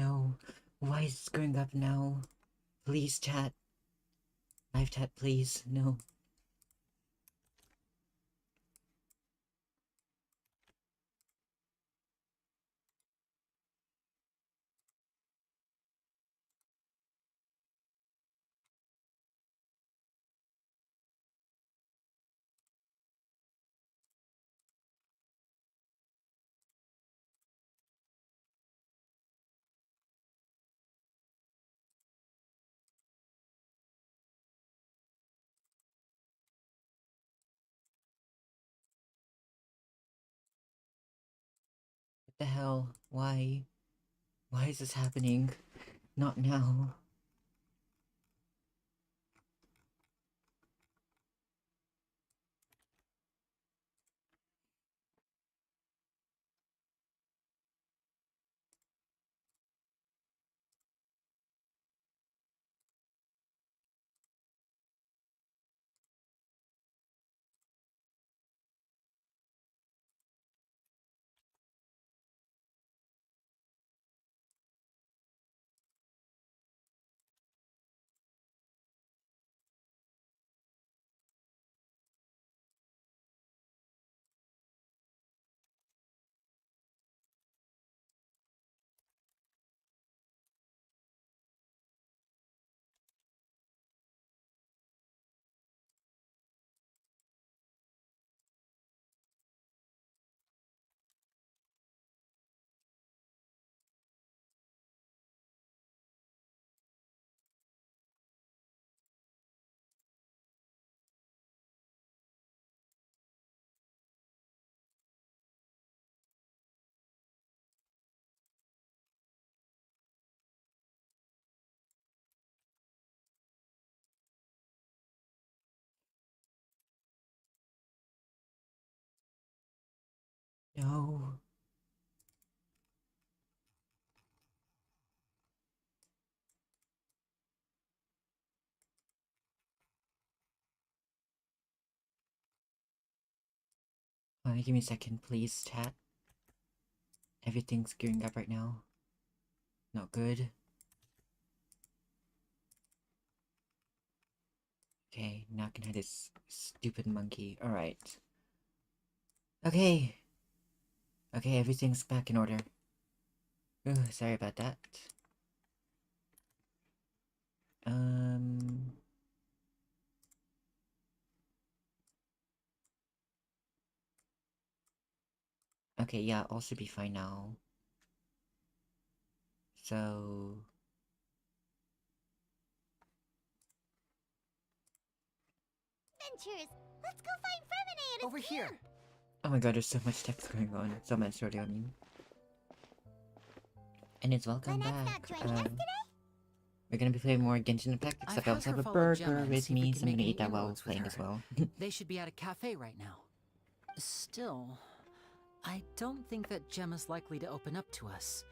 No. Why is it screwing up now? Please, chat. Live chat, please. No. What the hell? Why? Why is this happening? Not now. No. Give me a second, please, chat. Everything's gearing up right now. Not good. Okay, not gonna have this stupid monkey. Alright. Okay. Okay, everything's back in order. Ooh, sorry about that. Okay, yeah, all should be fine now. So... Adventures! Let's go find Fremenade! Over here! Oh my god, there's so much text going on. So much audio, I mean. And it's welcome Lynette's back. not joining us today? We're gonna be playing more Genshin Impact, except I I've also had have her a follow Gemma burger and with see if we me, can so I'm make gonna any eat that while inroads with playing her. as well. They should be at a cafe right now. Still, I don't think that Gemma's likely to open up to us.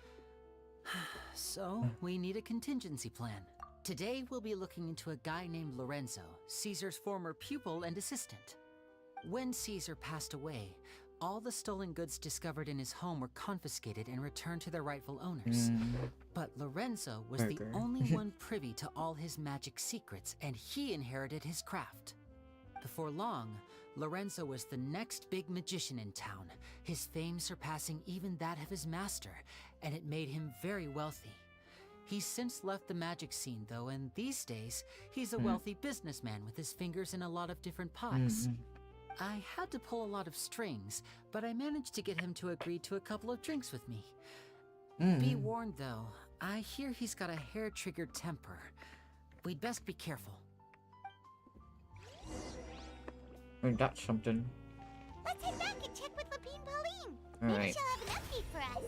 So, we need a contingency plan. Today, we'll be looking into a guy named Lorenzo, Caesar's former pupil and assistant. When Caesar passed away, all the stolen goods discovered in his home were confiscated and returned to their rightful owners. But Lorenzo was the only one privy to all his magic secrets, and he inherited his craft. Before long, Lorenzo was the next big magician in town, his fame surpassing even that of his master, and it made him very wealthy. He's since left the magic scene, though, and these days, he's a wealthy businessman with his fingers in a lot of different pies. I had to pull a lot of strings, but I managed to get him to agree to a couple of drinks with me. Be warned, though, I hear he's got a hair-triggered temper. We'd best be careful. Oh, that's something. Let's head back and check with Lapine Pauline. All Maybe right. she'll have an update for us.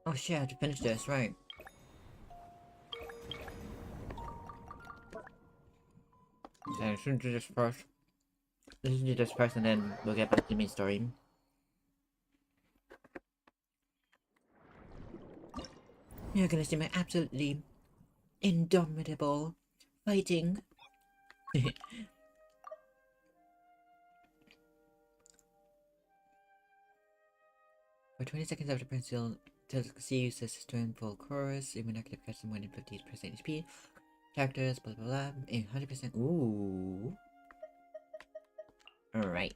Oh shit, I have to finish this, right. So I shouldn't do this first. Let's do this first and then we'll get back to the main story. You're gonna see my absolutely indomitable fighting. For 20 seconds after pressing see use the system in full chorus, even active catch more than 50% HP. Characters, blah blah blah, 100%. Ooh. Alright.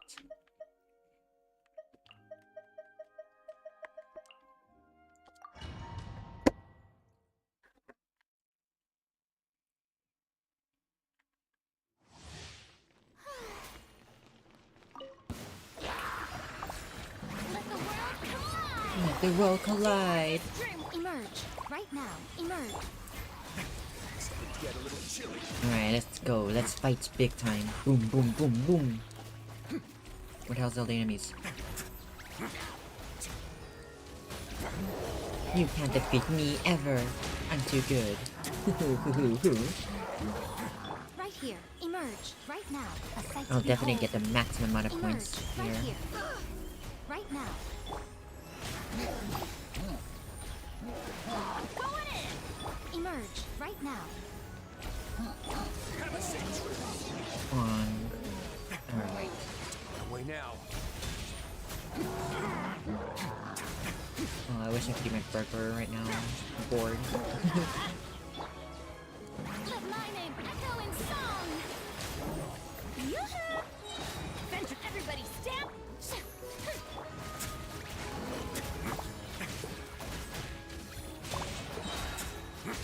Let Let the world collide! the world collide! Emerge! Right now! Emerge! Alright, let's go. Let's fight big time. Boom, boom, boom, boom. What the hell's all the enemies? You can't defeat me ever. I'm too good. Right here! Emerge! Right now! A sight to I'll definitely behold. get the maximum amount of Emerge! points Right here. here! Right now! Go in! Emerge! Right now! On. Alright. Away now. Oh, I wish I could eat my burger right now. I'm bored. Let my name echo in song! Yoo-hoo! Venture everybody stamp!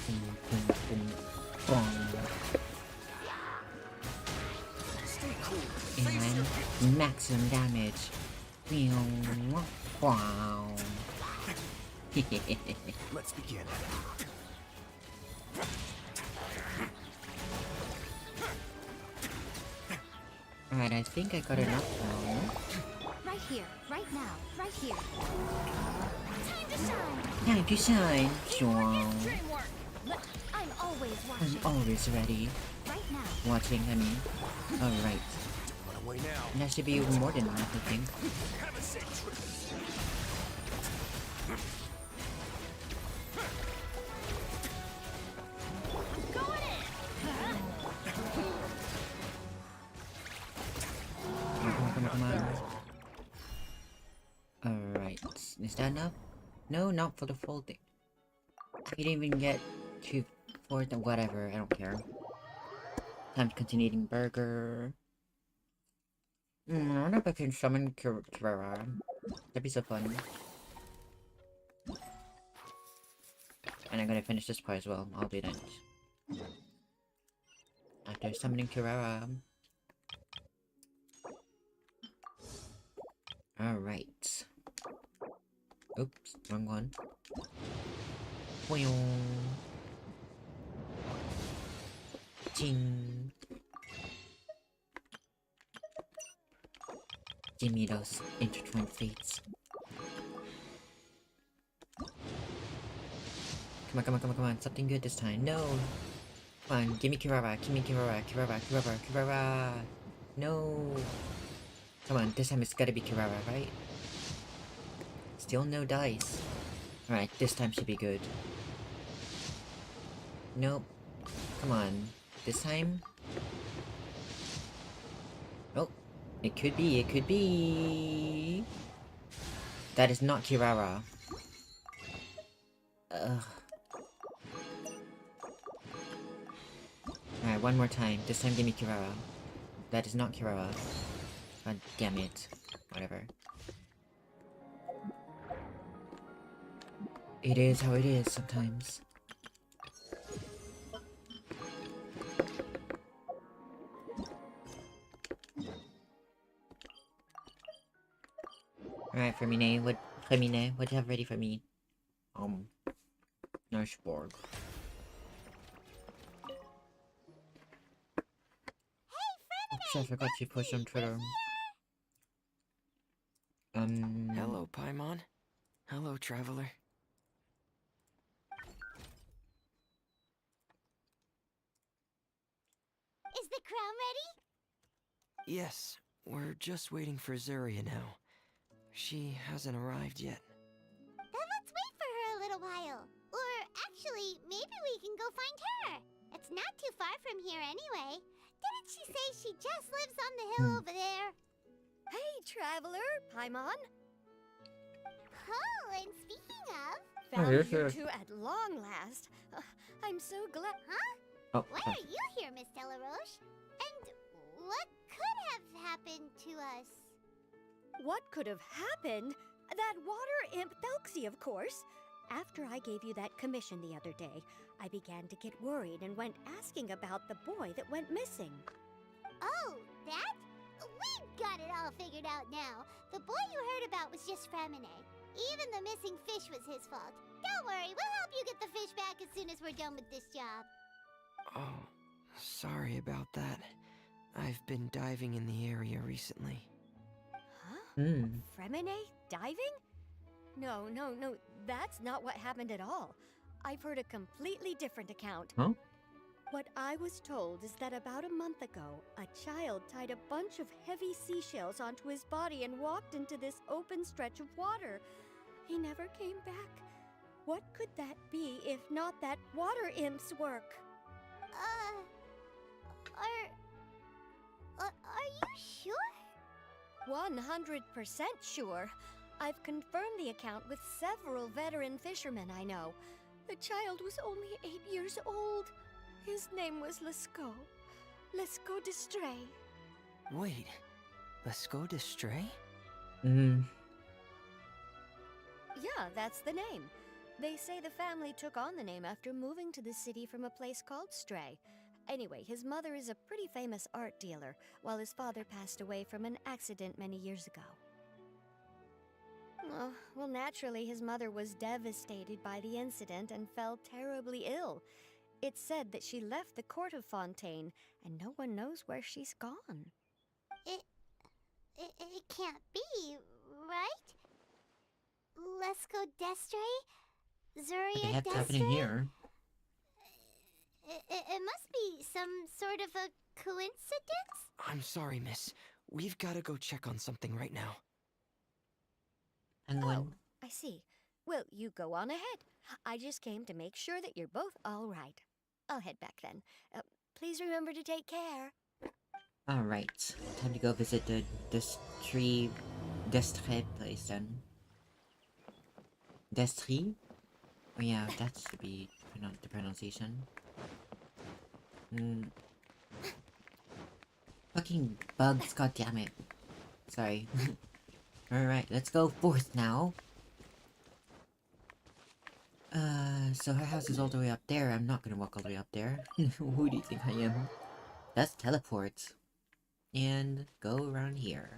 Boom, boom, boom, bong. Stay cool. And maximum damage. Wow. Let's begin. Alright, I think I got enough now. Right here, right now, right here. Time to shine! Time to shine. Wow. Dreamwork! I'm always I'm watching. always ready. Right now. Watching, I mean. Alright. Run away now. That should be more than enough, I think. Have a safe trip. Going in! Come on. Alright. Is that enough? No, not for the full thing. I didn't even get to fourth or whatever, I don't care. Time to continue eating burger. I wonder if I can summon Kirara. That'd be so fun. And I'm gonna finish this part as well. I'll do that. After summoning Kirara. Alright. Oops, wrong one. Boing. Ching. Give me those intertwined fates. Come on, come on, come on, come on. Something good this time. No! Come on, give me Kirara, give me Kirara, Kirara, Kirara, Kirara! No! Come on, this time it's gotta be Kirara, right? Still no dice. Alright, this time should be good. Nope. Come on. This time? Oh. It could be, it could be... That is not Kirara. Ugh. Alright, one more time. This time give me Kirara. That is not Kirara. God damn it. Whatever. It is how it is sometimes. Alright, Fermine, what do you have ready for me? Nurseborg. Oops, I forgot to push on Twitter. Hello, Paimon. Hello, traveler. Is the crown ready? Yes, we're just waiting for Zuria now. She hasn't arrived yet. Then let's wait for her a little while. Or actually, maybe we can go find her. It's not too far from here anyway. Didn't she say she just lives on the hill over there? Hey, traveler, Paimon. Oh, and speaking of... Found yes, you yes. two at long last. I'm so glad. Huh? Oh, Why are you here, Miss Delaroche? And what could have happened to us? What could have happened? That water imp Thelxie, of course. After I gave you that commission the other day, I began to get worried and went asking about the boy that went missing. Oh, that? We've got it all figured out now. The boy you heard about was just Fremine. Even the missing fish was his fault. Don't worry, we'll help you get the fish back as soon as we're done with this job. Oh, sorry about that. I've been diving in the area recently. Huh? Fremine diving? No, that's not what happened at all. I've heard a completely different account. Huh? What I was told is that about a month ago, a child tied a bunch of heavy seashells onto his body and walked into this open stretch of water. He never came back. What could that be if not that water imp's work? Are you sure? 100% sure. I've confirmed the account with several veteran fishermen I know. The child was only 8 years old. His name was Lescaut. Lescaut d'Estray. Wait, Lescaut d'Estray? Yeah, that's the name. They say the family took on the name after moving to the city from a place called Stray. Anyway, his mother is a pretty famous art dealer, while his father passed away from an accident many years ago. Oh, well, naturally, his mother was devastated by the incident and fell terribly ill. It's said that she left the court of Fontaine, and no one knows where she's gone. It can't be, right? Lescaut d'Estray? What Zuria the heck's d'Estray? happening here? It must be some sort of a coincidence? I'm sorry, miss. We've got to go check on something right now. And Oh, when I see. Well, you go on ahead. I just came to make sure that you're both all right. I'll head back then. Please remember to take care. Alright, time to go visit the Destry place then. Destry? Oh yeah, that should be the pronunciation. Fucking bugs, goddammit. Sorry. Alright, let's go forth now. So her house is all the way up there. I'm not gonna walk all the way up there. Who do you think I am? Let's teleport. And go around here.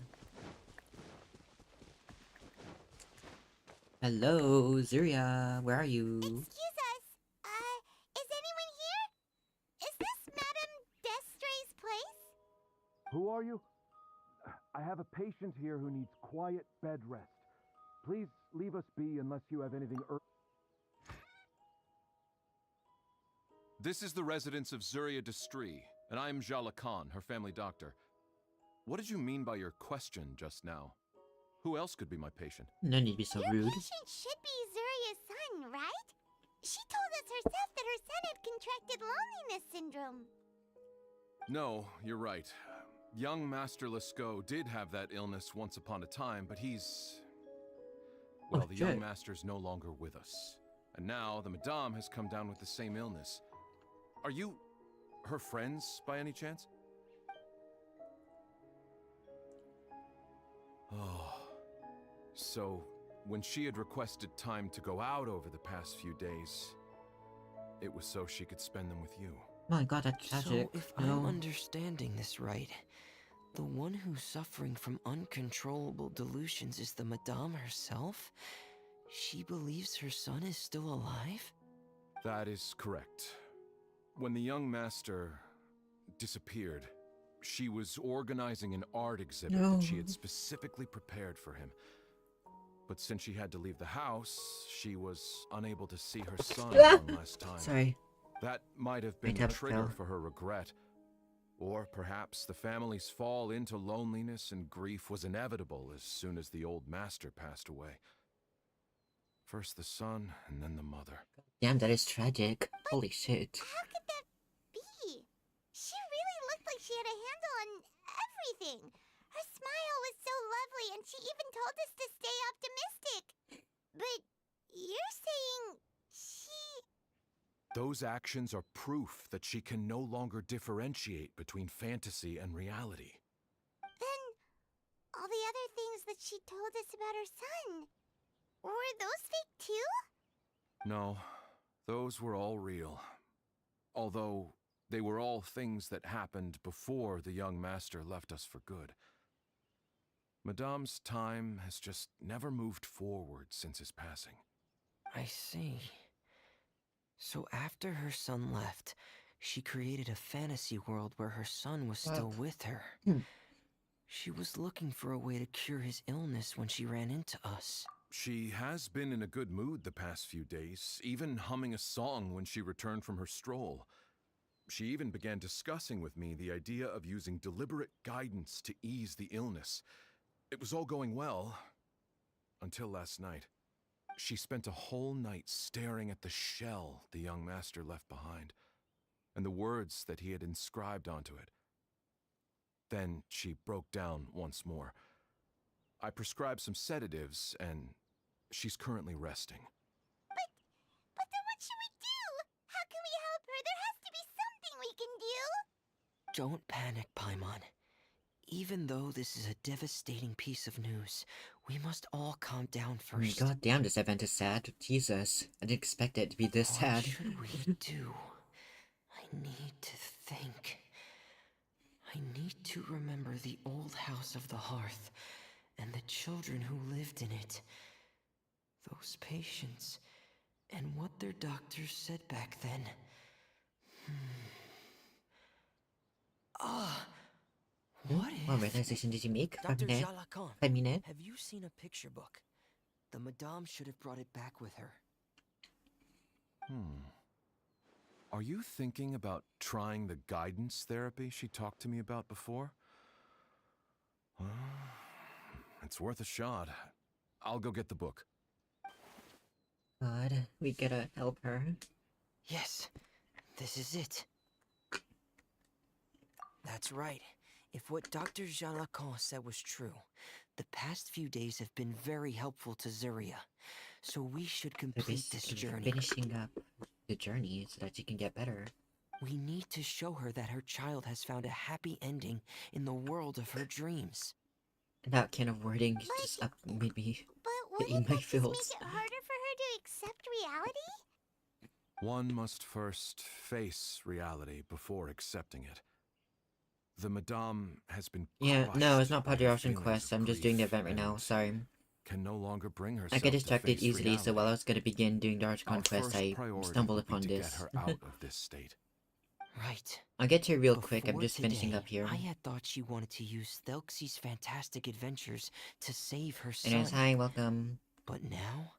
Hello, Zuria, where are you? Excuse us. Is anyone here? Is this Madame d'Estray's place? Who are you? I have a patient here who needs quiet bed rest. Please leave us be unless you have anything This is the residence of Zuria d'Estray, and I'm Jala Khan, her family doctor. What did you mean by your question just now? Who else could be my patient? No need to be so Your rude. patient should be Zuria's son, right? She told us herself that her son had contracted loneliness syndrome. No, you're right. Young Master Lescaut did have that illness once upon a time, but he's... Well, Oh, the shit. young master's no longer with us. And now the Madame has come down with the same illness. Are you her friends, by any chance? Oh... So, when she had requested time to go out over the past few days, it was so she could spend them with you. My god, that's tragic. So, if No. I'm understanding this right, the one who's suffering from uncontrollable delusions is the Madame herself? She believes her son is still alive? That is correct. When the young master disappeared, she was organizing an art exhibit that she had specifically prepared for him. But since she had to leave the house, she was unable to see her son one last time. Sorry. That might have been Right the up, trigger Phil. for her regret. Or perhaps the family's fall into loneliness and grief was inevitable as soon as the old master passed away. First the son, and then the mother. Damn, that is tragic. Holy shit. How could that be? She really looked like she had a handle on everything. Her smile was so lovely, and she even told us to stay optimistic. But you're saying she... Those actions are proof that she can no longer differentiate between fantasy and reality. Then all the other things that she told us about her son, were those fake too? No, those were all real. Although they were all things that happened before the young master left us for good. Madame's time has just never moved forward since his passing. I see. So after her son left, she created a fantasy world where her son was still with her. She was looking for a way to cure his illness when she ran into us. She has been in a good mood the past few days, even humming a song when she returned from her stroll. She even began discussing with me the idea of using deliberate guidance to ease the illness. It was all going well, until last night. She spent a whole night staring at the shell the young master left behind, and the words that he had inscribed onto it. Then she broke down once more. I prescribed some sedatives, and she's currently resting. But then what should we do? How can we help her? There has to be something we can do! Don't panic, Paimon. Even though this is a devastating piece of news, we must all calm down first. God damn, this event is sad. Jesus. I didn't expect it to be this sad. What should we do? I need to think. I need to remember the old house of the hearth, and the children who lived in it. Those patients, and what their doctors said back then. What if... What realization did you make? Dr. Famine? Jalakon, Famine? have you seen a picture book? The Madame should have brought it back with her. Are you thinking about trying the guidance therapy she talked to me about before? Well, it's worth a shot. I'll go get the book. God, we gotta help her. Yes, this is it. That's right. If what Dr. Jalakon said was true, the past few days have been very helpful to Zuria. So we should So complete this basically journey. finishing up the journey so that she can get better. We need to show her that her child has found a happy ending in the world of her dreams. That kind of wording just made me But in wouldn't my that just make feels. it harder for her to accept reality? One must first face reality before accepting it. The Madame has been Yeah, no, it's not part of the crushed by Ocean feelings Quest. of I'm just doing the grief event right now, and sorry. Can no longer bring herself I get to distracted face easily, so reality. while I was gonna begin doing the Arch Our Conquest, first I priority stumbled would be upon to this. get her out of this state. Right. I'll get to it real quick, I'm Before just finishing today, up here. I had thought she wanted to use Thelxie's fantastic adventures to save her son. Anyways, hi, welcome. But now,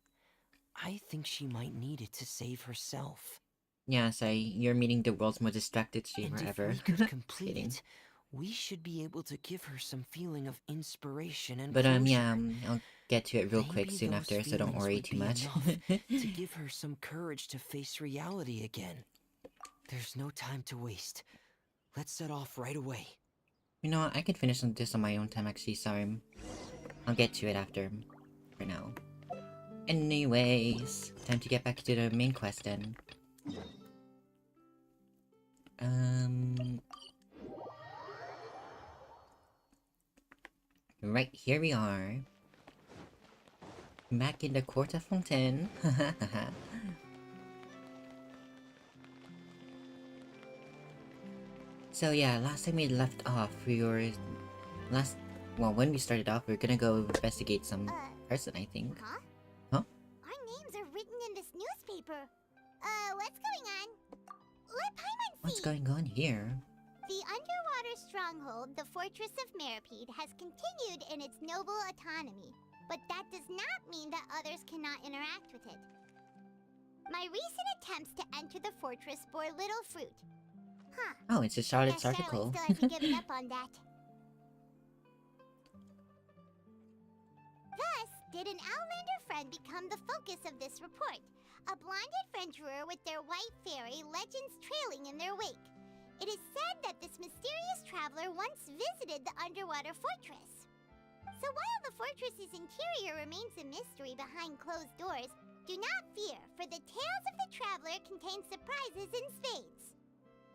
I think she might need it to save herself. Yeah, you're meeting the world's most distracted streamer And if ever. we could complete Kidding. it, we should be able to give her some feeling of inspiration and But closure. yeah, I'll get to it real quick Maybe soon those after, so don't feelings worry would too be much. enough to give her some courage to face reality again. There's no time to waste. Let's set off right away. You know what, I can finish this on my own time actually, sorry. I'll get to it after, for now. Anyways, time to get back to the main quest then. Right, here we are. Back in the court of Fontaine. So yeah, last time we left off, we were... when we started off, we were gonna go investigate some person, I think. Huh? Huh? Our names are written in this newspaper. What's going on? Let Paimon see. What's going on here? The underwater stronghold, the Fortress of Meripede, has continued in its noble autonomy, but that does not mean that others cannot interact with it. My recent attempts to enter the fortress bore little fruit. Huh. Oh, it's a Charlotte's Guess Charlotte article. still hasn't given up on that. Thus, did an Outlander friend become the focus of this report. A blonde adventurer with their white fairy, legends trailing in their wake. It is said that this mysterious traveler once visited the underwater fortress. So while the fortress's interior remains a mystery behind closed doors, do not fear, for the Tales of the Traveler contain surprises in spades.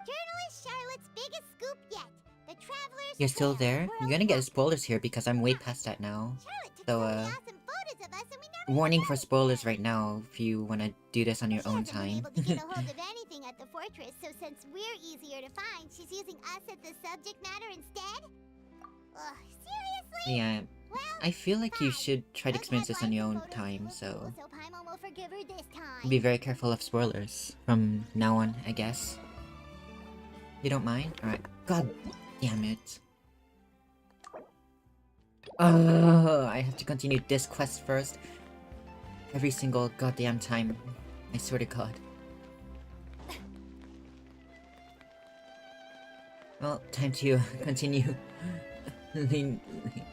Journalist Charlotte's biggest scoop yet. The Traveler's You're still Trail, there? World You're gonna get Walk. spoilers here because I'm way past that now. Charlotte took So, so many awesome photos of us and we never warning even for noticed spoilers them. right now if you wanna do this on your She own hasn't been time. able to get a hold of anything at the fortress, so since we're easier to find, she's using us as the subject matter instead? Ugh, seriously? Yeah, Well, I feel like you fine. should try to Those experience this on your own headlines and photos time, look so cool, so Paimon will forgive her this time. be very careful of spoilers from now on, I guess. You don't mind? Alright. God damn it. I have to continue this quest first. Every single goddamn time. I swear to God. Well, time to continue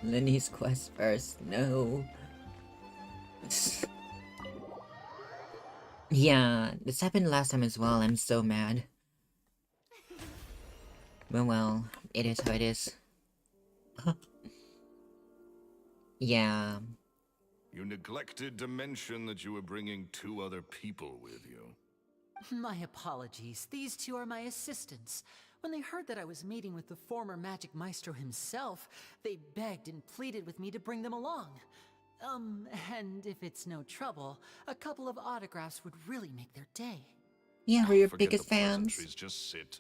Lenny's quest first. No. Yeah, this happened last time as well. I'm so mad. Well, it is how it is. Yeah. You neglected to mention that you were bringing 2 other people with you. My apologies. These 2 are my assistants. When they heard that I was meeting with the former Magic Maestro himself, they begged and pleaded with me to bring them along. And if it's no trouble, a couple of autographs would really make their day. Yeah, we're your Forget biggest the fans. pleasantries, just sit.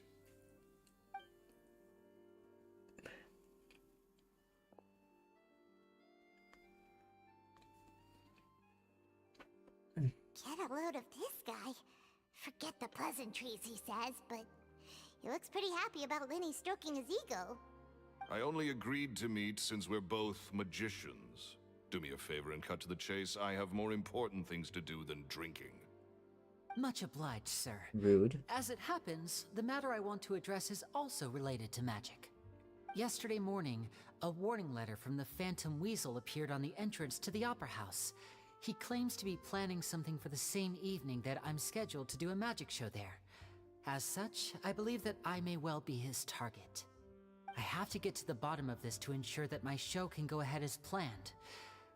Get a load of this guy. Forget the pleasantries, he says, but he looks pretty happy about Lenny stroking his ego. I only agreed to meet since we're both magicians. Do me a favor and cut to the chase. I have more important things to do than drinking. Much obliged, sir. Rude. As it happens, the matter I want to address is also related to magic. Yesterday morning, a warning letter from the Phantom Weasel appeared on the entrance to the Opera House. He claims to be planning something for the same evening that I'm scheduled to do a magic show there. As such, I believe that I may well be his target. I have to get to the bottom of this to ensure that my show can go ahead as planned.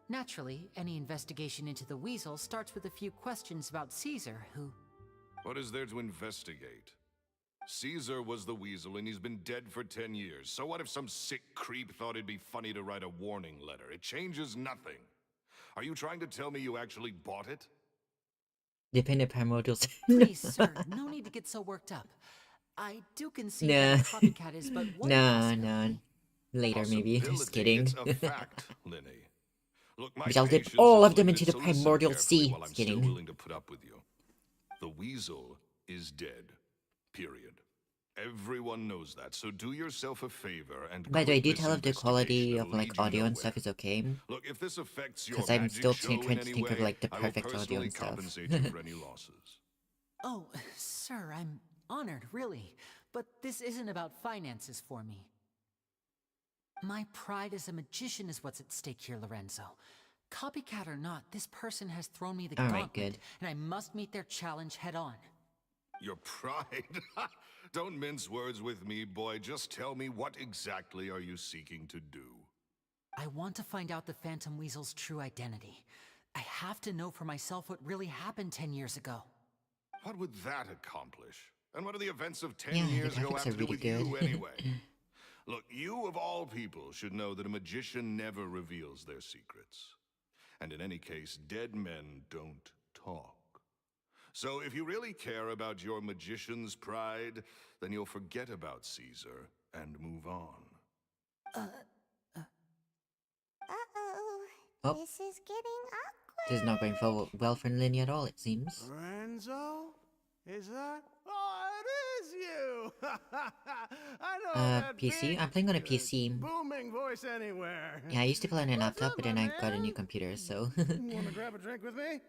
Naturally, any investigation into the Weasel starts with a few questions about Caesar, who... What is there to investigate? Caesar was the Weasel and he's been dead for 10 years. So what if some sick creep thought it'd be funny to write a warning letter? It changes nothing. Are you trying to tell me you actually bought it? Dependent primordials. Please, sir, no need to get so worked up. I do concede that Nah. copycat is but one Nah. possibility. Later, maybe. Just Possibility, kidding. It's a fact, Lenny. Look, my We shall dip patience all is of them limited, into so the listen primordial carefully sea. while I'm Just still kidding. willing to put up with you. The Weasel is dead. Period. Everyone knows that, so do yourself a favor and By the way, quit do you this tell if the quality investigation. of It'll like lead you audio and nowhere. stuff is okay? Look, if this affects your 'Cause I'm magic still show trying in to any think of, way, like, the I will perfect audio personally and stuff. compensate you for any losses. Oh, sir, I'm honored, really. But this isn't about finances for me. My pride as a magician is what's at stake here, Lorenzo. Copycat or not, this person has thrown me the All right, gauntlet, good. and I must meet their challenge head on. Your pride? Don't mince words with me, boy. Just tell me, what exactly are you seeking to do? I want to find out the Phantom Weasel's true identity. I have to know for myself what really happened 10 years ago. What would that accomplish? And what do the events of 10 Yeah, the years ago graphics have are to do really with you good. anyway? Look, you of all people should know that a magician never reveals their secrets. And in any case, dead men don't talk. So if you really care about your magician's pride, then you'll forget about Caesar and move on. Uh-oh. Oh. This is getting awkward. This is not going well for Lenny at all, it seems. Lorenzo? Is that? Oh, it is you! I know that PC? big, I'm playing on a PC. booming voice anywhere. Yeah, I used to play on a What's laptop, up, but then my I got a man? new computer, so... Wanna grab a drink with me?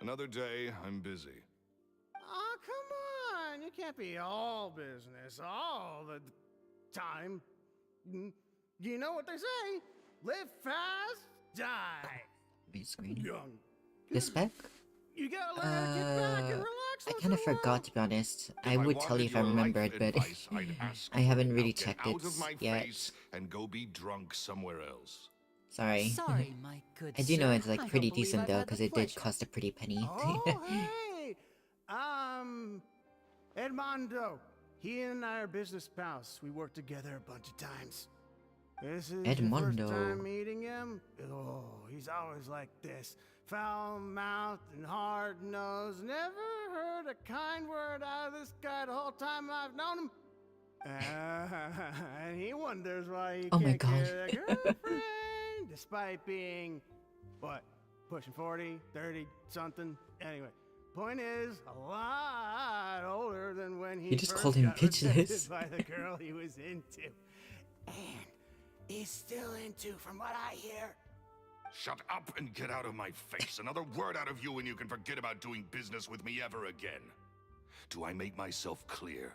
Another day, I'm busy. Oh, come on! You can't be all business all the time. You know what they say? Live fast, die Big screen. young. The spec? You gotta learn how to get back and relax. I once kind of in a while. forgot, to be honest. I If would tell you wanted if I your remembered, life but advice, I'd ask I haven't for it. really Now checked get it out of my yet. face and go be drunk somewhere else. Sorry. Sorry, my good I do know sir. it's like I pretty don't believe decent I've though, had the because it did pleasure. cost a pretty penny. Oh, hey! Edmondo. He and I are business pals. We worked together a bunch of times. This is your first Edmondo. time meeting him? Oh, he's always like this. Foul-mouthed and hard-nosed. Never heard a kind word out of this guy the whole time I've known him. And he wonders why he Oh my can't God. get a girlfriend, despite being, what, pushing 40, 30, something? Anyway, point is, a lot older than when he You just first called him got rejected pitchless. by the girl he was into. And is still into, from what I hear. Shut up and get out of my face. Another word out of you and you can forget about doing business with me ever again. Do I make myself clear?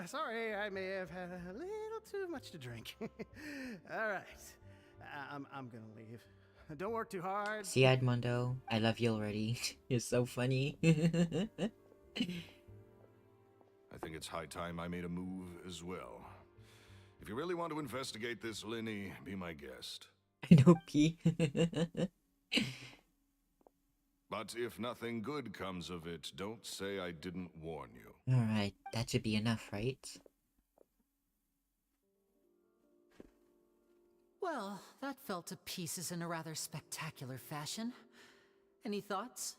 Sorry, I may have had a little too much to drink. All right, I'm gonna leave. Don't work too hard. See, Edmondo, I love you already. You're so funny. I think it's high time I made a move as well. If you really want to investigate this, Linny, be my guest. I know, P. But if nothing good comes of it, don't say I didn't warn you. Alright, that should be enough, right? Well, that fell to pieces in a rather spectacular fashion. Any thoughts?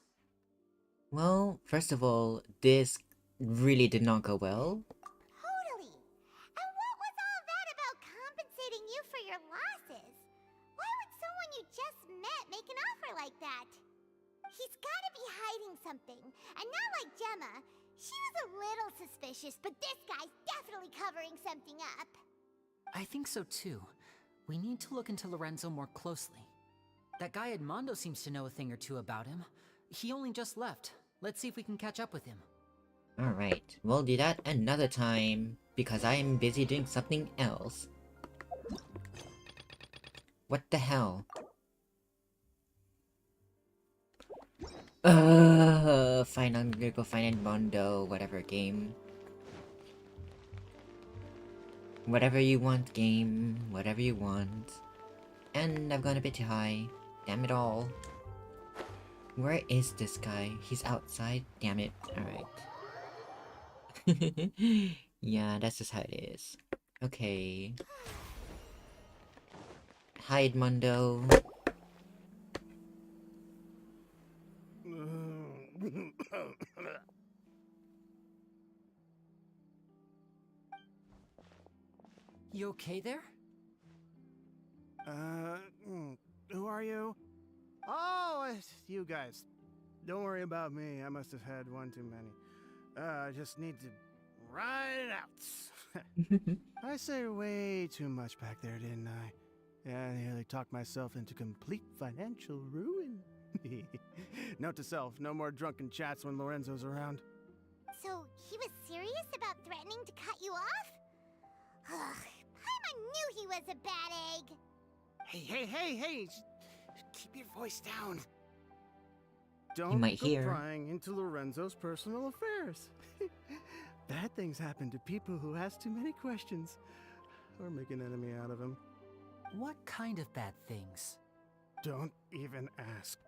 Well, first of all, this really did not go well. Totally. And what was all that about compensating you for your losses? Why would someone you just met make an offer like that? He's gotta be hiding something. And not like Gemma. She was a little suspicious, but this guy's definitely covering something up. I think so too. We need to look into Lorenzo more closely. That guy Edmondo seems to know a thing or two about him. He only just left. Let's see if we can catch up with him. Alright, we'll do that another time, because I am busy doing something else. What the hell? Fine, I'm gonna go find Edmondo, whatever game. Whatever you want, game. Whatever you want. And I've gone a bit too high. Damn it all. Where is this guy? He's outside? Damn it. Alright. Yeah, that's just how it is. Okay. Hi, Edmondo. You okay there? Who are you? Oh, it's you guys. Don't worry about me. I must have had one too many. I just need to ride it out. I say way too much back there, didn't I? Yeah, I nearly talked myself into complete financial ruin. Note to self, no more drunken chats when Lorenzo's around. So, he was serious about threatening to cut you off? Ugh, Paimon knew he was a bad egg. Hey, keep your voice down. Don't might go hear. prying into Lorenzo's personal affairs. Bad things happen to people who ask too many questions, or make an enemy out of him. What kind of bad things? Don't even ask.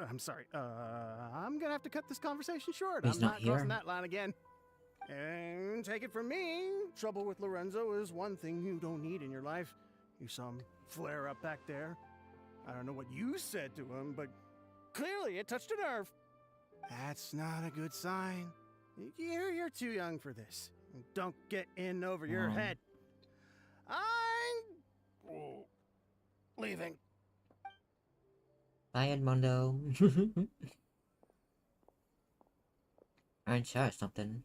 I'm sorry, I'm gonna have to cut this conversation short. He's I'm not not here. crossing that line again. And take it from me, trouble with Lorenzo is one thing you don't need in your life. You saw him flare up back there. I don't know what you said to him, but clearly it touched a nerve. That's not a good sign. You're too young for this. Don't get in over your head. I'm leaving. Bye, Edmondo. Aren't sure or something.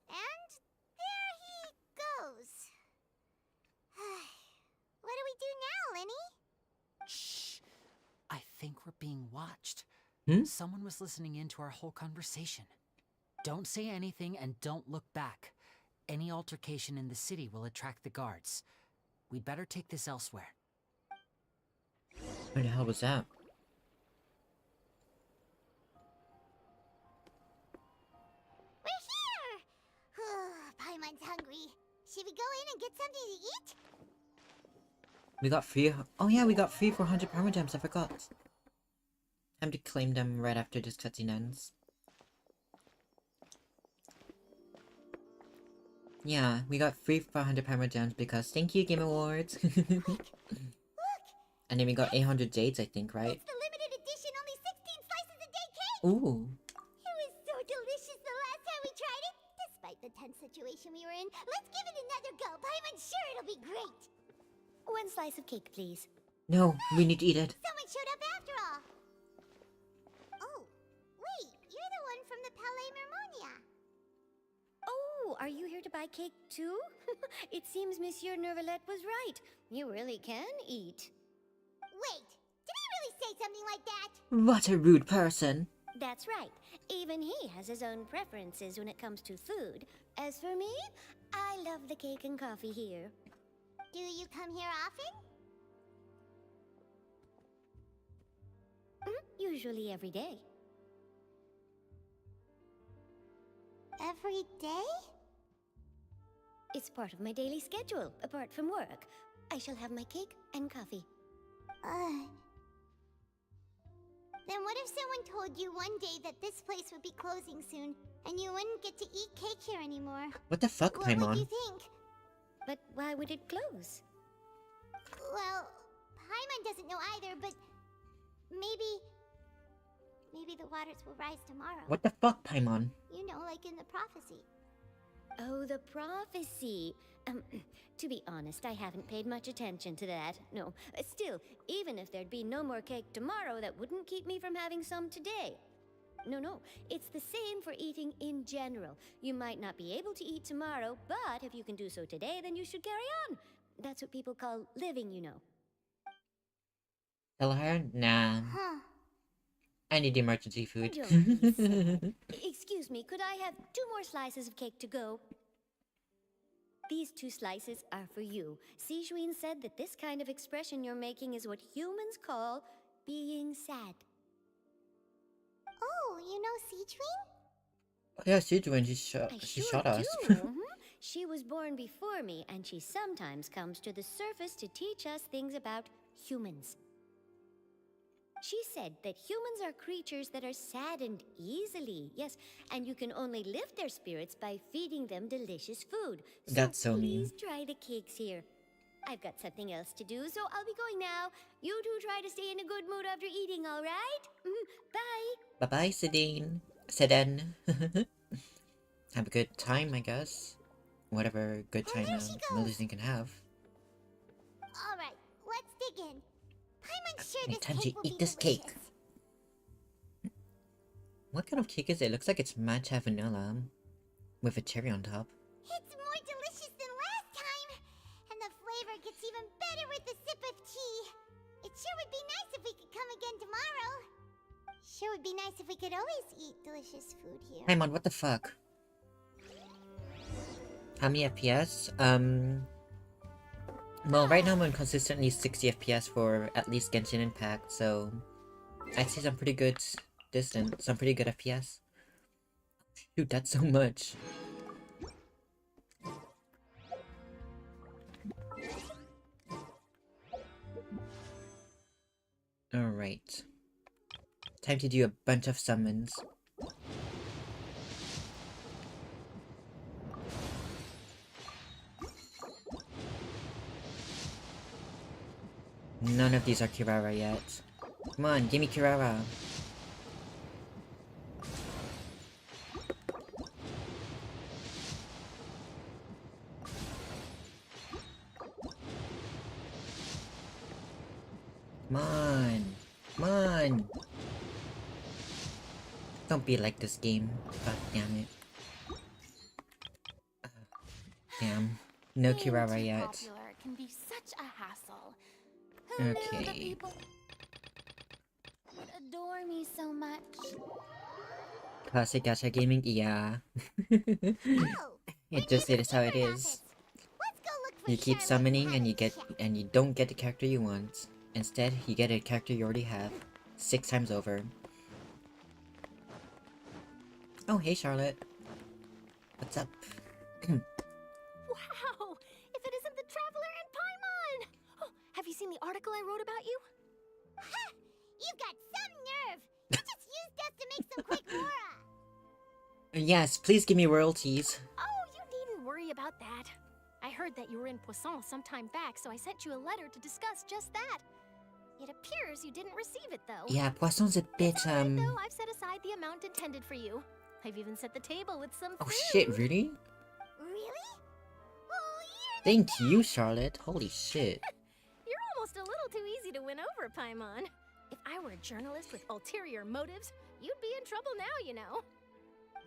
And there he goes. What do we do now, Lenny? Shh. I think we're being watched. Hmm? Someone was listening in to our whole conversation. Don't say anything and don't look back. Any altercation in the city will attract the guards. We'd better take this elsewhere. What the hell was that? We're here! Paimon's hungry. Should we go in and get something to eat? We got free. Oh yeah, we got free 400 Power Gems. I forgot. Time to claim them right after this cutscene ends. Yeah, we got free 400 Power Gems because thank you, Game Awards. Look! And then we got 800 Jades, I think, right? It's the limited edition, only 16 slices a day cake! Ooh. It was so delicious the last time we tried it! Despite the tense situation we were in, let's give it another go. I'm sure it'll be great! 1 slice of cake, please. No, we need to eat it. Someone showed up after all! Oh, wait, you're the one from the Palais Mermonia. Oh, are you here to buy cake too? It seems Monsieur Nervalette was right. You really can eat. Wait, did he really say something like that? What a rude person. That's right. Even he has his own preferences when it comes to food. As for me, I love the cake and coffee here. Do you come here often? Usually every day. Every day? It's part of my daily schedule, apart from work. I shall have my cake and coffee. Then what if someone told you one day that this place would be closing soon, and you wouldn't get to eat cake here anymore? What the fuck, What would Paimon? you think? But why would it close? Well, Paimon doesn't know either, but maybe the waters will rise tomorrow. What the fuck, Paimon? You know, like in the prophecy. Oh, the prophecy. To be honest, I haven't paid much attention to that. No, still, even if there'd be no more cake tomorrow, that wouldn't keep me from having some today. No, it's the same for eating in general. You might not be able to eat tomorrow, but if you can do so today, then you should carry on. That's what people call living, you know. Tell her? Nah. Huh. I need emergency food. Don't be silly. Excuse me, could I have 2 more slices of cake to go? These 2 slices are for you. Sijuin said that this kind of expression you're making is what humans call being sad. Oh, you know Sijuin? Oh, yeah, she's doing. She shot us. She was born before me, and she sometimes comes to the surface to teach us things about humans. She said that humans are creatures that are saddened easily, yes, and you can only lift their spirits by feeding them delicious food. That's so mean. Please try the cakes here. I've got something else to do, so I'll be going now. You two try to stay in a good mood after eating, all right? Bye. Bye-bye, Sedane. Sedan. Have a good time, I guess. Whatever good Oh, time there she goes. Millicent can have. Alright, let's dig in. Paimon's sure Okay, this time to cake will eat be this cake. delicious. What kind of cake is it? It looks like it's matcha vanilla with a cherry on top. It's more delicious than last time! And the flavor gets even better with a sip of tea. It sure would be nice if we could come again tomorrow. Sure would be nice if we could always eat delicious food here. Paimon, what the fuck? How many FPS? Well, right now I'm on consistently 60 FPS for at least Genshin Impact, so I'd say some pretty good distance, some pretty good FPS. Shoot, that's so much. Alright. Time to do a bunch of summons. None of these are Kirara yet. Come on, give me Kirara. Come on. Come on. Don't be like this game. God damn it. Damn. No Being Kirara too yet. popular can be such a hassle. Who knew that Okay. people would adore me so much? Classic gacha gaming, yeah. Oh, It just is how it is. let's go look for You keep Charlotte summoning and Chat. you don't get the character you want. Instead, you get a character you already have 6 times over. Oh, hey Charlotte. What's up? Why, Wow! If it isn't the Traveler and Paimon! Oh, have you seen the article I wrote about you? Ha! You've got some nerve! You just used us to make some quick mora! Yes, please give me royalties. Oh, you needn't worry about that. I heard that you were in Poisson some time back, so I sent you a letter to discuss just that. It appears you didn't receive it, though. Yeah, Poisson's a bit, It's all right, though. I've set aside the amount intended for you. I've even set the table with some Oh food. shit, really? Really? Oh, you're Thank you, Charlotte. Holy shit. You're almost a little too easy to win over, Paimon. If I were a journalist with ulterior motives, you'd be in trouble now, you know.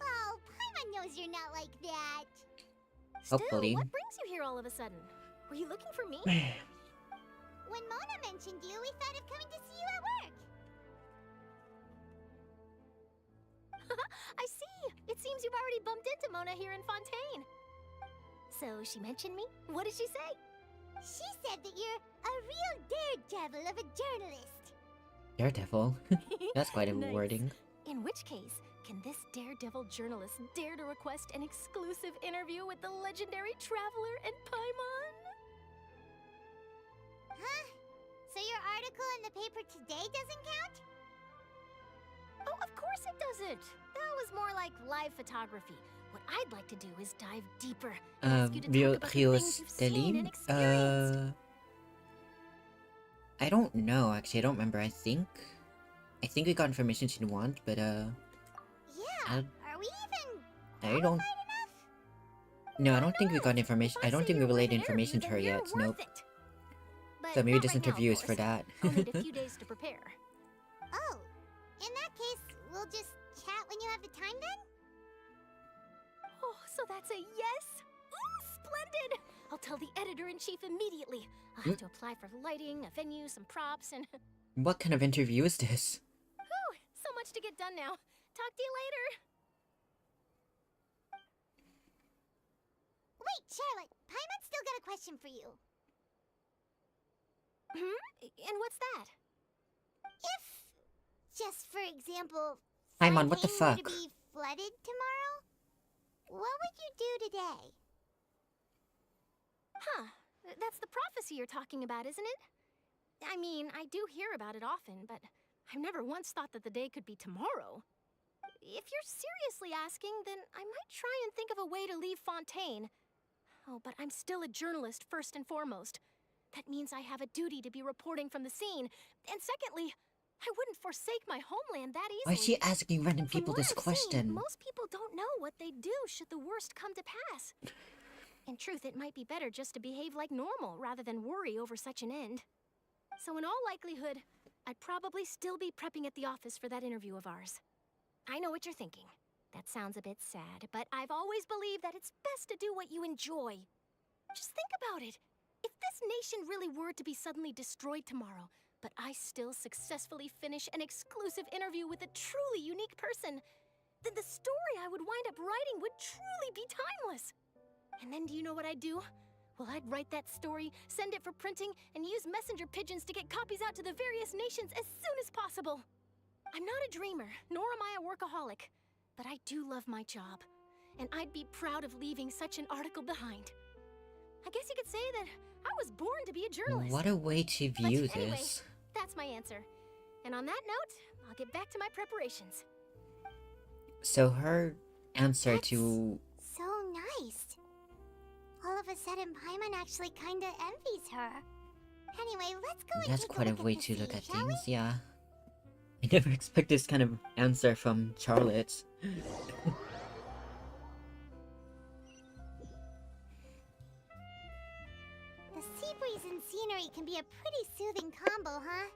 Oh, Paimon knows you're not like that. Hopefully. Still, what brings you here all of a sudden? Were you looking for me? When Mona mentioned you, we thought of coming to see you at work. I see. It seems you've already bumped into Mona here in Fontaine. So she mentioned me? What did she say? She said that you're a real daredevil of a journalist. Daredevil. That's quite a Nice. wording. In which case, can this daredevil journalist dare to request an exclusive interview with the legendary Traveler and Paimon? Huh? So your article in the paper today doesn't count? Oh, of course it doesn't. That was more like live photography. What I'd like to do is dive deeper and ask you to talk about the things you've seen and experienced. I don't know, actually. I don't remember. I think we got information she didn't want, but Yeah. I Are we even I don't. qualified enough? No, I don't think we got information. If I don't say think we you're worth relayed an information to her interview, yet. then you're Nope. worth it. But So maybe not this right now, interview of is for course. that. I'll need a few days to prepare. Oh, in that case, we'll just chat when you have the time then? Oh, so that's a yes? Ooh, splendid! I'll tell the editor-in-chief immediately. I'll have to apply for lighting, a venue, some props, and... What kind of interview is this? Whew, so much to get done now. Talk to you later. Wait, Charlotte, Paimon's still got a question for you. And what's that? If, just for example, Paimon, what the Fontaine were fuck? to be flooded tomorrow, what would you do today? Huh. That's the prophecy you're talking about, isn't it? I mean, I do hear about it often, but I've never once thought that the day could be tomorrow. If you're seriously asking, then I might try and think of a way to leave Fontaine. Oh, but I'm still a journalist first and foremost. That means I have a duty to be reporting from the scene. And secondly, I wouldn't forsake my homeland that easily. Why is she asking random From people what this I've seen, question? most people don't know what they'd do should the worst come to pass. In truth, it might be better just to behave like normal rather than worry over such an end. So in all likelihood, I'd probably still be prepping at the office for that interview of ours. I know what you're thinking. That sounds a bit sad, but I've always believed that it's best to do what you enjoy. Just think about it. If this nation really were to be suddenly destroyed tomorrow, but I still successfully finish an exclusive interview with a truly unique person, then the story I would wind up writing would truly be timeless. And then do you know what I'd do? Well, I'd write that story, send it for printing, and use messenger pigeons to get copies out to the various nations as soon as possible. I'm not a dreamer, nor am I a workaholic, but I do love my job, and I'd be proud of leaving such an article behind. I guess you could say that I was born to be a journalist. What a way to view But anyway, this. that's my answer. And on that note, I'll get back to my preparations. So her answer That's to so nice. All of a sudden, Paimon actually kinda envies her. Anyway, let's go and that's take quite a look way at the to sea, look at shall we? things, yeah. I never expect this kind of answer from Charlotte. The sea breeze and scenery can be a pretty soothing combo, huh?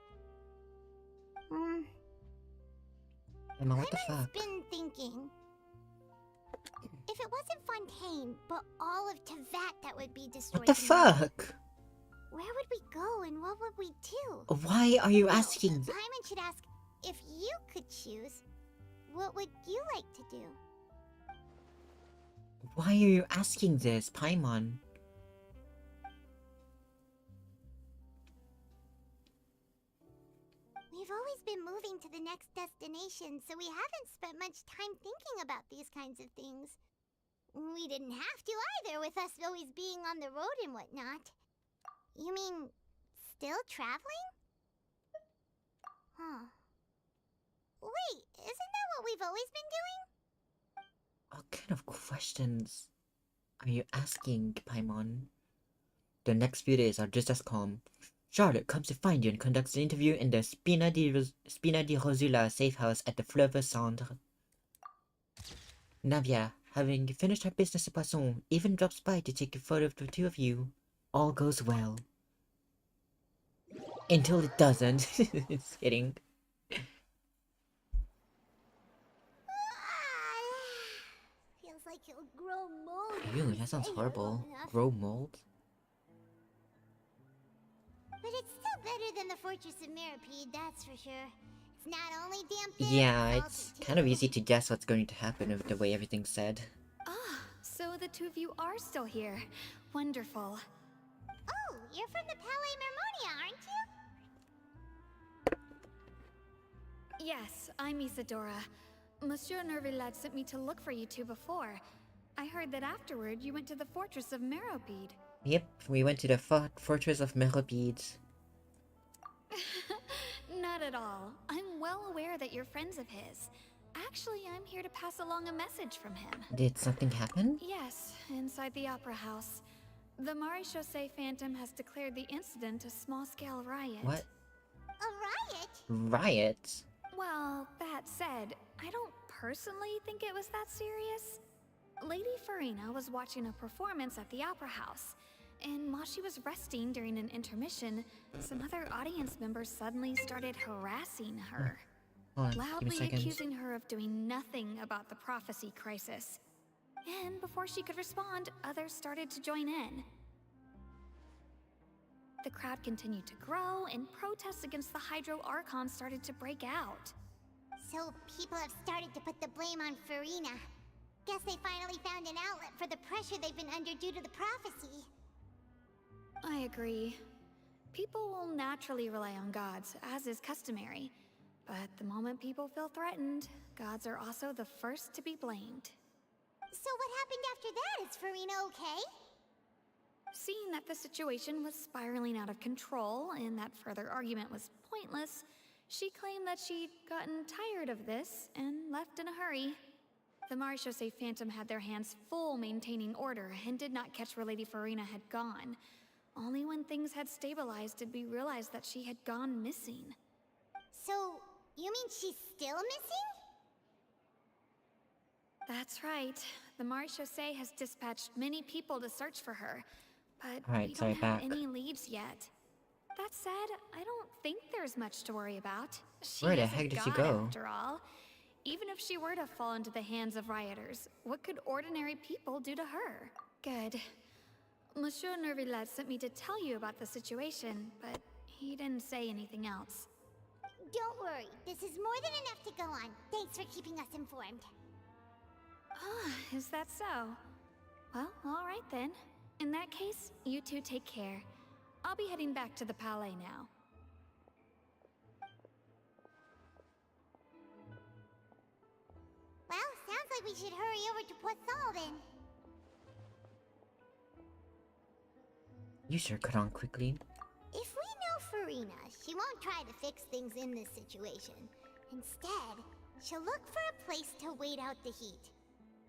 Emma, what the Paimon's fuck? been thinking. If it wasn't Fontaine, but all of Tevat that would be destroyed What the tomorrow, fuck? where would we go and what would we do? Why are you No, asking? Paimon should ask, if you could choose, what would you like to do? Why are you asking this, Paimon? We've always been moving to the next destination, so we haven't spent much time thinking about these kinds of things. We didn't have to either, with us always being on the road and whatnot. You mean, still traveling? Huh. Wait, isn't that what we've always been doing? What kind of questions are you asking, Paimon? The next few days are just as calm. Charlotte comes to find you and conducts an interview in the Spina di Rosula safe house at the Fleuve Cendre. Navia, having finished her business at Poisson, even drops by to take a photo of the two of you. All goes well. Until it doesn't. Just kidding. Feels like he'll grow mold. if Ew, we that sounds stay here horrible. long enough. Grow mold? But it's still better than the Fortress of Mirapede, that's for sure. It's not only damp there, Yeah, salty it's too. kind of easy to guess what's going to happen with the way everything's said. Ah, so the two of you are still here. Wonderful. Oh, you're from the Palais Mermonia, aren't you? Yes, I'm Isadora. Monsieur Nervillat sent me to look for you two before. I heard that afterward you went to the Fortress of Meropide. Yep, we went to the Fortress of Meropide. Not at all. I'm well aware that you're friends of his. Actually, I'm here to pass along a message from him. Did something happen? Yes, inside the Opera House. The Maréchaussée Phantom has declared the incident a small-scale riot. What? A riot? Riot? Well, that said, I don't personally think it was that serious. Lady Farina was watching a performance at the Opera House, and while she was resting during an intermission, some other audience members suddenly started harassing her, Hold on, give me a loudly second. accusing her of doing nothing about the prophecy crisis. And before she could respond, others started to join in. The crowd continued to grow, and protests against the Hydro Archon started to break out. So people have started to put the blame on Farina. Guess they finally found an outlet for the pressure they've been under due to the prophecy. I agree. People will naturally rely on gods, as is customary. But the moment people feel threatened, gods are also the first to be blamed. So what happened after that? Is Farina okay? Seeing that the situation was spiraling out of control and that further argument was pointless, she claimed that she'd gotten tired of this and left in a hurry. The Maréchaussée Phantom had their hands full maintaining order and did not catch where Lady Farina had gone. Only when things had stabilized did we realize that she had gone missing. So, you mean she's still missing? That's right. The Maréchaussée has dispatched many people to search for her, but Alright, we sorry, don't have back. any leads yet. That said, I don't think there's much to worry about. She Where the is a heck did she god, go? after all. Even if she were to fall into the hands of rioters, what could ordinary people do to her? Good. Monsieur Nervillat sent me to tell you about the situation, but he didn't say anything else. Don't worry, this is more than enough to go on. Thanks for keeping us informed. Ah, is that so? Well, all right then. In that case, you two take care. I'll be heading back to the Palais now. Well, sounds like we should hurry over to Poisson then. You sure cut on quickly. If we know Farina, she won't try to fix things in this situation. Instead, she'll look for a place to wait out the heat.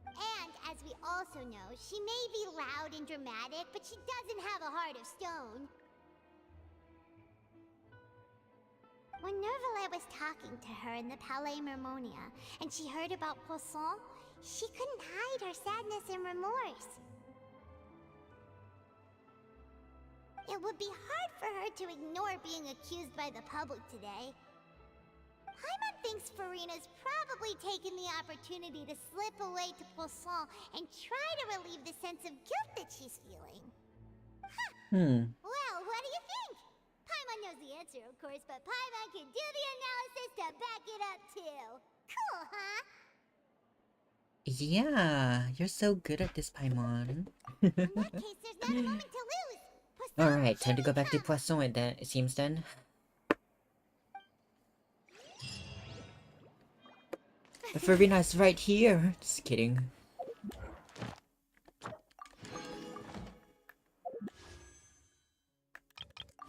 And, as we also know, she may be loud and dramatic, but she doesn't have a heart of stone. When Nervillet was talking to her in the Palais Mermonia, and she heard about Poisson, she couldn't hide her sadness and remorse. It would be hard for her to ignore being accused by the public today. Paimon thinks Farina's probably taken the opportunity to slip away to Poisson and try to relieve the sense of guilt that she's feeling. Well, what do you think? Paimon knows the answer, of course, but Paimon can do the analysis to back it up too. Cool, huh? Yeah, you're so good at this, Paimon. In that case, there's not a moment to lose. Poisson, Alright, time to here go we back to come. Poisson then, it seems then. Farina's right here. Just kidding.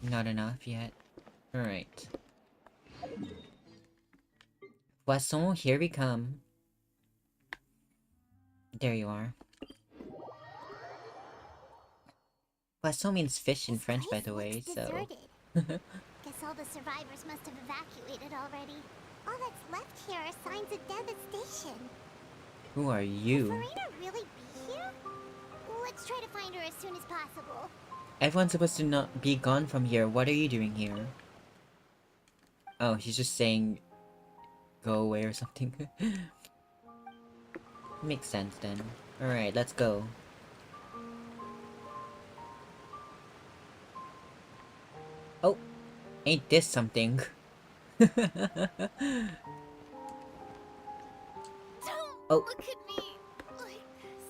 Not enough yet. Alright. Poisson, here we come. There you are. Poisson means fish in This French, by place the way, looks so... deserted. Guess all the survivors must have evacuated already. All that's left here are signs of devastation. Who are Will you? Farina really be here? Let's try to find her as soon as possible. Everyone's supposed to not be gone from here. What are you doing here? Oh, she's just saying... Go away or something. Makes sense then. Alright, let's go. Oh! Ain't this something? Don't Oh. look at me like this.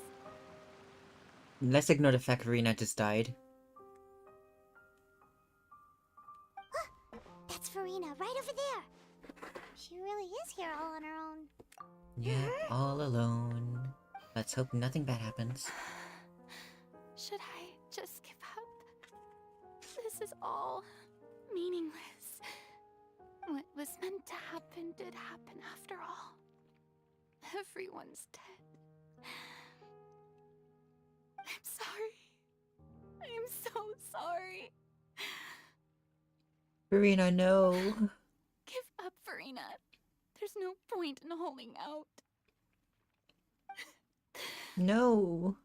Let's ignore the fact Farina just died. That's Farina, right over there. She really is here all on her own. Yeah, all alone. Let's hope nothing bad happens. Should I just give up? This is all meaningless. What was meant to happen did happen after all. Everyone's dead. I'm sorry. I am so sorry. Farina, no. Give up, Farina. There's no point in holding out. No.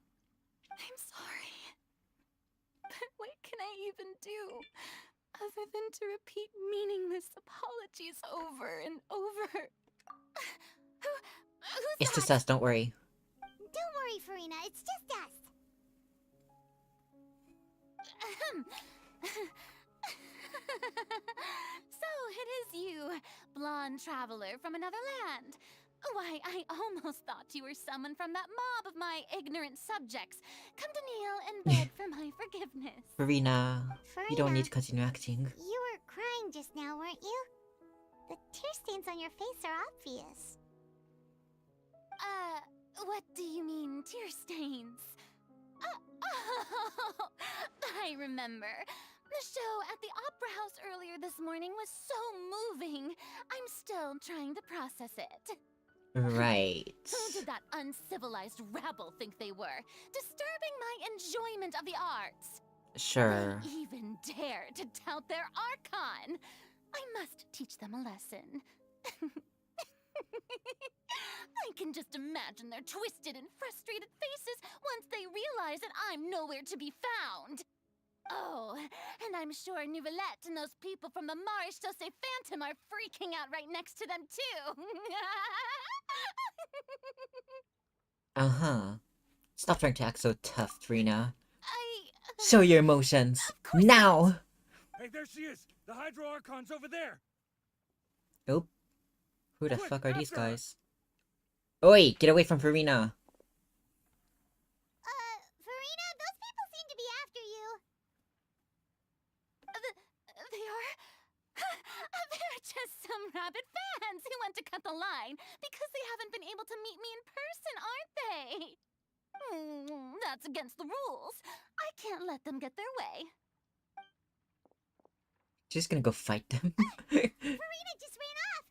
I'm sorry. But what can I even do other than to repeat meaningless apologies over and over? Who's It's that? just us, don't worry. Don't worry, Farina, it's just us. So it is you, blonde traveler from another land. Why, I almost thought you were someone from that mob of my ignorant subjects. Come to kneel and beg for my forgiveness. Farina, you don't Farina, need to continue acting. you were crying just now, weren't you? The tear stains on your face are obvious. What do you mean, tear stains? Oh, I remember. The show at the Opera House earlier this morning was so moving. I'm still trying to process it. Right. Who did that uncivilized rabble think they were? Disturbing my enjoyment of the arts. Sure. They even dare to tout their archon. I must teach them a lesson. I can just imagine their twisted and frustrated faces once they realize that I'm nowhere to be found. Oh, and I'm sure Nouvellette and those people from the Marche Chaussee Phantom are freaking out right next to them, too. Uh-huh. Stop trying to act so tough, Farina. I... Show your emotions. Of course Now! Hey, there she is! The Hydro Archon's over there! Oh. Who the Quick, fuck are these after her. guys? Oi! Get away from Farina! Farina, those people seem to be after you. They are... They're just some rabid fans who want to cut the line because they haven't been able to meet me in person, aren't they? That's against the rules. I can't let them get their way. She's gonna go fight them. Farina just ran off.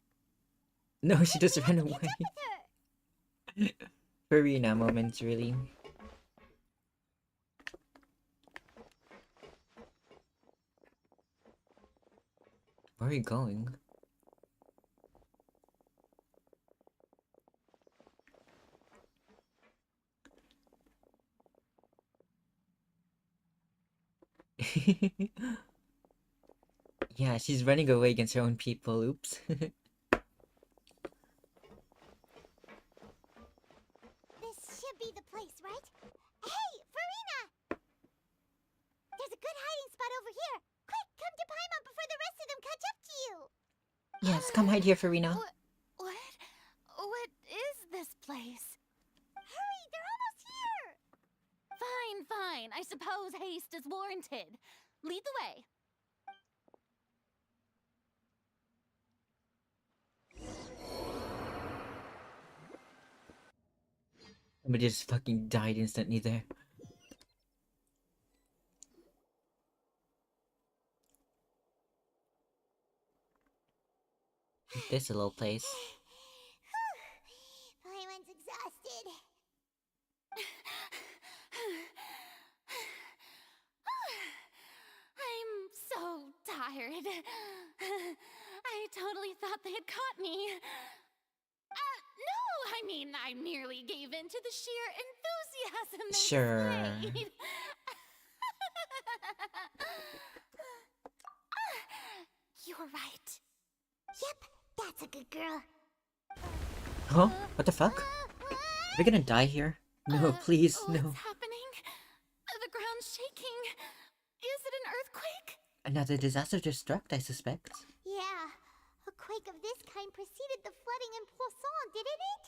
No, she just We ran have to catch away. up with her. Farina moments, really. Where are you going? Yeah, she's running away against her own people. Oops. This should be the place, right? Hey, Farina! There's a good hiding spot over here. Quick, come to Paimon before the rest of them catch up to you. Yes, come hide here, Farina. What is this place? Hurry, they're almost here. Fine. I suppose haste is warranted. Lead the way. Somebody just fucking died instantly there. This little place. Paimon's exhausted. I'm so tired. I totally thought they had caught me. No, I mean, I merely gave in to the sheer enthusiasm they Sure. displayed. You're right. Yep, that's a good girl. Huh? What the fuck? Are we gonna die here? No, please, no. What's happening? The ground's shaking. Is it an earthquake? Another disaster just struck, I suspect. Yeah, a quake of this kind preceded the flooding in Poisson, didn't it?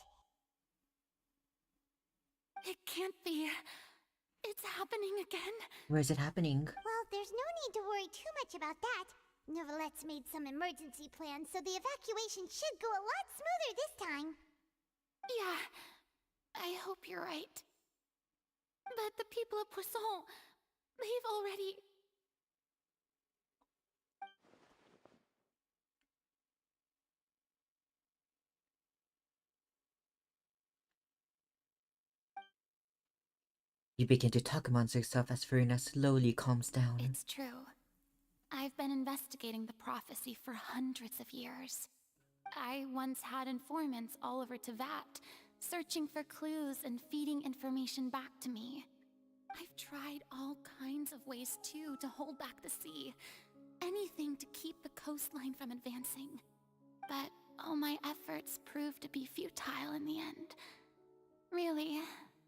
It can't be. It's happening again. Where is it happening? Well, there's no need to worry too much about that. Novelette's made some emergency plans, so the evacuation should go a lot smoother this time. Yeah, I hope you're right. But the people of Poisson, they've already... You begin to talk amongst yourself as Farina slowly calms down. It's true. I've been investigating the prophecy for hundreds of years. I once had informants all over Tevat, searching for clues and feeding information back to me. I've tried all kinds of ways too to hold back the sea. Anything to keep the coastline from advancing. But all my efforts proved to be futile in the end. Really,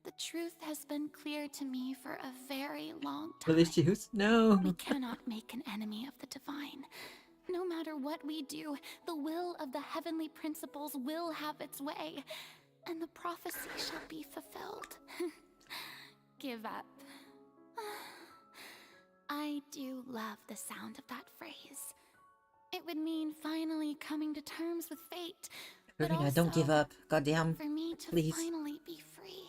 the truth has been clear to me for a very long time. Delicious? No. We cannot make an enemy of the divine. No matter what we do, the will of the heavenly principles will have its way, and the prophecy shall be fulfilled. Give up. I do love the sound of that phrase. It would mean finally coming to terms with fate. But Farina, also, don't give up. Goddamn. for me to Please. finally be free.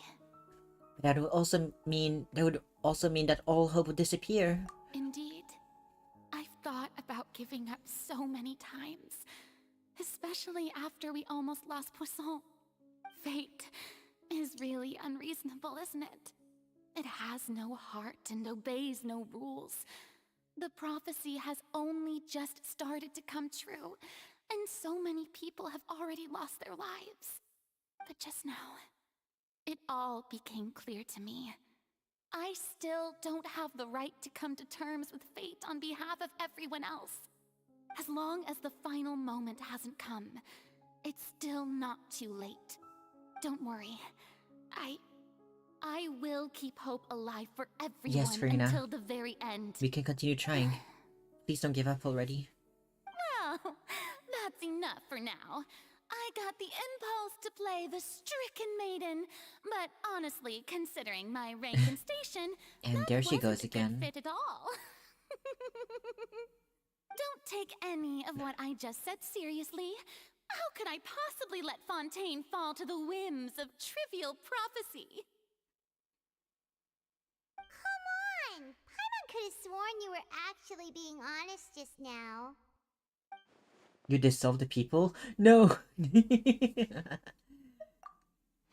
That would also mean that all hope would disappear. Indeed. I've thought about giving up so many times. Especially after we almost lost Poisson. Fate is really unreasonable, isn't it? It has no heart and obeys no rules. The prophecy has only just started to come true, and so many people have already lost their lives. But just now, it all became clear to me. I still don't have the right to come to terms with fate on behalf of everyone else. As long as the final moment hasn't come, it's still not too late. Don't worry. I will keep hope alive for everyone Yes, Farina. until the very end. We can continue trying. Please don't give up already. Well, that's enough for now. I got the impulse to play the stricken maiden, but honestly, considering my rank and station, And that there she wasn't goes a good again. fit at all. Don't take any of what I just said seriously. How could I possibly let Fontaine fall to the whims of trivial prophecy? Come on! Paimon could have sworn you were actually being honest just now. You dissolve the people? No!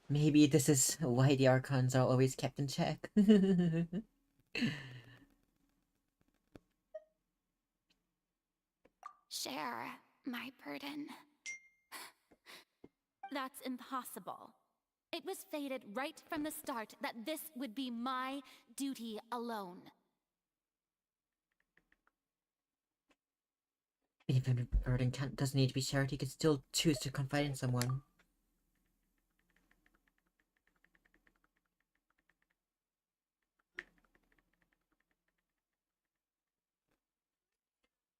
Maybe this is why the Archons are always kept in check. Share my burden. That's impossible. It was fated right from the start that this would be my duty alone. Even if a burden doesn't need to be shared, you can still choose to confide in someone.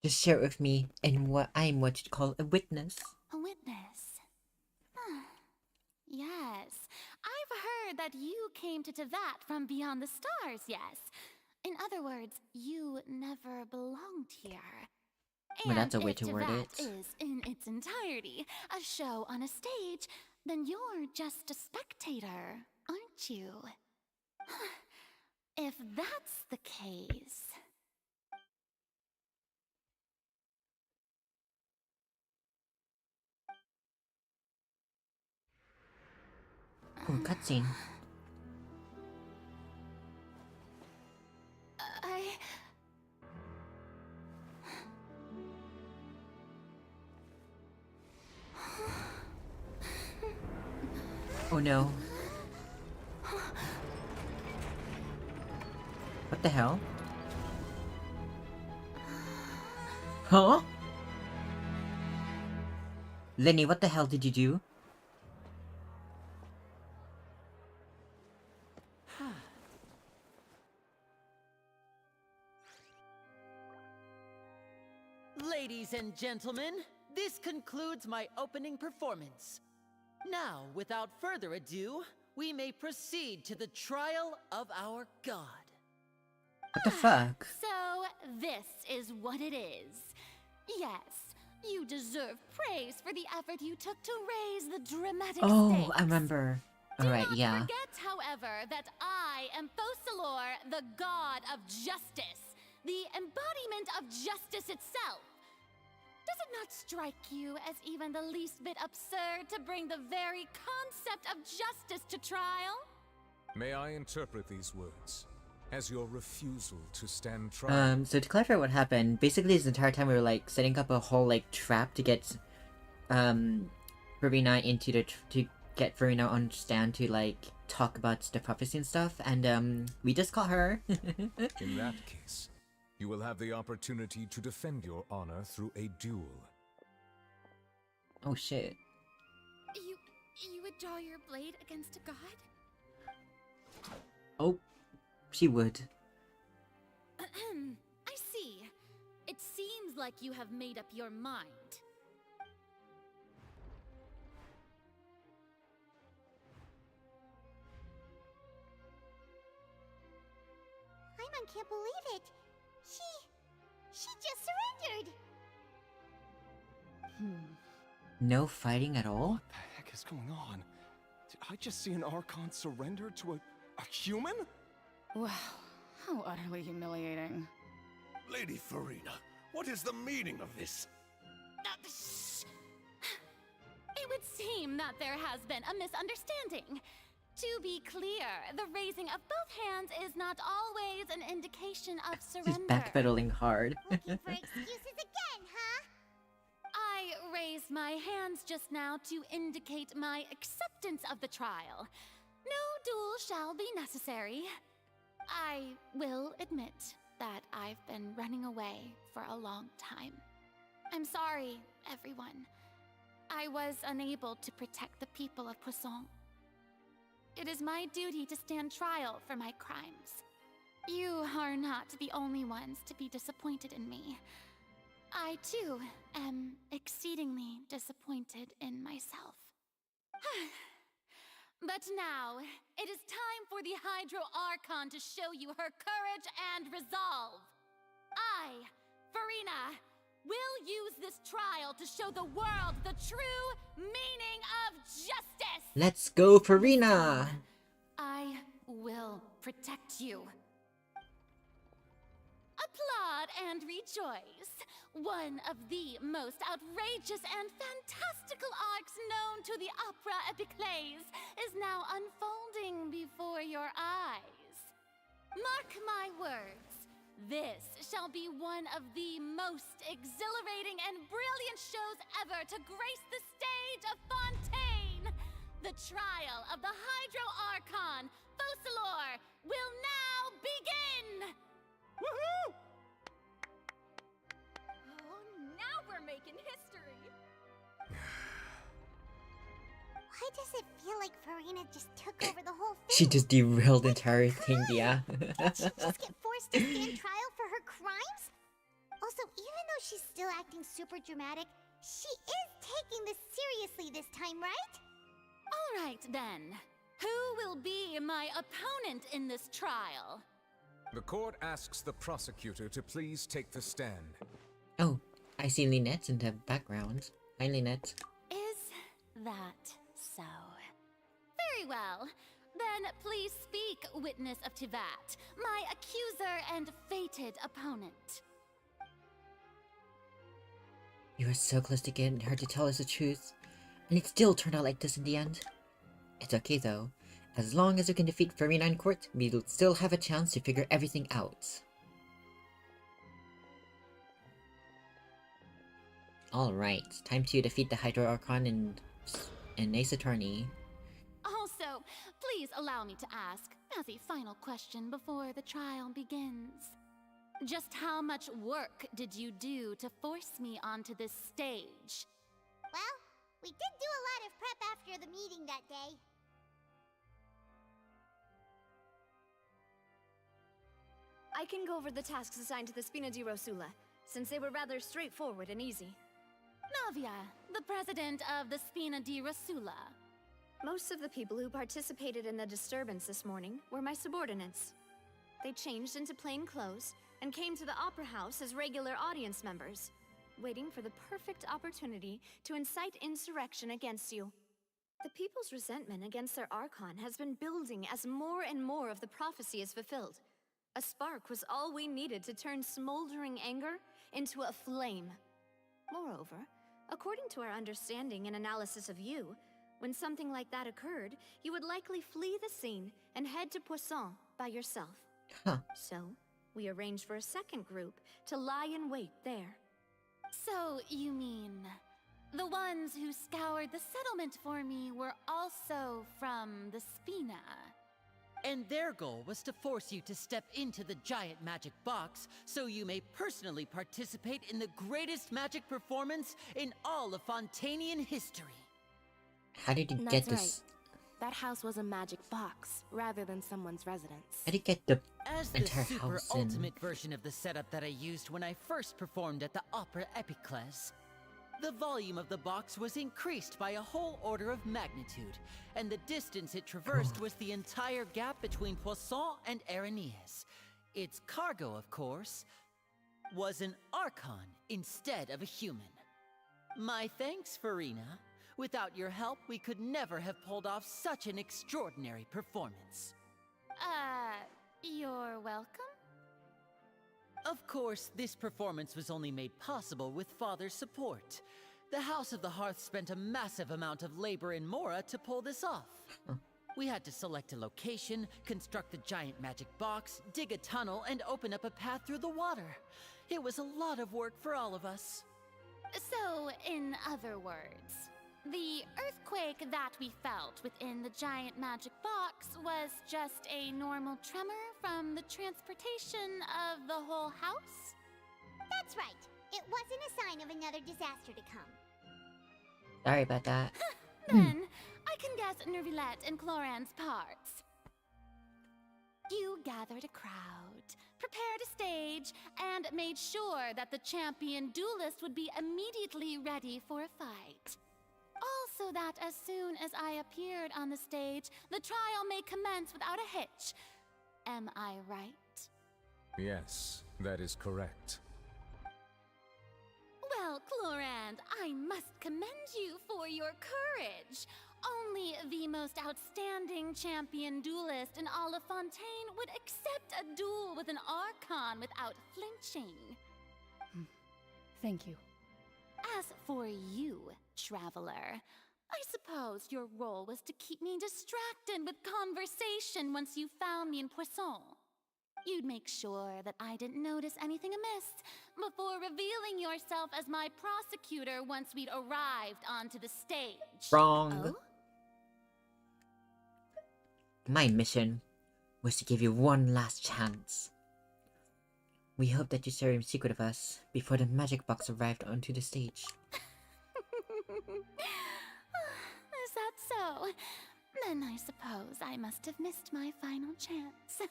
Just share it with me, and I'm what you'd call a witness. A witness? Yes. I've heard that you came to Tevat from beyond the stars, yes. In other words, you never belonged here. Well, that's a And way if to word Tevat it. is, in its entirety, a show on a stage, then you're just a spectator, aren't you? If that's the case... cutscene. Oh no. What the hell? Huh? Lenny, what the hell did you do? Ladies and gentlemen, this concludes my opening performance. Now, without further ado, we may proceed to the trial of our god. What the fuck? So, this is what it is. Yes, you deserve praise for the effort you took to raise the dramatic Oh, stakes. I remember. Alright, Do yeah. not forget, however, that I am Fosalor, the god of justice, the embodiment of justice itself. Does it not strike you as even the least bit absurd to bring the very concept of justice to trial? May I interpret these words as your refusal to stand trial? So to clarify what happened, basically this entire time we were like setting up a whole like trap to get Verena into the to get Verena on stand to like talk about the prophecy and stuff, and we just caught her. In that case, you will have the opportunity to defend your honor through a duel. Oh shit. You would draw your blade against a god? Oh, she would. I see. It seems like you have made up your mind. Paimon can't believe it. She just surrendered. No fighting at all? What the heck is going on? Did I just see an Archon surrender to a human? Wow, how utterly humiliating. Lady Farina, what is the meaning of this? It would seem that there has been a misunderstanding. To be clear, the raising of both hands is not always an indication of surrender. She's backpedaling hard. Looking for excuses again, huh? I raised my hands just now to indicate my acceptance of the trial. No duel shall be necessary. I will admit that I've been running away for a long time. I'm sorry, everyone. I was unable to protect the people of Poisson. It is my duty to stand trial for my crimes. You are not the only ones to be disappointed in me. I, too, am exceedingly disappointed in myself. But now, it is time for the Hydro Archon to show you her courage and resolve. I, Farina, will use this trial to show the world the true meaning of justice! Let's go, Farina! I will protect you. Applaud and rejoice. One of the most outrageous and fantastical arcs known to the opera epiclese is now unfolding before your eyes. Mark my words, this shall be one of the most exhilarating and brilliant shows ever to grace the stage of Fontaine. The trial of the Hydro Archon, Fosalor, will now begin! Woohoo! Oh, now we're making history! Why does it feel like Farina just took over the whole thing? She just derailed the entire thing, yeah. Did she just get forced to stand trial for her crimes? Also, even though she's still acting super dramatic, she is taking this seriously this time, right? All right, then. Who will be my opponent in this trial? The court asks the prosecutor to please take the stand. Oh, I see Lynette in the background. Hi, Lynette. Is that so? Very well. Then please speak, witness of Tivat, my accuser and fated opponent. You were so close to getting her to tell us the truth, and it still turned out like this in the end. It's okay though. As long as you can defeat Farina in court, we'll still have a chance to figure everything out. Alright, time to defeat the Hydro Archon and Ace Attorney. Also, please allow me to ask, as a final question before the trial begins. Just how much work did you do to force me onto this stage? Well, we did do a lot of prep after the meeting that day. I can go over the tasks assigned to the Spina di Rosula, since they were rather straightforward and easy. Navia, the president of the Spina di Rosula. Most of the people who participated in the disturbance this morning were my subordinates. They changed into plain clothes and came to the Opera House as regular audience members, waiting for the perfect opportunity to incite insurrection against you. The people's resentment against their Archon has been building as more and more of the prophecy is fulfilled. A spark was all we needed to turn smoldering anger into a flame. Moreover, according to our understanding and analysis of you, when something like that occurred, you would likely flee the scene and head to Poisson by yourself. Huh. So, we arranged for a second group to lie in wait there. So, you mean, the ones who scoured the settlement for me were also from the Spina? And their goal was to force you to step into the giant magic box so you may personally participate in the greatest magic performance in all of Fontainian history. How did you get this? That house was a magic box, rather than someone's residence. How did you get the As the entire super house in? ultimate version of the setup that I used when I first performed at the Opera Epiclese, the volume of the box was increased by a whole order of magnitude, and the distance it traversed was the entire gap between Poisson and Areneas. Its cargo, of course, was an Archon instead of a human. My thanks, Farina. Without your help, we could never have pulled off such an extraordinary performance. You're welcome? Of course, this performance was only made possible with Father's support. The House of the Hearth spent a massive amount of labor in Mora to pull this off. We had to select a location, construct the giant magic box, dig a tunnel, and open up a path through the water. It was a lot of work for all of us. So, in other words, the earthquake that we felt within the giant magic box was just a normal tremor from the transportation of the whole house? That's right. It wasn't a sign of another disaster to come. Sorry about that. Then, I can guess Nervilette and Cloran's parts. You gathered a crowd, prepared a stage, and made sure that the champion duelist would be immediately ready for a fight. Also that as soon as I appeared on the stage, the trial may commence without a hitch. Am I right? Yes, that is correct. Well, Clorand, I must commend you for your courage. Only the most outstanding champion duelist in all of Fontaine would accept a duel with an Archon without flinching. Thank you. As for you, Traveler, I suppose your role was to keep me distracted with conversation once you found me in Poisson. You'd make sure that I didn't notice anything amiss before revealing yourself as my prosecutor once we'd arrived onto the stage. Wrong. Oh? My mission was to give you one last chance. We hope that you share your secret of us before the magic box arrived onto the stage. Is that so? Then I suppose I must have missed my final chance.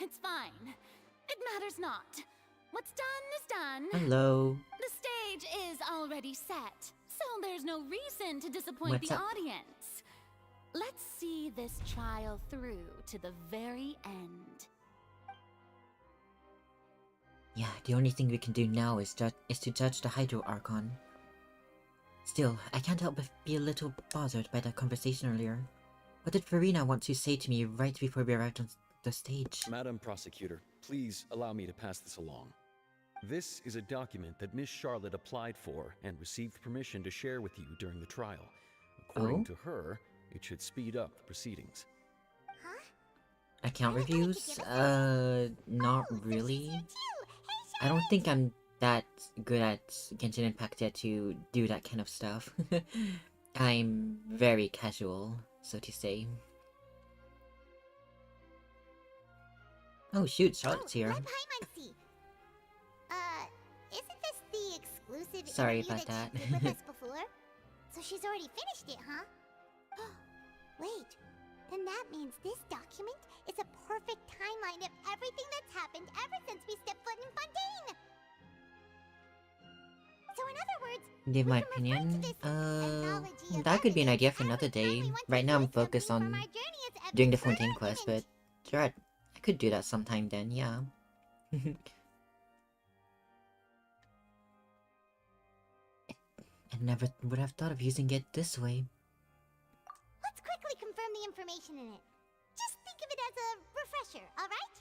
It's fine. It matters not. What's done is done. Hello. The stage is already set, so there's no reason to disappoint What's the up? audience. Let's see this trial through to the very end. Yeah, the only thing we can do now is to judge the Hydro Archon. Still, I can't help but be a little bothered by that conversation earlier. What did Farina want to say to me right before we arrived on the stage? Madam Prosecutor, please allow me to pass this along. This is a document that Miss Charlotte applied for and received permission to share with you during the trial. According Oh? to her, it should speed up the proceedings. Account reviews? Not really. I don't think I'm that good at Genshin Impact yet to do that kind of stuff. I'm very casual, so to say. Oh shoot, Charlotte's here. Let Paimon see. Isn't this the exclusive Sorry interview about that that. she did with us before? So she's already finished it, huh? Wait, then that means this document is a perfect timeline of everything that's happened ever since we stepped foot in Fontaine! So in other words, Give my opinion. That could be an idea for another day. Right now I'm focused on doing the Fontaine quest, but sure, I could do that sometime then, yeah. I never would have thought of using it this way. let's quickly confirm the information in it. Just think of it as a refresher, alright?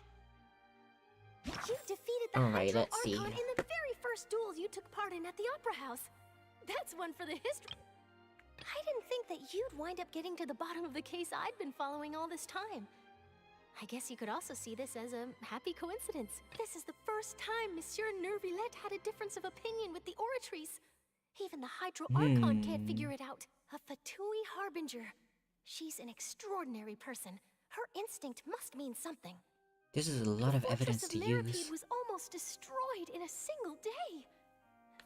You defeated the Alright, Hydro let's see. Archon in the very first duels you took part in at the Opera House. That's one for the history. I didn't think that you'd wind up getting to the bottom of the case I'd been following all this time. I guess you could also see this as a happy coincidence. This is the first time Monsieur Nervillette had a difference of opinion with the Oratrice. Even the Hydro Archon can't figure it out. A Fatui Harbinger. She's an extraordinary person. Her instinct must mean something. This is a lot of evidence to The Fortress of use. Meropide was almost destroyed in a single day.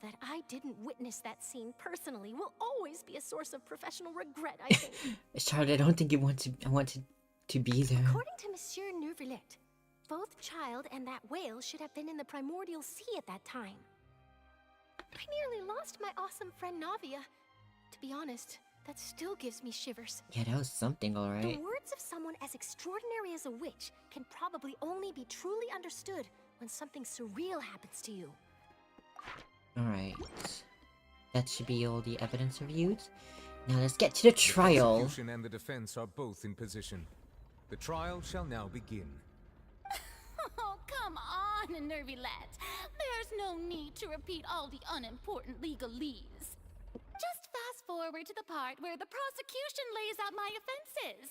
That I didn't witness that scene personally will always be a source of professional regret, I think. Charlotte, I don't think you want to. I wanted to be there. According to Monsieur Nervillette, both Child and that whale should have been in the primordial sea at that time. I nearly lost my awesome friend Navia. To be honest, that still gives me shivers. Yeah, that was something, alright. The words of someone as extraordinary as a witch can probably only be truly understood when something surreal happens to you. Alright. That should be all the evidence reviewed. Now let's get to the trial. The prosecution and the defense are both in position. The trial shall now begin. Oh, come on, Nervillette. There's no need to repeat all the unimportant legalese. Just fast forward to the part where the prosecution lays out my offenses.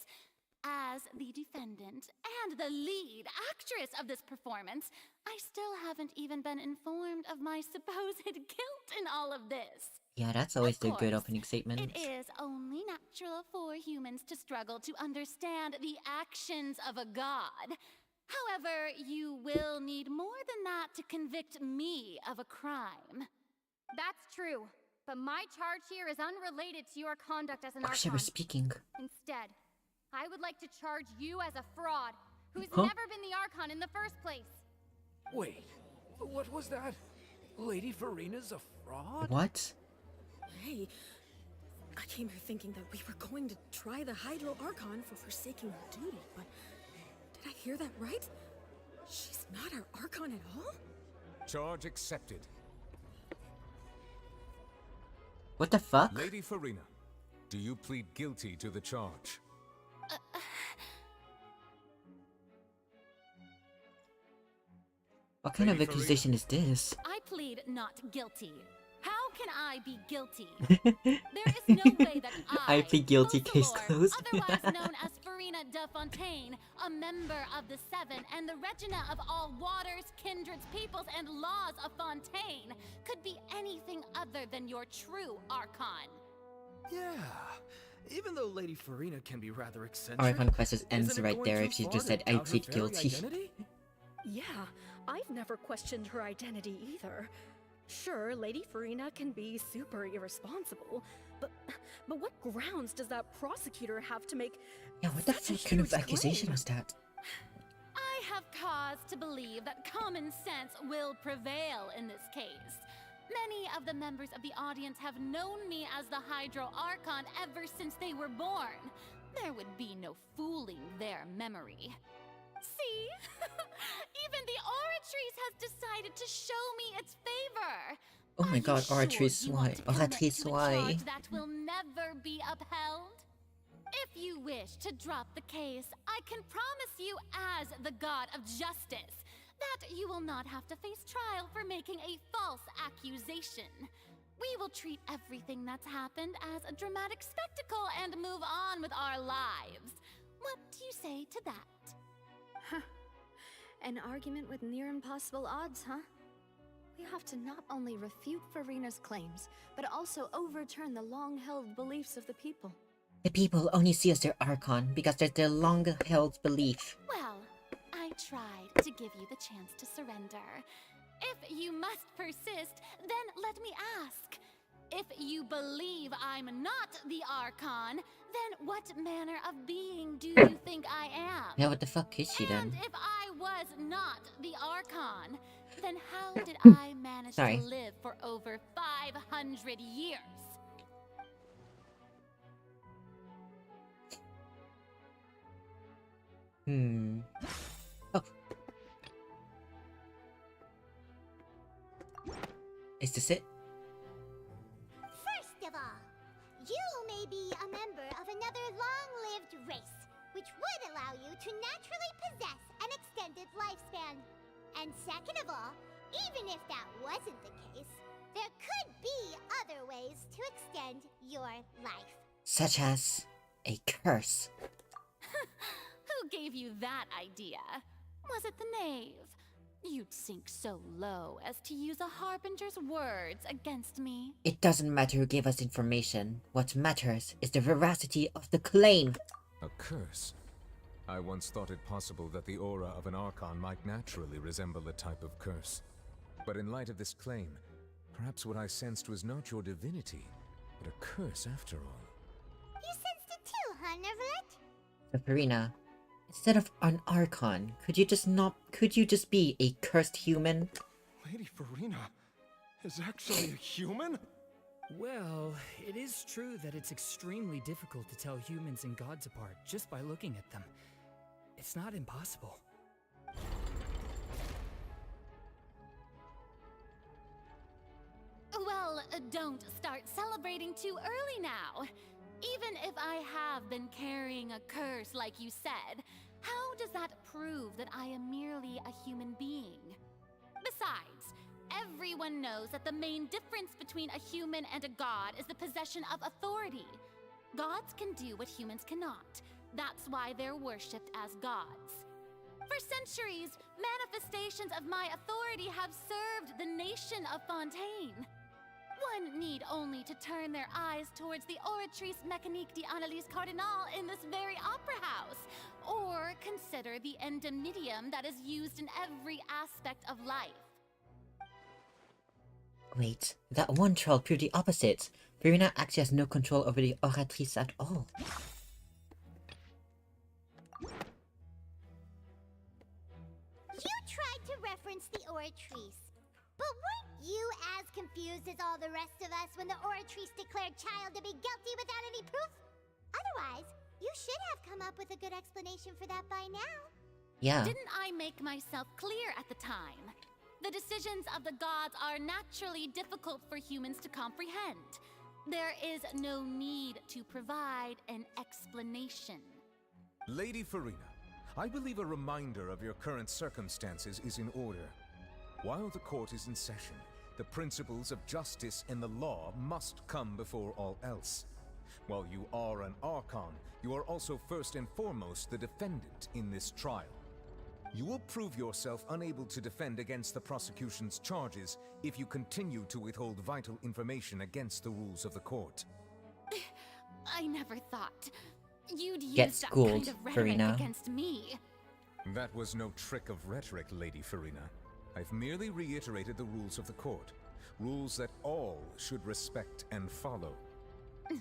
As the defendant and the lead actress of this performance, I still haven't even been informed of my supposed guilt in all of this. Yeah, that's always the good course, opening statement. It is only natural for humans to struggle to understand the actions of a god. However, you will need more than that to convict me of a crime. That's true, but my charge here is unrelated to your conduct as an Oh, she Archon. was speaking. Instead, I would like to charge you as a fraud who's Huh? never been the Archon in the first place. Wait, what was that? Lady Farina's a fraud? What? Hey, I came here thinking that we were going to try the Hydro Archon for forsaking her duty, but did I hear that right? She's not our Archon at all? Charge accepted. What the fuck? Lady Farina, do you plead guilty to the charge? What kind of Lady accusation is this? I plead not guilty. How can I be guilty? There is no way that I plead guilty, case closed. otherwise known as Farina de Fontaine, a member of the Seven and the Regina of all waters, kindreds, peoples, and laws of Fontaine, could be anything other than your true Archon. Yeah, even though Lady Farina can be rather eccentric. Archon quest just ends isn't it right going there too if she far just to said, I doubt her plead very guilty. identity? Yeah, I've never questioned her identity either. Sure, Lady Farina can be super irresponsible, but what grounds does that prosecutor have to make Yeah, what the such a fuck kind of huge accusation claim? was that? I have cause to believe that common sense will prevail in this case. Many of the members of the audience have known me as the Hydro Archon ever since they were born. There would be no fooling their memory. See? Even the Oratrice has decided to show me its favor. Oh my god, Sure Oratrice, you why? want to commit Oratrice, to a why? charge that will never be upheld? If you wish to drop the case, I can promise you as the god of justice that you will not have to face trial for making a false accusation. We will treat everything that's happened as a dramatic spectacle and move on with our lives. What do you say to that? An argument with near impossible odds, huh? We have to not only refute Farina's claims, but also overturn the long-held beliefs of the people. The people only see us their Archon because they're their long-held belief. Well, I tried to give you the chance to surrender. If you must persist, then let me ask. If you believe I'm not the Archon, then what manner of being do you think I am? Yeah, what the fuck is she then? And if I was not the Archon, then how did I manage to live for over 500 years? Oh. Is this it? First of all, you may be a member of another long-lived race, which would allow you to naturally possess an extended lifespan. And second of all, even if that wasn't the case, there could be other ways to extend your life. Such as a curse. Who gave you that idea? Was it the knave? You'd sink so low as to use a harbinger's words against me. It doesn't matter who gave us information. What matters is the veracity of the claim. A curse? I once thought it possible that the aura of an Archon might naturally resemble a type of curse. But in light of this claim, perhaps what I sensed was not your divinity, but a curse after all. You sensed it too, huh, Nervalet? So Farina, instead of an Archon, could you just be a cursed human? Lady Farina is actually a human? Well, it is true that it's extremely difficult to tell humans and gods apart just by looking at them. It's not impossible. Well, don't start celebrating too early now. Even if I have been carrying a curse like you said, how does that prove that I am merely a human being? Besides, everyone knows that the main difference between a human and a god is the possession of authority. Gods can do what humans cannot. That's why they're worshipped as gods. For centuries, manifestations of my authority have served the nation of Fontaine. One need only to turn their eyes towards the Oratrice Mécanique d'Analyse Cardinal in this very opera house, or consider the endemnitium that is used in every aspect of life. Wait, that one troll proved the opposite. Farina actually has no control over the Oratrice at all. You tried to reference the Oratrice, but weren't you as confused as all the rest of us when the Oratrice declared Child to be guilty without any proof? Otherwise, you should have come up with a good explanation for that by now. Yeah. Didn't I make myself clear at the time? The decisions of the gods are naturally difficult for humans to comprehend. There is no need to provide an explanation. Lady Farina, I believe a reminder of your current circumstances is in order. While the court is in session, the principles of justice and the law must come before all else. While you are an Archon, you are also first and foremost the defendant in this trial. You will prove yourself unable to defend against the prosecution's charges if you continue to withhold vital information against the rules of the court. I never thought you'd Get use that schooled, kind of rhetoric Farina. against me. That was no trick of rhetoric, Lady Farina. I've merely reiterated the rules of the court. Rules that all should respect and follow. So,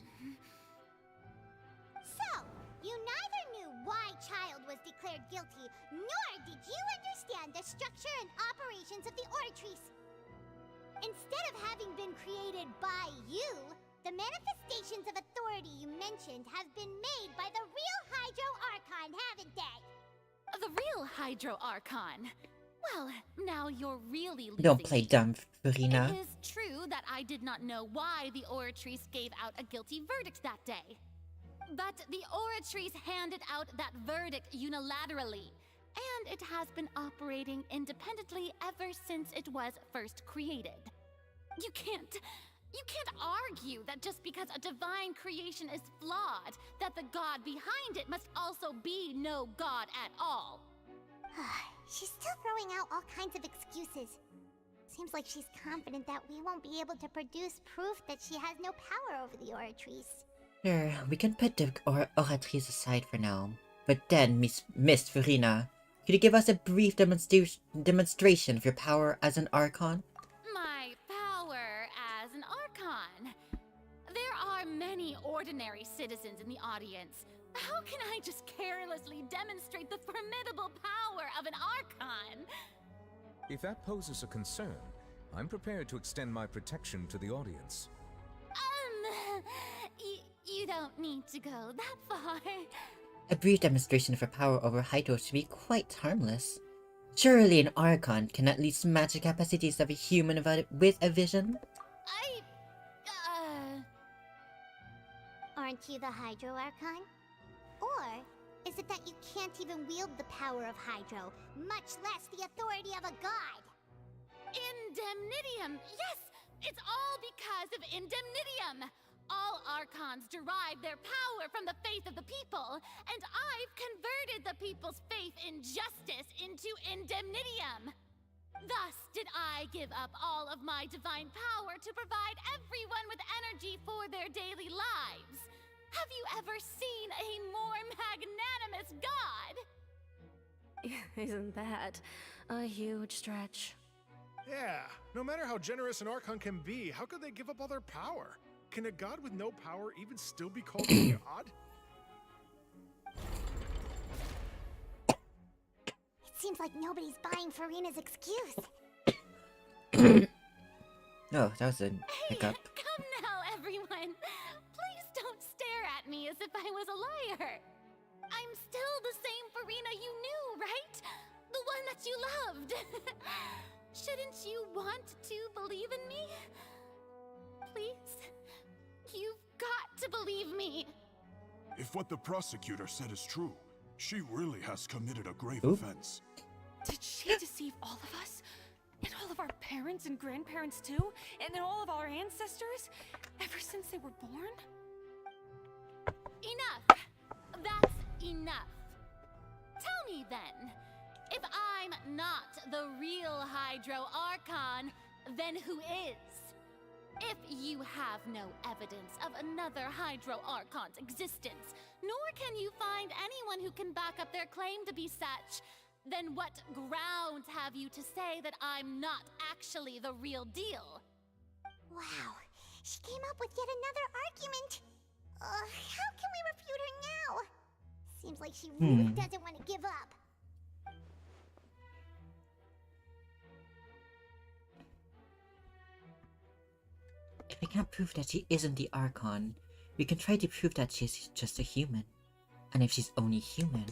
you neither knew why Child was declared guilty, nor did you understand the structure and operations of the Oratrice. Instead of having been created by you, the manifestations of authority you mentioned have been made by the real Hydro Archon, haven't they? The real Hydro Archon. Well, now you're really losing Don't play me. dumb, Farina. It is true that I did not know why the Oratrice gave out a guilty verdict that day. But the Oratrice handed out that verdict unilaterally, and it has been operating independently ever since it was first created. You can't argue that just because a divine creation is flawed, that the god behind it must also be no god at all. She's still throwing out all kinds of excuses. Seems like she's confident that we won't be able to produce proof that she has no power over the Oratrice. Sure, we can put the Oratrice aside for now. But then, Miss Furina, could you give us a brief demonstration of your power as an Archon? My power as an Archon? There are many ordinary citizens in the audience. How can I just carelessly demonstrate the formidable power of an Archon? If that poses a concern, I'm prepared to extend my protection to the audience. You don't need to go that far. A brief demonstration of her power over Hydro should be quite harmless. Surely an Archon can at least match the capacities of a human with a vision? Aren't you the Hydro Archon? Or is it that you can't even wield the power of Hydro, much less the authority of a god? Indemnitium! Yes! It's all because of Indemnitium! All Archons derive their power from the faith of the people, and I've converted the people's faith in justice into Indemnitium! Thus did I give up all of my divine power to provide everyone with energy for their daily lives. Have you ever seen a more magnanimous god? Isn't that a huge stretch? Yeah, no matter how generous an Archon can be, how could they give up all their power? Can a god with no power even still be called a god? It seems like nobody's buying Furina's excuse. Oh, that was a hiccup. Come now, everyone! Please don't stare at me as if I was a liar! I'm still the same Furina you knew, right? The one that you loved! Shouldn't you want to believe in me? Please? You've got to believe me! If what the prosecutor said is true, she really has committed a grave offense. Did she deceive all of us? And all of our parents and grandparents too? And all of our ancestors? Ever since they were born? Enough! That's enough. Tell me then, if I'm not the real Hydro Archon, then who is? If you have no evidence of another Hydro Archon's existence, nor can you find anyone who can back up their claim to be such, then what grounds have you to say that I'm not actually the real deal? Wow, she came up with yet another argument. How can we refute her now? Seems like she really doesn't want to give up. If we can't prove that she isn't the Archon, we can try to prove that she's just a human. And if she's only human...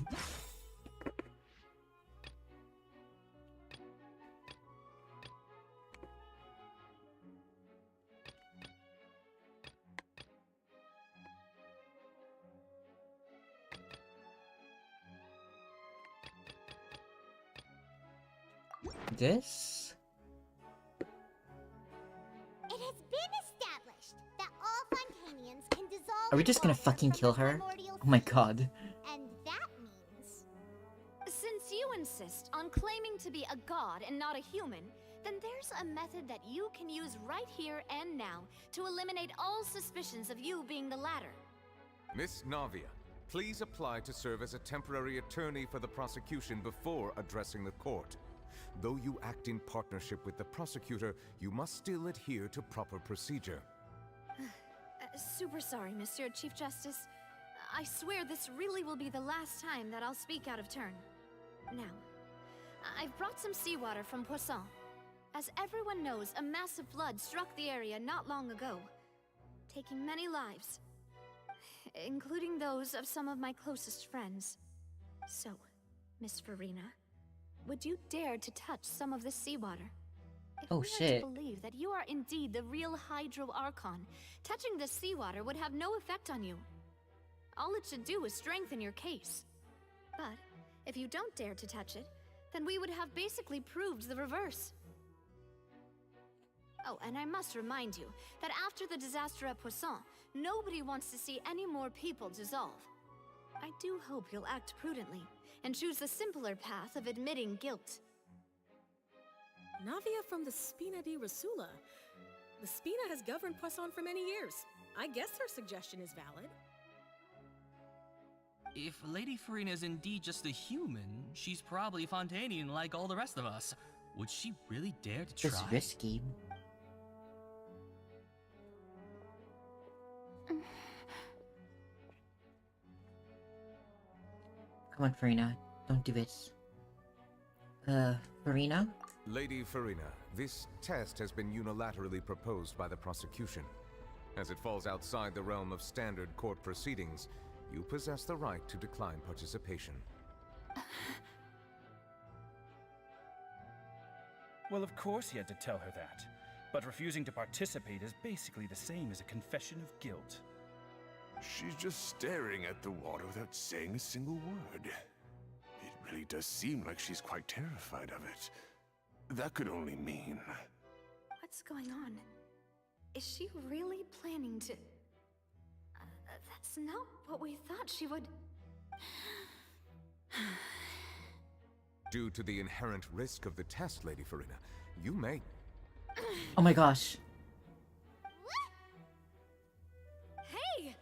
This? It has been established that all Fontainians can dissolve. Are we just gonna fucking kill her? Oh my god. And that means... Since you insist on claiming to be a god and not a human, then there's a method that you can use right here and now to eliminate all suspicions of you being the latter. Miss Navia, please apply to serve as a temporary attorney for the prosecution before addressing the court. Though you act in partnership with the prosecutor, you must still adhere to proper procedure. Super sorry, Monsieur Chief Justice. I swear this really will be the last time that I'll speak out of turn. Now, I've brought some seawater from Poisson. As everyone knows, a massive flood struck the area not long ago, taking many lives, including those of some of my closest friends. So, Miss Furina, would you dare to touch some of this seawater? If Oh, we shit. Are to believe that you are indeed the real Hydro Archon, touching this seawater would have no effect on you. All it should do is strengthen your case. But if you don't dare to touch it, then we would have basically proved the reverse. Oh, and I must remind you that after the disaster at Poisson, nobody wants to see any more people dissolve. I do hope you'll act prudently and choose the simpler path of admitting guilt. Navia from the Spina di Rasula. The Spina has governed Poisson for many years. I guess her suggestion is valid. If Lady Farina is indeed just a human, she's probably Fontainian like all the rest of us. Would she really dare to try? It's risky. Come on, Farina. Don't do this. Farina? Lady Farina, this test has been unilaterally proposed by the prosecution. As it falls outside the realm of standard court proceedings, you possess the right to decline participation. Well, of course he had to tell her that. But refusing to participate is basically the same as a confession of guilt. She's just staring at the water without saying a single word. It really does seem like she's quite terrified of it. That could only mean... What's going on? Is she really planning to... that's not what we thought she would... Due to the inherent risk of the test, Lady Farina, you may... Oh my gosh. Hey!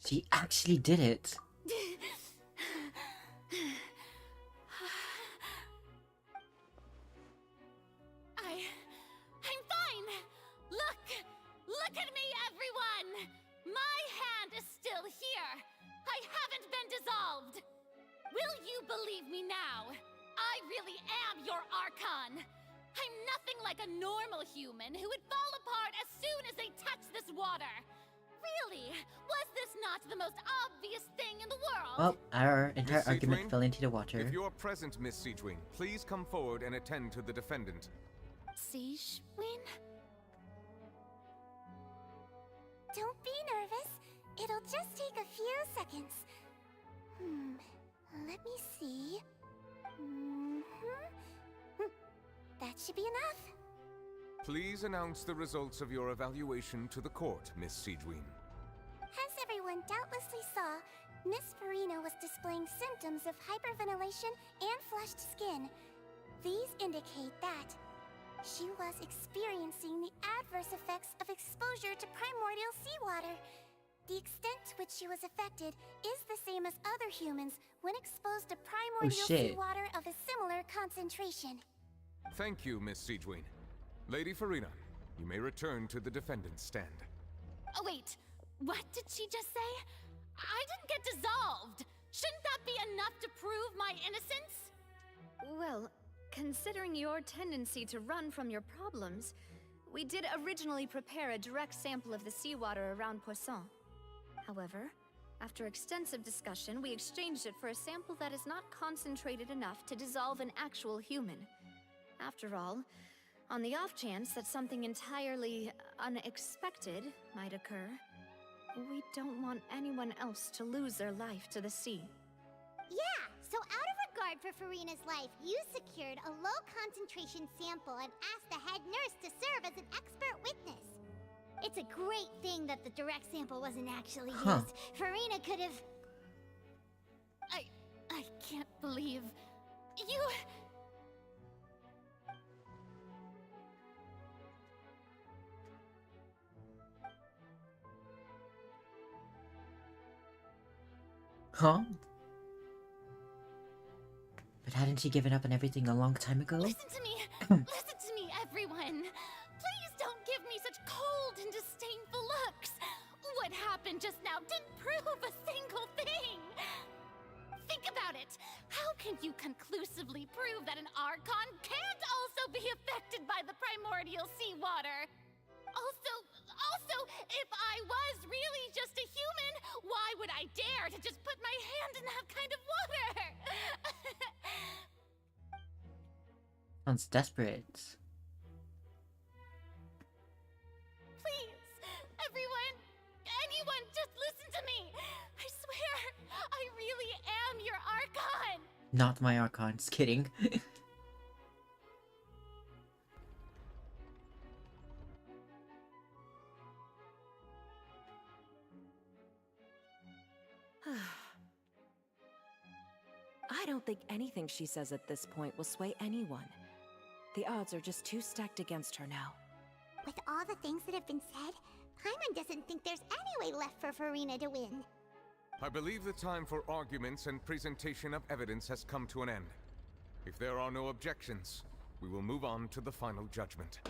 She actually did it. I'm fine! Look at me, everyone! My hand is still here! I haven't been dissolved! Will you believe me now? I really am your Archon! I'm nothing like a normal human who would fall apart as soon as they touch this water! Really? Was this not the most obvious thing in the world? Well, our entire Miss argument Siegwin, fell into the water. If you're present, Miss Siegwin, please come forward and attend to the defendant. Siegwin? Don't be nervous. It'll just take a few seconds. Let me see. That should be enough. Please announce the results of your evaluation to the court, Miss Siegwin. As everyone doubtlessly saw, Miss Farina was displaying symptoms of hyperventilation and flushed skin. These indicate that she was experiencing the adverse effects of exposure to primordial seawater. The extent to which she was affected is the same as other humans when exposed to primordial seawater of a similar concentration. Thank you, Miss Siegwin. Lady Farina, you may return to the defendant's stand. Oh wait, what did she just say? I didn't get dissolved! Shouldn't that be enough to prove my innocence? Well, considering your tendency to run from your problems, we did originally prepare a direct sample of the seawater around Poisson. However, after extensive discussion, we exchanged it for a sample that is not concentrated enough to dissolve an actual human. After all, on the off chance that something entirely unexpected might occur, we don't want anyone else to lose their life to the sea. Yeah, so out of regard for Farina's life, you secured a low-concentration sample and asked the head nurse to serve as an expert witness. It's a great thing that the direct sample wasn't actually used. Farina could have... I can't believe... You... Huh? But hadn't she given up on everything a long time ago? Listen to me! Listen to me, everyone! Please don't give me such cold and disdainful looks! What happened just now didn't prove a single thing! Think about it! How can you conclusively prove that an Archon can't also be affected by the primordial seawater? Also, if I was really just a human, why would I dare to just put my hand in that kind of water? Sounds desperate. Please, everyone, anyone, just listen to me. I swear, I really am your Archon. Not my Archon, just kidding. don't think anything she says at this point will sway anyone. The odds are just too stacked against her now. With all the things that have been said, Paimon doesn't think there's any way left for Farina to win. I believe the time for arguments and presentation of evidence has come to an end. If there are no objections, we will move on to the final judgment.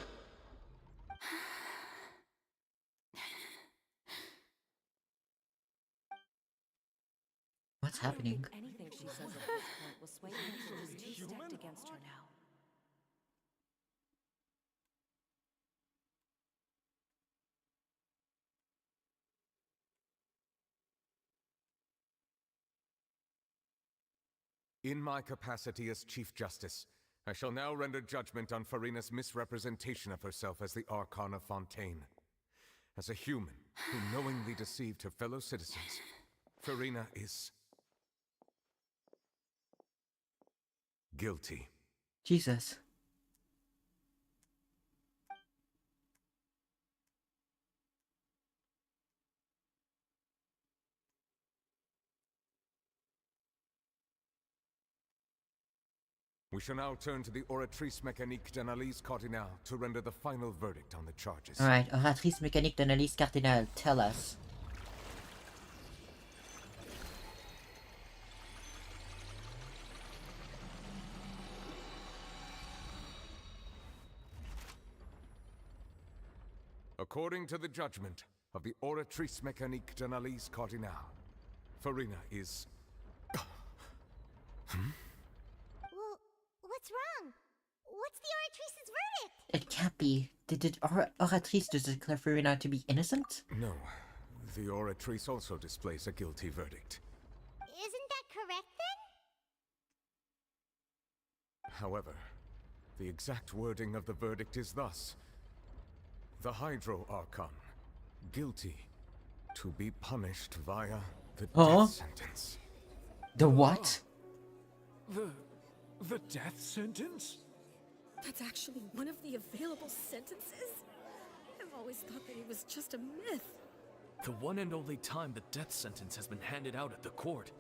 What's happening? Anything she says at this point will sway her. She's too stacked against her now. In my capacity as Chief Justice, I shall now render judgment on Farina's misrepresentation of herself as the Archon of Fontaine. As a human who knowingly deceived her fellow citizens, Farina is guilty. Jesus. We shall now turn to the Oratrice Mécanique d'Analyse Cardinale to render the final verdict on the charges. Alright, Oratrice Mécanique d'Analyse Cardinale, tell us. According to the judgment of the Oratrice Mécanique d'Analyse Cardinale, Farina is... Well, what's wrong? What's the Oratrice's verdict? It can't be. Did Oratrice declare Farina to be innocent? No. The Oratrice also displays a guilty verdict. Isn't that correct then? However, the exact wording of the verdict is thus. The Hydro Archon, guilty, to be punished via the death sentence. The what? The death sentence? That's actually one of the available sentences? I've always thought that it was just a myth. The one and only time the death sentence has been handed out at the court,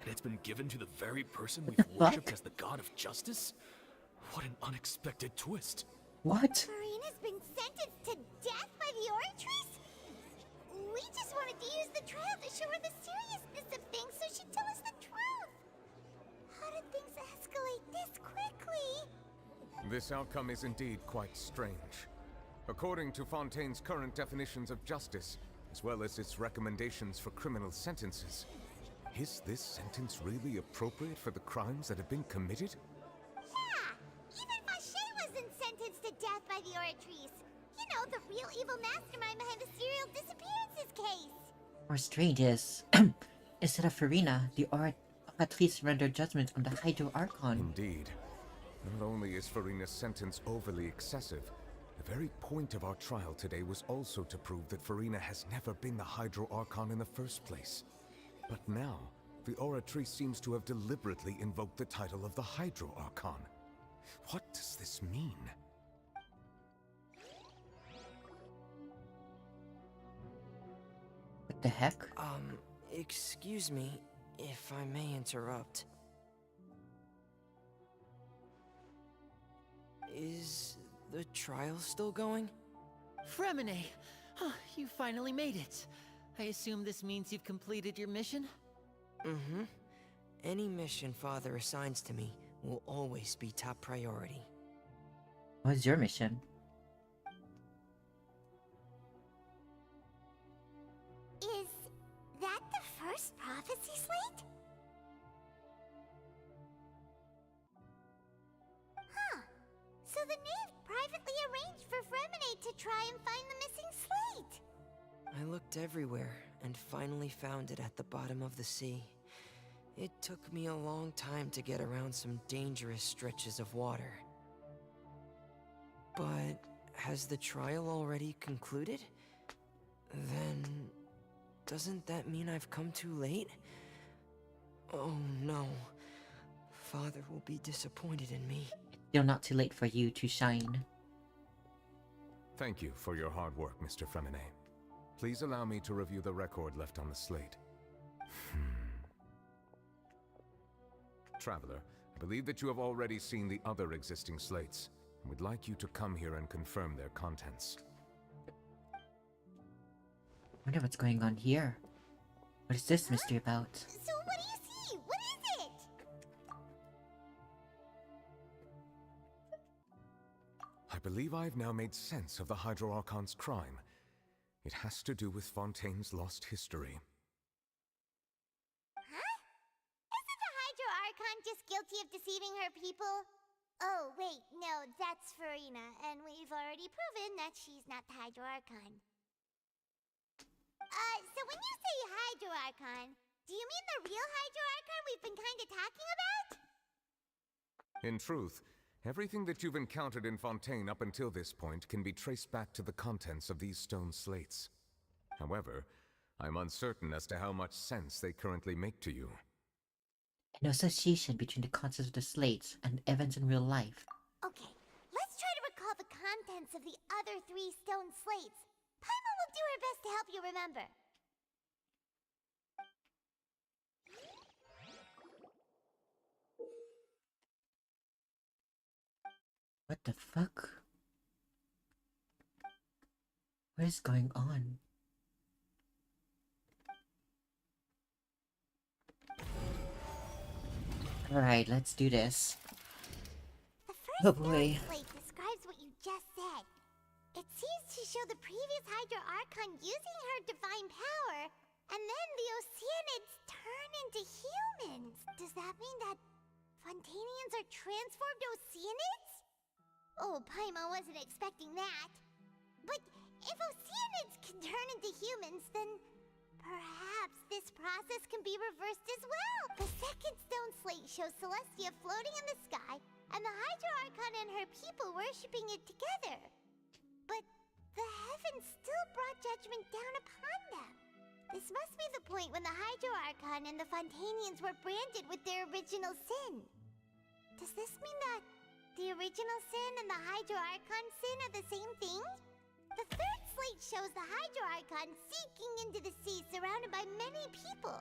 and it's been given to the very person we've worshipped as the god of justice? What an unexpected twist. What? Farina's been sentenced to death by the Oratrice? We just wanted to use the trial to show her the seriousness of things so she'd tell us the truth. How did things escalate this quickly? This outcome is indeed quite strange. According to Fontaine's current definitions of justice, as well as its recommendations for criminal sentences, is this sentence really appropriate for the crimes that have been committed? Even Fache wasn't sentenced to death by the Oratrice. You know, the real evil mastermind behind the serial disappearances case. Or strange is, instead of Farina, the Oratrice rendered judgment on the Hydro Archon. Indeed. Not only is Farina's sentence overly excessive, the very point of our trial today was also to prove that Farina has never been the Hydro Archon in the first place. But now, the Oratrice seems to have deliberately invoked the title of the Hydro Archon. What does this mean? What the heck? Excuse me, if I may interrupt. Is the trial still going? Fremine! You finally made it. I assume this means you've completed your mission? Mm-hmm. Any mission Father assigns to me will always be top priority. What's your mission? Is that the first prophecy slate? Huh. So the knave privately arranged for Fremine to try and find the missing slate. I looked everywhere and finally found it at the bottom of the sea. It took me a long time to get around some dangerous stretches of water. But has the trial already concluded? Then doesn't that mean I've come too late? Oh no. Father will be disappointed in me. Still not too late for you to shine. Thank you for your hard work, Mr. Fremine. Please allow me to review the record left on the slate. traveler, I believe that you have already seen the other existing slates, and would like you to come here and confirm their contents. Wonder what's going on here. What is this mystery about? So what do you see? What is it? I believe I have now made sense of the Hydro Archon's crime. It has to do with Fontaine's lost history. Huh? Isn't the Hydro Archon just guilty of deceiving her people? Oh, wait, no, that's Farina, and we've already proven that she's not the Hydro Archon. So when you say Hydro Archon, do you mean the real Hydro Archon we've been kinda talking about? In truth, everything that you've encountered in Fontaine up until this point can be traced back to the contents of these stone slates. However, I'm uncertain as to how much sense they currently make to you. No association between the contents of the slates and events in real life. Okay, let's try to recall the contents of the other 3 stone slates. Paimon will do her best to help you remember. What the fuck? What is going on? Alright, let's do this. The Oh boy. stone slate describes what you just said. It seems to show the previous Hydro Archon using her divine power, and then the Oceanids turn into humans. Does that mean that Fontainians are transformed Oceanids? Oh, Paimon wasn't expecting that. But if Oceanids can turn into humans, then perhaps this process can be reversed as well. The second stone slate shows Celestia floating in the sky, and the Hydro Archon and her people worshipping it together. But the heavens still brought judgment down upon them. This must be the point when the Hydro Archon and the Fontainians were branded with their original sin. Does this mean that the original sin and the Hydro Archon sin are the same thing? The third slate shows the Hydro Archon sinking into the sea surrounded by many people.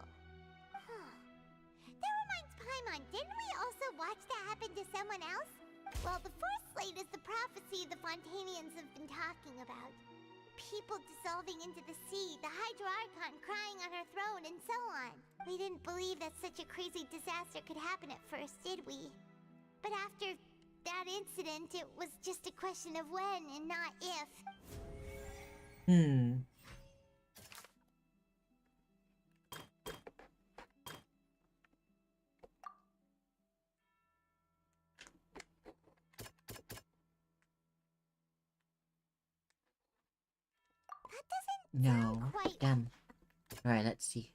That reminds Paimon, didn't we also watch that happen to someone else? Well, the fourth slate is the prophecy the Fontainians have been talking about. People dissolving into the sea, the Hydro Archon crying on her throne, and so on. We didn't believe that such a crazy disaster could happen at first, did we? But after that incident, it was just a question of when and not if. No. Damn. Alright, let's see.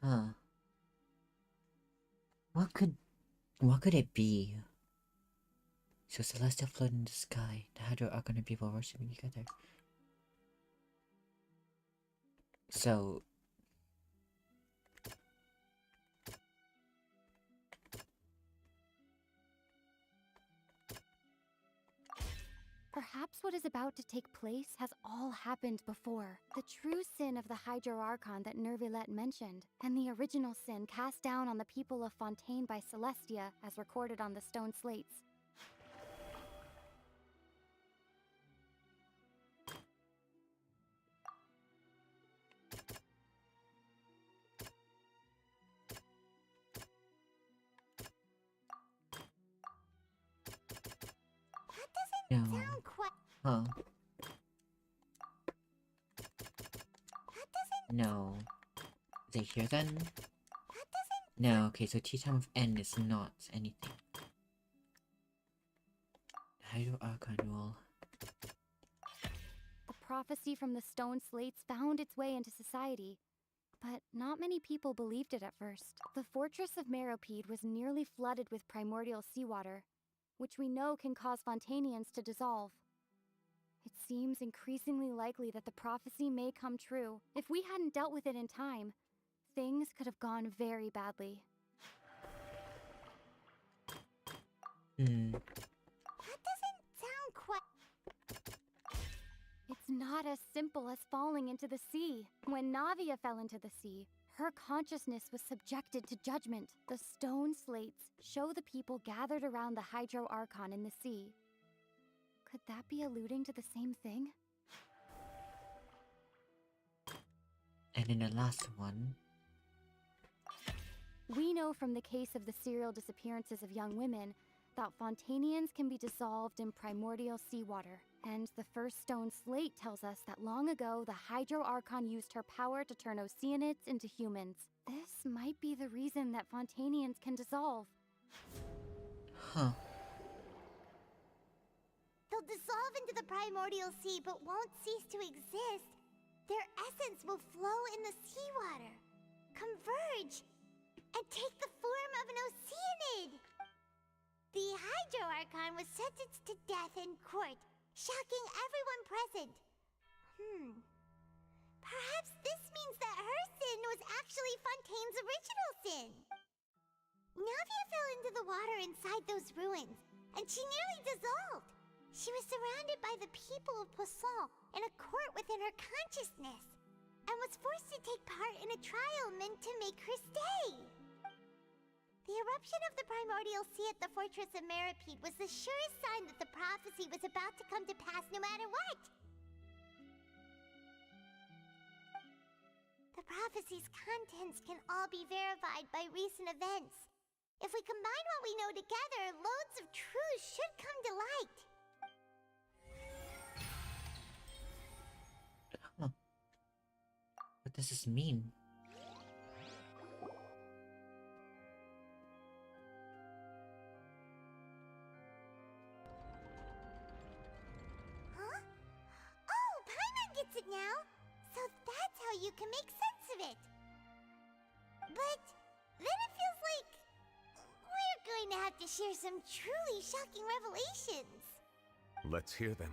Huh. What could it be? So Celestial float in the sky. The Hydro Archon and people worshipping together. So Perhaps what is about to take place has all happened before. The true sin of the Hydro Archon that Nervilette mentioned, and the original sin cast down on the people of Fontaine by Celestia, as recorded on the stone slates. no. Sound quite... Huh. No. Is it here then? No, okay, so tea time of N is not anything. Hydro Archon will... The prophecy from the stone slates found its way into society, but not many people believed it at first. The fortress of Meropide was nearly flooded with primordial seawater, which we know can cause Fontainians to dissolve. It seems increasingly likely that the prophecy may come true. If we hadn't dealt with it in time, things could have gone very badly. That doesn't sound quite... It It's not as simple as falling into the sea. When Navia fell into the sea, her consciousness was subjected to judgment. The stone slates show the people gathered around the Hydro Archon in the sea. Could that be alluding to the same thing? And in the last one... We know from the case of the serial disappearances of young women that Fontainians can be dissolved in primordial seawater. And the first stone slate tells us that long ago, the Hydro Archon used her power to turn Oceanids into humans. This might be the reason that Fontainians can dissolve. Huh. They'll dissolve into the primordial sea but won't cease to exist. Their essence will flow in the seawater, converge, and take the form of an Oceanid. The Hydro Archon was sentenced to death in court, shocking everyone present. Perhaps this means that her sin was actually Fontaine's original sin. Navia fell into the water inside those ruins, and she nearly dissolved. She was surrounded by the people of Poisson in a court within her consciousness, and was forced to take part in a trial meant to make her stay. The eruption of the primordial sea at the fortress of Meripede was the surest sign that the prophecy was about to come to pass no matter what. The prophecy's contents can all be verified by recent events. If we combine what we know together, loads of truths should come to light. Huh. What does this mean? Huh? Oh, Paimon gets it now! So that's how you can make sense of it! But then it feels like we're going to have to share some truly shocking revelations. Let's hear them.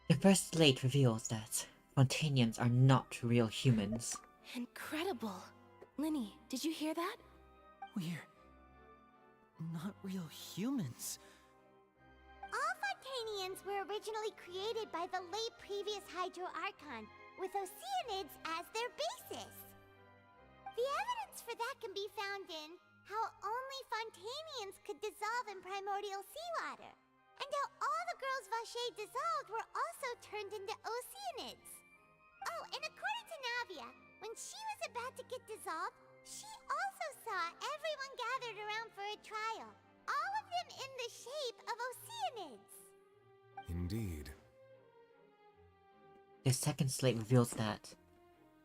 The first slate reveals that Fontainians are not real humans. Incredible. Linny, did you hear that? We're not real humans. All Fontainians were originally created by the late previous Hydro Archon, with Oceanids as their basis. The evidence for that can be found in how only Fontainians could dissolve in primordial seawater, and how all the girls Vacher dissolved were also turned into Oceanids. Oh, and according to Navia, when she was about to get dissolved, she also saw everyone gathered around for a trial, all of them in the shape of Oceanids. Indeed. The second slate reveals that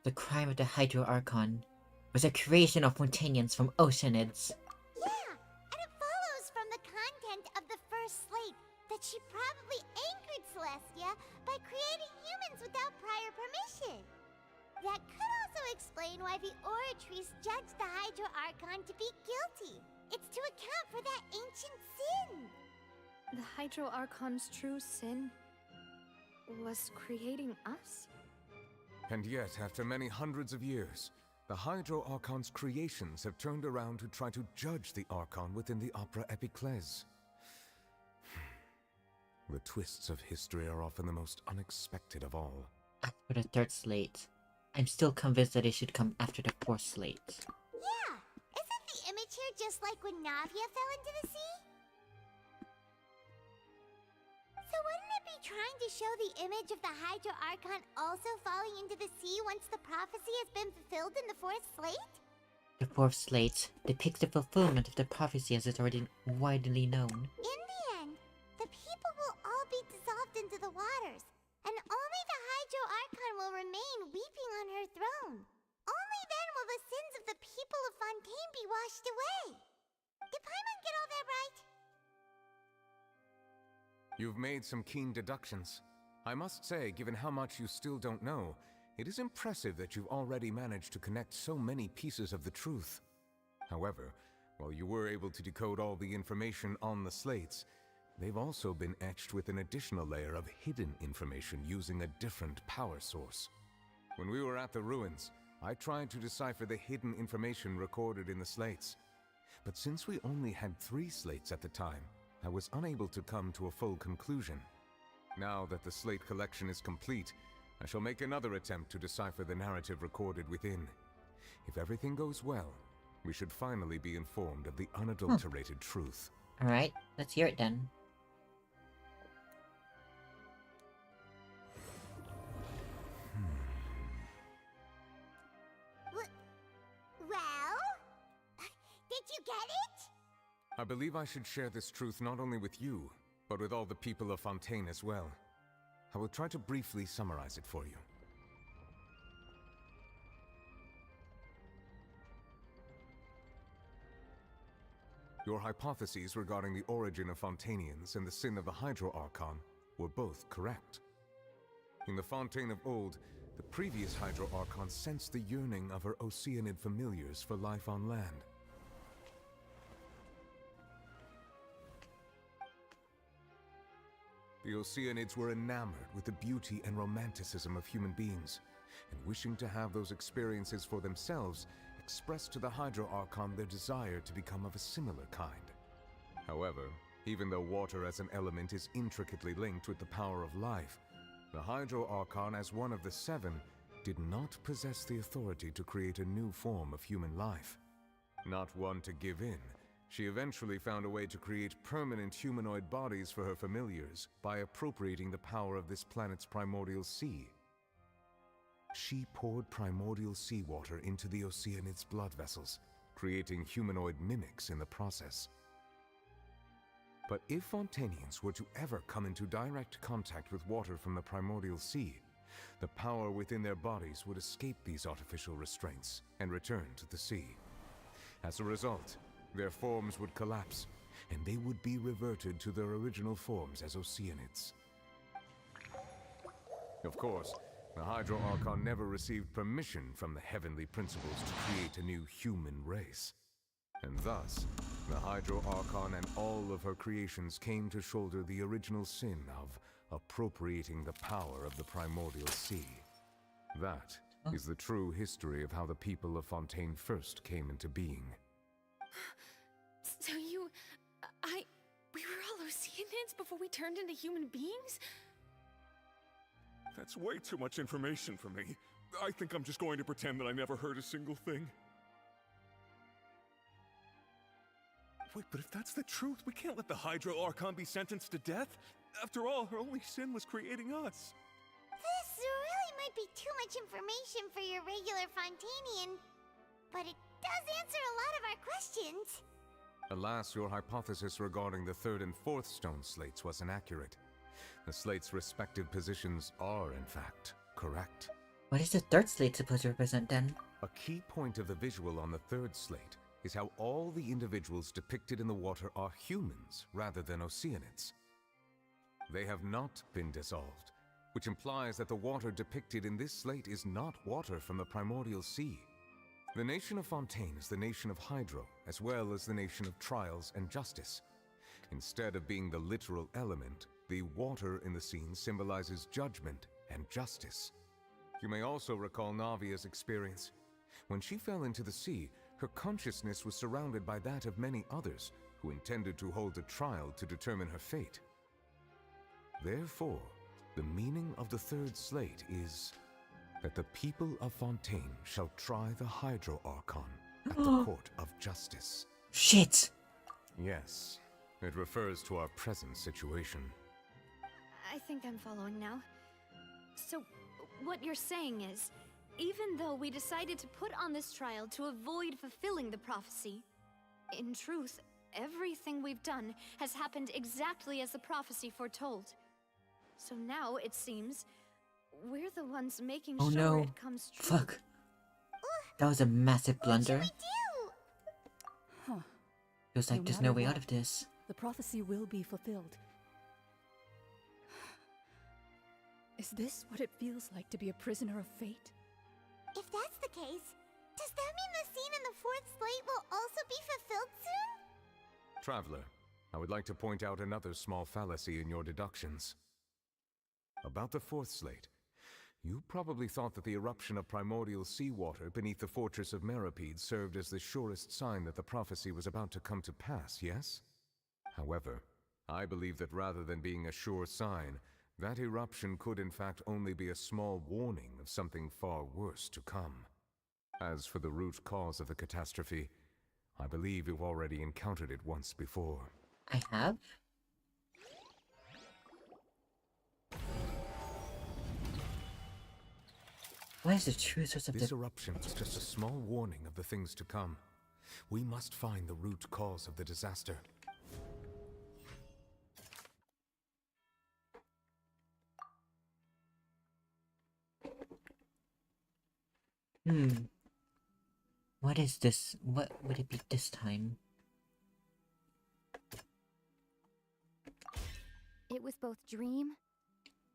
the crime of the Hydro Archon was a creation of Fontainians from Oceanids. Yeah, and it follows from the content of the first slate that she probably angered Celestia by creating humans without prior permission. That could also explain why the Oratrice judged the Hydro Archon to be guilty. It's to account for that ancient sin. The Hydro Archon's true sin was creating us? And yet, after many hundreds of years, the Hydro Archon's creations have turned around to try to judge the Archon within the Opera Epiclese. The twists of history are often the most unexpected of all. As for the third slate, I'm still convinced that it should come after the fourth slate. Yeah, isn't the image here just like when Navia fell into the sea? So wouldn't it be trying to show the image of the Hydro Archon also falling into the sea once the prophecy has been fulfilled in the fourth slate? The fourth slate depicts the fulfillment of the prophecy as it's already widely known. In the end, the people will all be dissolved into the waters, and only the Hydro Archon will remain weeping on her throne. Only then will the sins of the people of Fontaine be washed away. Did Paimon get all that right? You've made some keen deductions. I must say, given how much you still don't know, it is impressive that you've already managed to connect so many pieces of the truth. However, while you were able to decode all the information on the slates, they've also been etched with an additional layer of hidden information using a different power source. When we were at the ruins, I tried to decipher the hidden information recorded in the slates. But since we only had 3 slates at the time, I was unable to come to a full conclusion. Now that the slate collection is complete, I shall make another attempt to decipher the narrative recorded within. If everything goes well, we should finally be informed of the unadulterated truth. Alright, let's hear it then. Well? Did you get it? I believe I should share this truth not only with you, but with all the people of Fontaine as well. I will try to briefly summarize it for you. Your hypotheses regarding the origin of Fontainians and the sin of the Hydro Archon were both correct. In the Fontaine of old, the previous Hydro Archon sensed the yearning of her Oceanid familiars for life on land. The Oceanids were enamored with the beauty and romanticism of human beings, and wishing to have those experiences for themselves, expressed to the Hydro Archon their desire to become of a similar kind. However, even though water as an element is intricately linked with the power of life, the Hydro Archon, as one of the seven, did not possess the authority to create a new form of human life. Not one to give in, she eventually found a way to create permanent humanoid bodies for her familiars by appropriating the power of this planet's primordial sea. She poured primordial seawater into the Oceanids' blood vessels, creating humanoid mimics in the process. But if Fontainians were to ever come into direct contact with water from the primordial sea, the power within their bodies would escape these artificial restraints and return to the sea. As a result, their forms would collapse, and they would be reverted to their original forms as Oceanids. Of course, the Hydro Archon never received permission from the heavenly principles to create a new human race. And thus, the Hydro Archon and all of her creations came to shoulder the original sin of appropriating the power of the primordial sea. That is the true history of how the people of Fontaine first came into being. So we were all Oceanids before we turned into human beings? That's way too much information for me. I think I'm just going to pretend that I never heard a single thing. Wait, but if that's the truth, we can't let the Hydro Archon be sentenced to death. After all, her only sin was creating us. This really might be too much information for your regular Fontainian, but it does answer a lot of our questions. Alas, your hypothesis regarding the third and fourth stone slates was inaccurate. The slates' respective positions are, in fact, correct. What is the third slate supposed to represent then? A key point of the visual on the third slate is how all the individuals depicted in the water are humans rather than Oceanids. They have not been dissolved, which implies that the water depicted in this slate is not water from the primordial sea. The nation of Fontaine is the nation of Hydro, as well as the nation of trials and justice. Instead of being the literal element, the water in the scene symbolizes judgment and justice. You may also recall Navia's experience. When she fell into the sea, her consciousness was surrounded by that of many others who intended to hold a trial to determine her fate. Therefore, the meaning of the third slate is that the people of Fontaine shall try the Hydro Archon at the Court of Justice. Shit! Yes, it refers to our present situation. I think I'm following now. So, what you're saying is, even though we decided to put on this trial to avoid fulfilling the prophecy, in truth, everything we've done has happened exactly as the prophecy foretold. So now, it seems, we're the ones making Oh sure no. it comes true. Fuck. That was a massive blunder. Huh. Feels like there's no way out of this. The prophecy will be fulfilled. Is this what it feels like to be a prisoner of fate? If that's the case, does that mean the scene in the fourth slate will also be fulfilled soon? Traveler, I would like to point out another small fallacy in your deductions. About the fourth slate, you probably thought that the eruption of primordial seawater beneath the fortress of Meripede served as the surest sign that the prophecy was about to come to pass, yes? However, I believe that rather than being a sure sign, That eruption could in fact only be a small warning of something far worse to come. As for the root cause of the catastrophe, I believe you've already encountered it once before. I have? What is the true source of This eruption is just a small warning of the things to come. We must find the root cause of the disaster. What is this? What would it be this time? It was both dream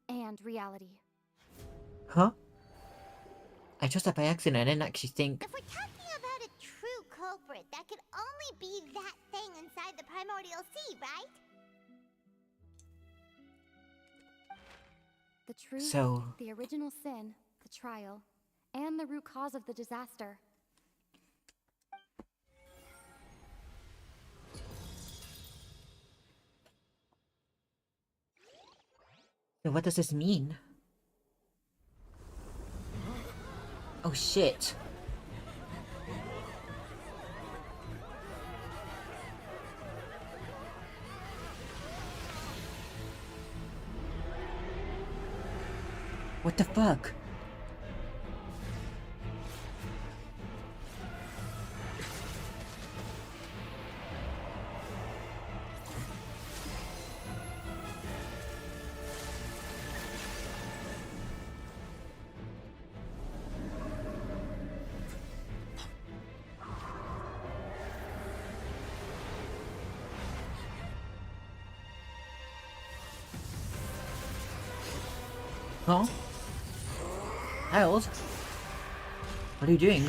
and reality. Huh? I chose that by accident. I didn't actually think. If we're talking about a true culprit, that could only be that thing inside the primordial sea, right? The truth, So- the original sin, the trial, and the root cause of the disaster. So what does this mean? Oh shit. What the fuck? Huh? Harold? What are you doing?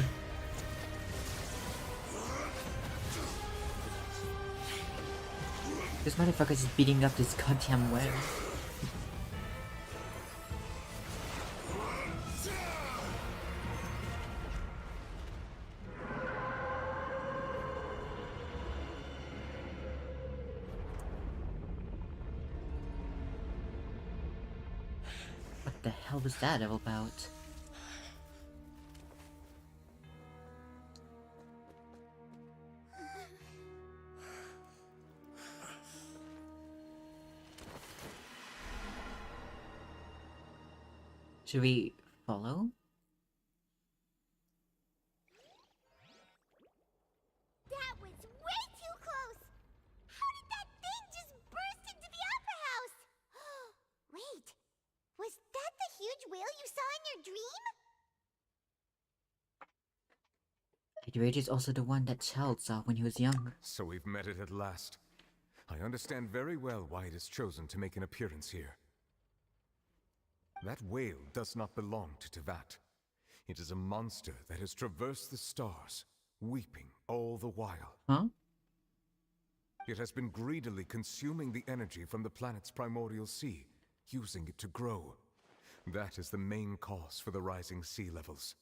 This motherfucker's just beating up this goddamn whale. What the hell was that all about? Should we follow? That was way too close! How did that thing just burst into the opera house? Wait, was that the huge whale you saw in your dream? Hydrate is also the one that Child saw when he was young. So we've met it at last. I understand very well why it is chosen to make an appearance here. That whale does not belong to Tevat. It is a monster that has traversed the stars, weeping all the while. Huh? It has been greedily consuming the energy from the planet's primordial sea, using it to grow. That is the main cause for the rising sea levels.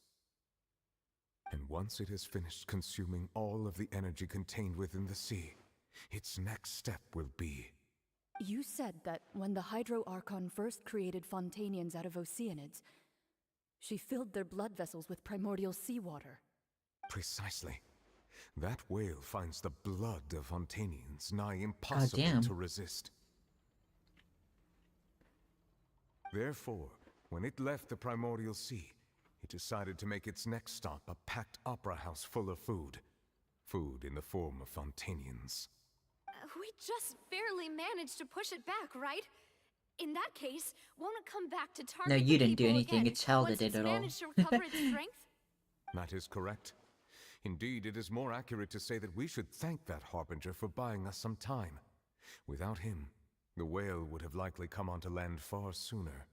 And once it has finished consuming all of the energy contained within the sea, its next step will be... You said that when the Hydro Archon first created Fontainians out of Oceanids, she filled their blood vessels with primordial seawater. Precisely. That whale finds the blood of Fontainians nigh impossible damn. to resist. Therefore, when it left the primordial sea, it decided to make its next stop a packed opera house full of food. Food in the form of Fontainians. We just barely managed to push it back, right? In that case, won't it come back to target No, you the didn't do people anything. again It's Child that once did it's it all. managed to recover its strength? That is correct. Indeed, it is more accurate to say that we should thank that Harbinger for buying us some time. Without him, the whale would have likely come onto land far sooner.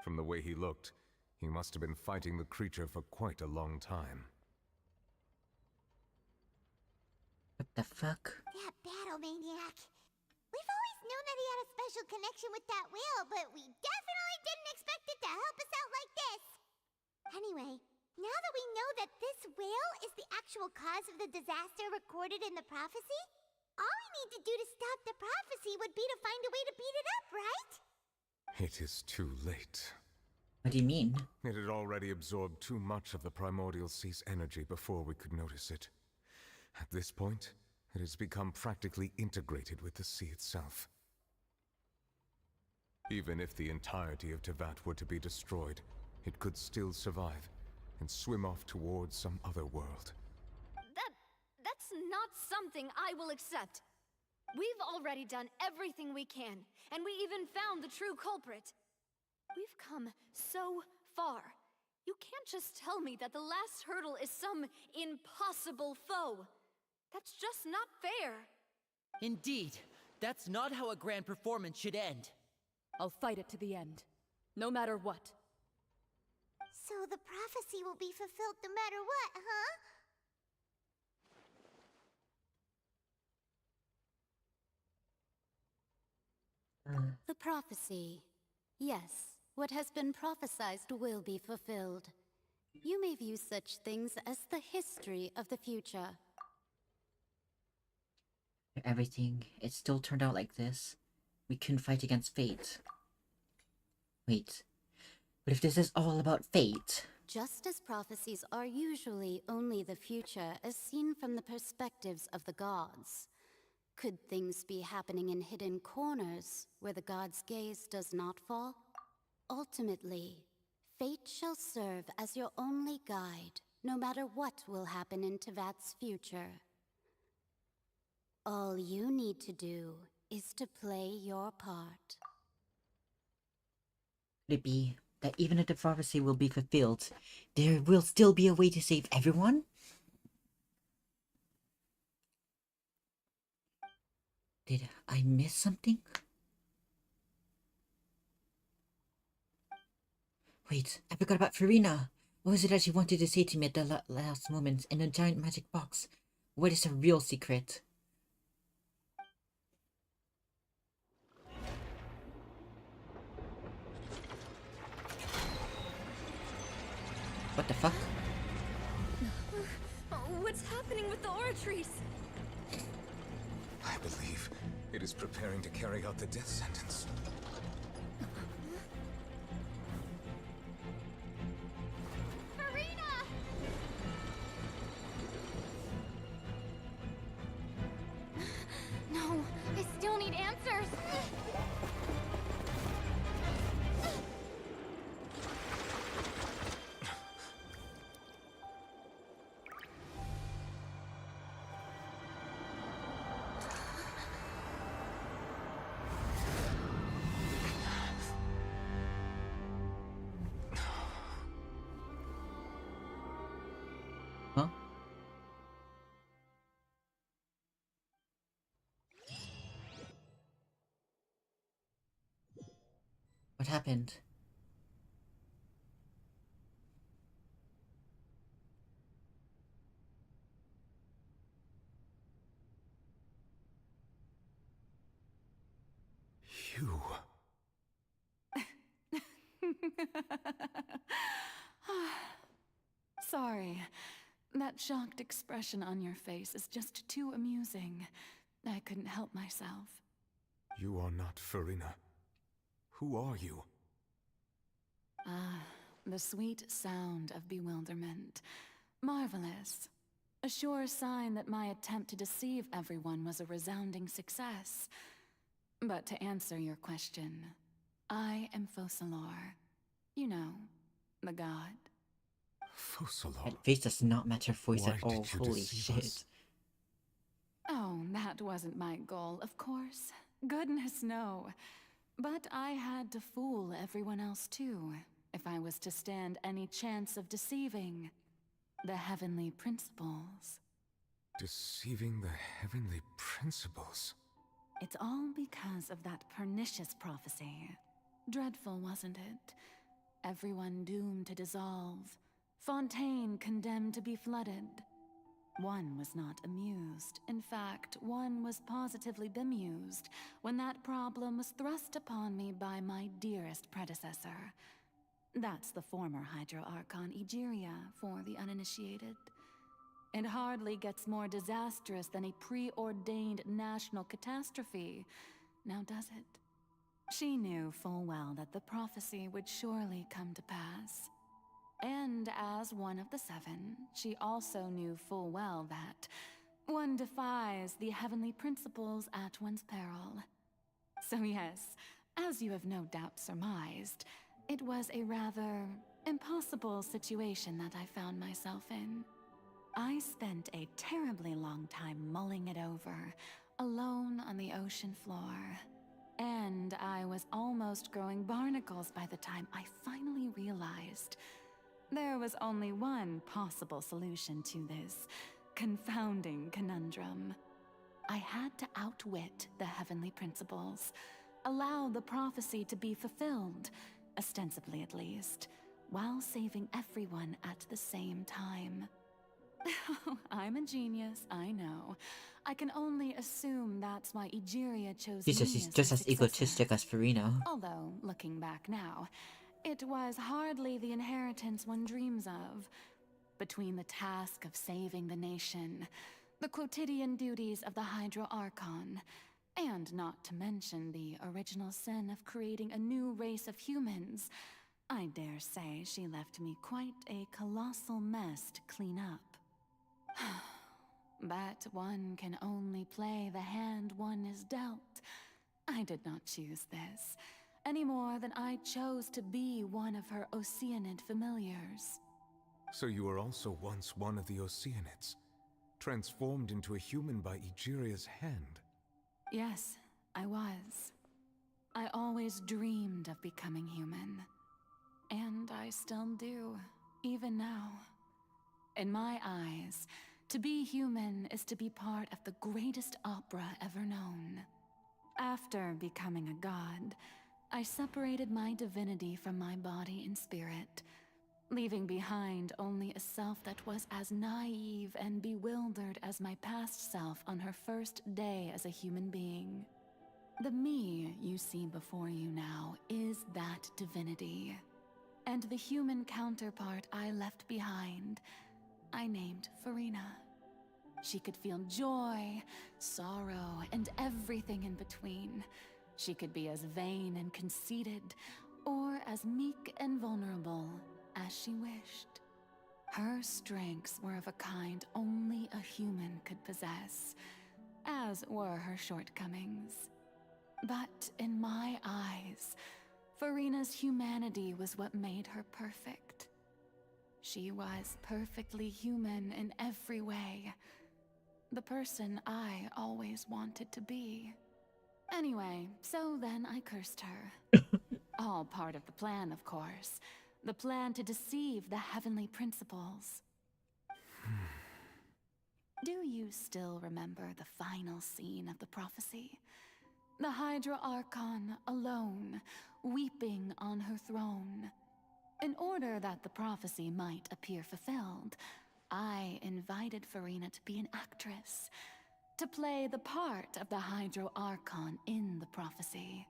From the way he looked, he must have been fighting the creature for quite a long time. What the fuck? That battle maniac. We've always known that he had a special connection with that whale, but we definitely didn't expect it to help us out like this. Anyway, now that we know that this whale is the actual cause of the disaster recorded in the prophecy, all we need to do to stop the prophecy would be to find a way to beat it up, right? It is too late. What do you mean? It had already absorbed too much of the primordial sea's energy before we could notice it. At this point, it has become practically integrated with the sea itself. Even if the entirety of Tevat were to be destroyed, it could still survive and swim off towards some other world. That's not something I will accept. We've already done everything we can, and we even found the true culprit. We've come so far. You can't just tell me that the last hurdle is some impossible foe. That's just not fair. Indeed, that's not how a grand performance should end. I'll fight it to the end, no matter what. So the prophecy will be fulfilled no matter what, huh? The prophecy. Yes, what has been prophesied will be fulfilled. You may view such things as the history of the future. Everything, it still turned out like this. We couldn't fight against fate. Wait, but if this is all about fate... Just as prophecies are usually only the future as seen from the perspectives of the gods, could things be happening in hidden corners where the gods' gaze does not fall? Ultimately, fate shall serve as your only guide, no matter what will happen in Tevat's future. All you need to do is to play your part. Could it be that even if the prophecy will be fulfilled, there will still be a way to save everyone? Did I miss something? Wait, I forgot about Farina. What was it that she wanted to say to me at the last moment in a giant magic box? What is the real secret? What the fuck? What's happening with the oratories? I believe it is preparing to carry out the death sentence. Farina! No, I still need answers. Huh? What happened? You... Sorry. That shocked expression on your face is just too amusing. I couldn't help myself. You are not Farina. Who are you? Ah, the sweet sound of bewilderment. Marvelous. A sure sign that my attempt to deceive everyone was a resounding success. But to answer your question, I am Focalor. You know, the god. Focalor? That face does not match her voice Why at all. did you Holy deceive shit. us? Oh, that wasn't my goal, of course. Goodness, no. But I had to fool everyone else too, if I was to stand any chance of deceiving the heavenly principles. Deceiving the heavenly principles? It's all because of that pernicious prophecy. Dreadful, wasn't it? Everyone doomed to dissolve. Fontaine condemned to be flooded. One was not amused. In fact, one was positively bemused when that problem was thrust upon me by my dearest predecessor. That's the former Hydro Archon Egeria for the uninitiated. It hardly gets more disastrous than a preordained national catastrophe, now does it? She knew full well that the prophecy would surely come to pass. And as one of the seven, she also knew full well that one defies the heavenly principles at one's peril. So yes, as you have no doubt surmised, it was a rather impossible situation that I found myself in. I spent a terribly long time mulling it over, alone on the ocean floor. And I was almost growing barnacles by the time I finally realized there was only one possible solution to this confounding conundrum. I had to outwit the heavenly principles, allow the prophecy to be fulfilled, ostensibly at least, while saving everyone at the same time. I'm a genius, I know. I can only assume that's why Egeria chose me He's as just her as successor. egotistic as Farina. Although, looking back now, it was hardly the inheritance one dreams of. Between the task of saving the nation, the quotidian duties of the Hydro Archon, and not to mention the original sin of creating a new race of humans, I dare say she left me quite a colossal mess to clean up. But one can only play the hand one is dealt. I did not choose this, any more than I chose to be one of her Oceanid familiars. So you were also once one of the Oceanids, transformed into a human by Egeria's hand. Yes, I was. I always dreamed of becoming human. And I still do, even now. In my eyes, to be human is to be part of the greatest opera ever known. After becoming a god, I separated my divinity from my body and spirit, leaving behind only a self that was as naive and bewildered as my past self on her first day as a human being. The me you see before you now is that divinity. And the human counterpart I left behind, I named Farina. She could feel joy, sorrow, and everything in between. She could be as vain and conceited, or as meek and vulnerable as she wished. Her strengths were of a kind only a human could possess, as were her shortcomings. But in my eyes, Farina's humanity was what made her perfect. She was perfectly human in every way. The person I always wanted to be. Anyway, so then I cursed her. All part of the plan, of course. The plan to deceive the heavenly principles. Do you still remember the final scene of the prophecy? The Hydra Archon, alone, weeping on her throne. In order that the prophecy might appear fulfilled, I invited Farina to be an actress, to play the part of the Hydro Archon in the prophecy.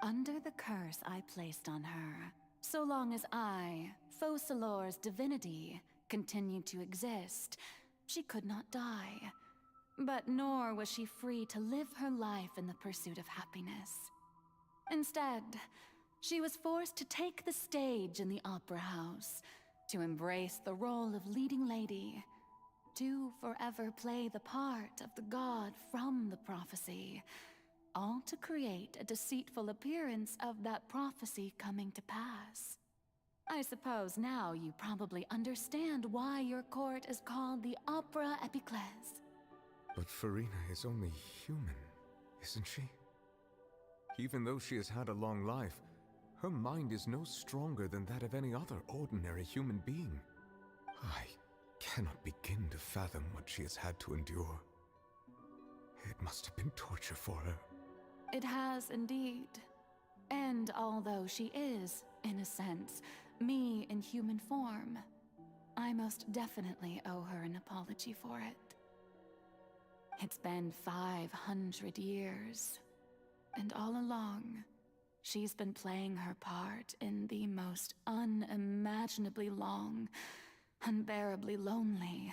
Under the curse I placed on her, so long as I, Focalor's divinity, continued to exist, she could not die. But nor was she free to live her life in the pursuit of happiness. Instead, she was forced to take the stage in the opera house, to embrace the role of leading lady, to forever play the part of the god from the prophecy, all to create a deceitful appearance of that prophecy coming to pass. I suppose now you probably understand why your court is called the Opera Epiclese. But Farina is only human, isn't she? Even though she has had a long life, her mind is no stronger than that of any other ordinary human being. I cannot begin to fathom what she has had to endure. It must have been torture for her. It has indeed. And although she is, in a sense, me in human form, I most definitely owe her an apology for it. It's been 500 years, and all along, she's been playing her part in the most unimaginably long, unbearably lonely,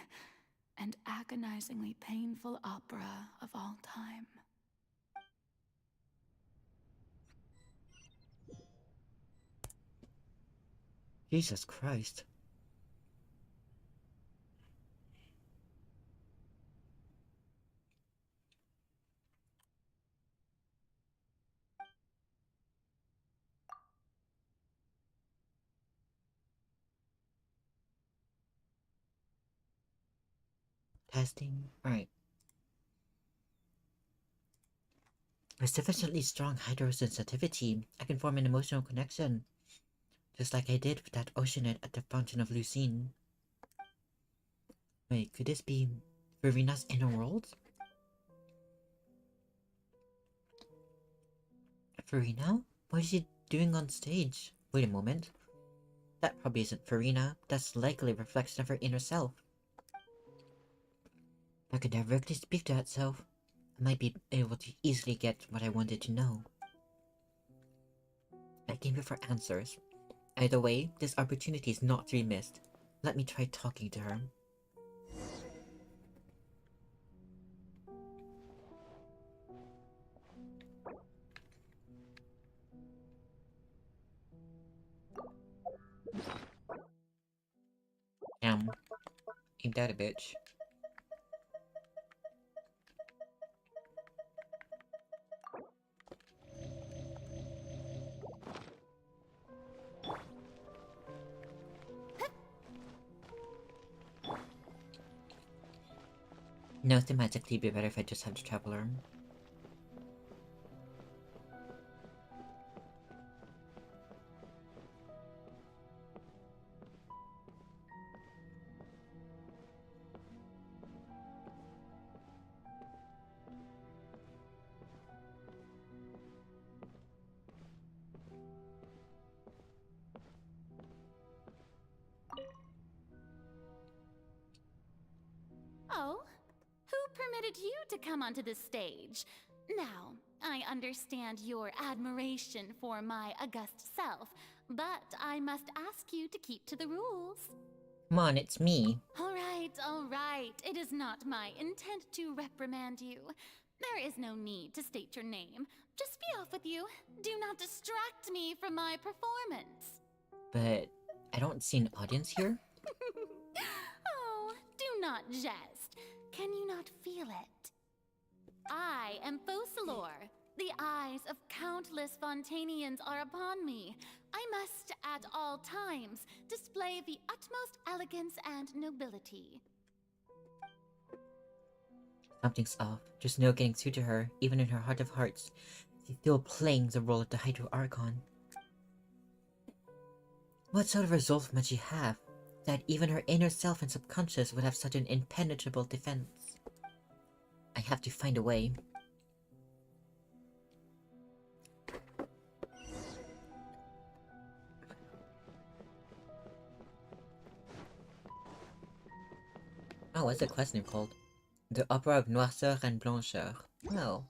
and agonizingly painful opera of all time. Jesus Christ. Testing. Alright. With sufficiently strong hydrosensitivity, I can form an emotional connection. Just like I did with that oceanid at the Fountain of Lucine. Wait, could this be Verina's inner world? Verina? What is she doing on stage? Wait a moment. That probably isn't Verina. That's likely a reflection of her inner self. If I could directly speak to that self, I might be able to easily get what I wanted to know. I came here for answers. Either way, this opportunity is not to be missed. Let me try talking to her. Ain't that a bitch? No, thematically it'd be better if I just had the traveler. Oh? Who permitted you to come onto the stage? Now, I understand your admiration for my august self, but I must ask you to keep to the rules. Come on, it's me. All right. It is not my intent to reprimand you. There is no need to state your name. Just be off with you. Do not distract me from my performance. But I don't see an audience here. Oh, do not jest. Can you not feel it? I am Focalor. The eyes of countless Fontainians are upon me. I must, at all times, display the utmost elegance and nobility. Something's off. There's no getting through to her, even in her heart of hearts. She's still playing the role of the Hydro Archon. What sort of resolve might she have, that even her inner self and subconscious would have such an impenetrable defense? I have to find a way. Oh, what's the quest name called? The Opera of Noirceur and Blancheur. Oh.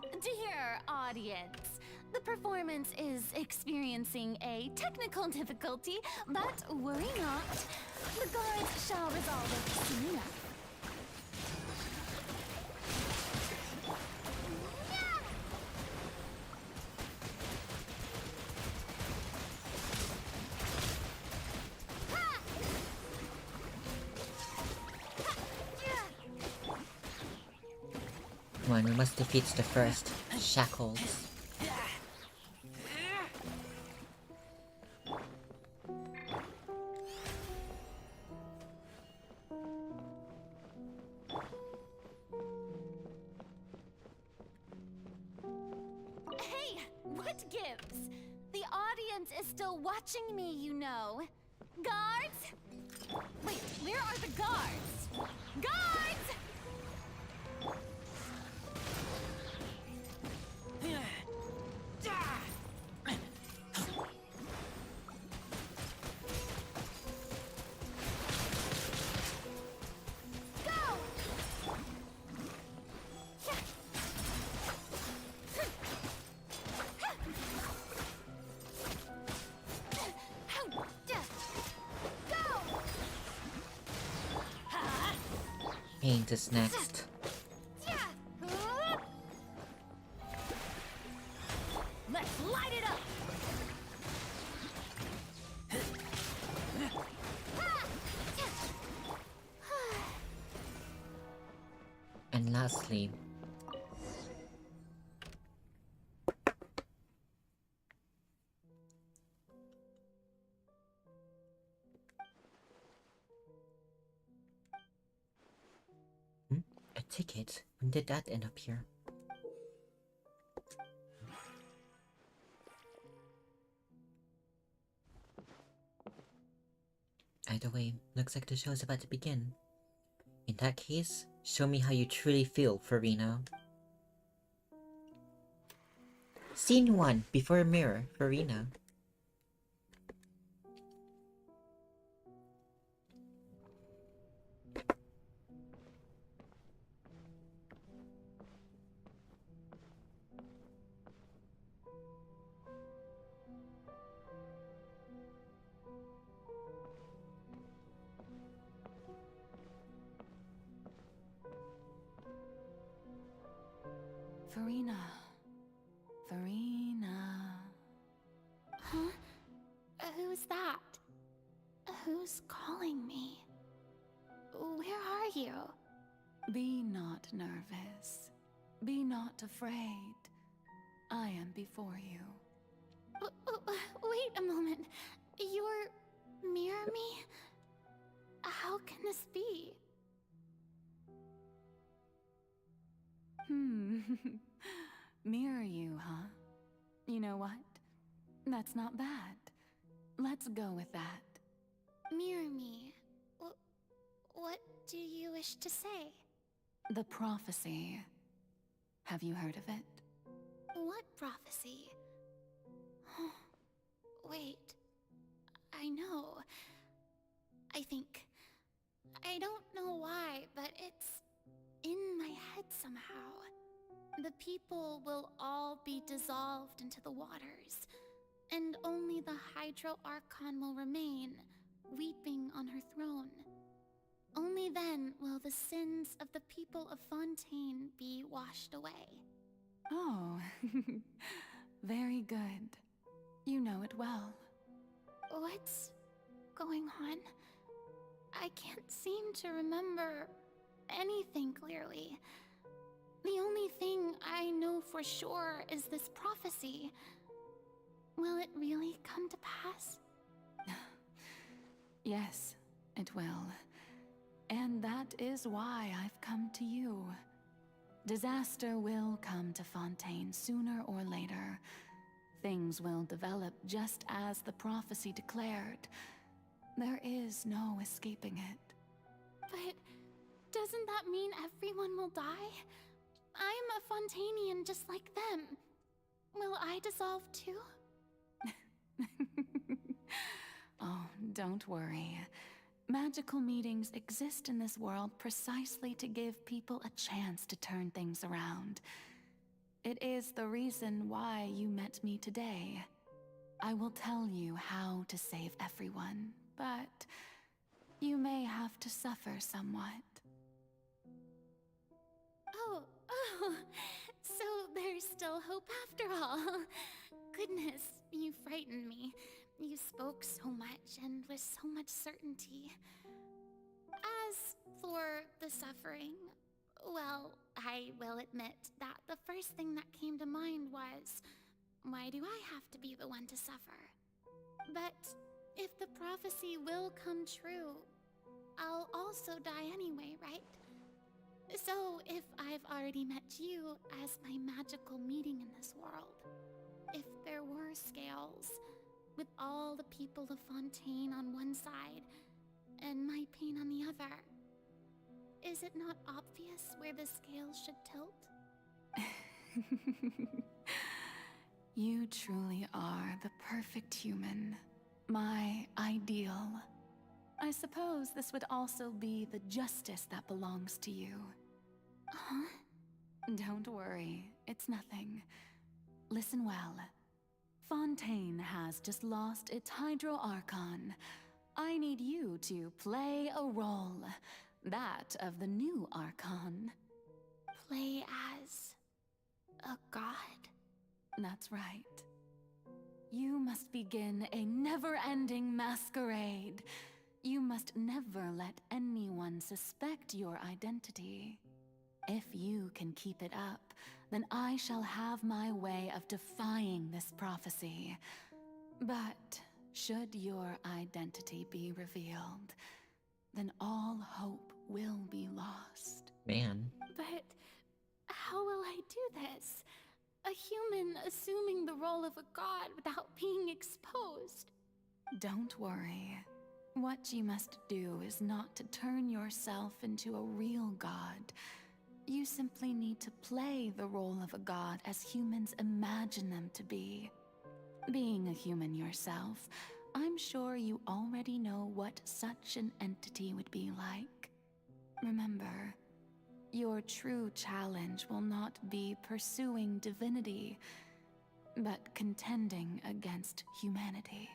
Dear audience, the performance is experiencing a technical difficulty, but worry not. The guards shall resolve it soon enough. Come on, we must defeat the first shackles. Hey, what gives? The audience is still watching me, you know. Guards? Wait, where are the guards? Guards! Paint is next. Let's light it up! And lastly, a ticket? When did that end up here? Either way, looks like the show is about to begin. In that case, show me how you truly feel, Farina. Scene 1, before a mirror, Farina. Farina. Farina. Huh? Who's that? Who's calling me? Where are you? Be not nervous. Be not afraid. I am before you. Wait a moment. You're mirror me? How can this be? Mirror you, huh? You know what? That's not bad. Let's go with that. Mirror me. What do you wish to say? The prophecy. Have you heard of it? What prophecy? Wait. I know. I think. I don't know why, but it's in my head somehow. The people will all be dissolved into the waters, and only the Hydro Archon will remain, weeping on her throne. Only then will the sins of the people of Fontaine be washed away. Oh, very good. You know it well. What's going on? I can't seem to remember anything clearly. The only thing I know for sure is this prophecy. Will it really come to pass? Yes, it will. And that is why I've come to you. Disaster will come to Fontaine sooner or later. Things will develop just as the prophecy declared. There is no escaping it. But doesn't that mean everyone will die? I'm a Fontainian just like them. Will I dissolve too? Oh, don't worry. Magical meetings exist in this world precisely to give people a chance to turn things around. It is the reason why you met me today. I will tell you how to save everyone, but you may have to suffer somewhat. Oh, so there's still hope after all. Goodness, you frightened me. You spoke so much and with so much certainty. As for the suffering, well, I will admit that the first thing that came to mind was, why do I have to be the one to suffer? But if the prophecy will come true, I'll also die anyway, right? So if I've already met you as my magical meeting in this world, if there were scales, with all the people of Fontaine on one side, and my pain on the other, is it not obvious where the scales should tilt? You truly are the perfect human. My ideal. I suppose this would also be the justice that belongs to you. Huh? Don't worry, it's nothing. Listen well. Fontaine has just lost its Hydro Archon. I need you to play a role. That of the new Archon. Play as a god? That's right. You must begin a never-ending masquerade. You must never let anyone suspect your identity. If you can keep it up, then I shall have my way of defying this prophecy. But should your identity be revealed, then all hope will be lost. Man. But how will I do this? A human assuming the role of a god without being exposed. Don't worry. What you must do is not to turn yourself into a real god. You simply need to play the role of a god as humans imagine them to be. Being a human yourself, I'm sure you already know what such an entity would be like. Remember, your true challenge will not be pursuing divinity, but contending against humanity.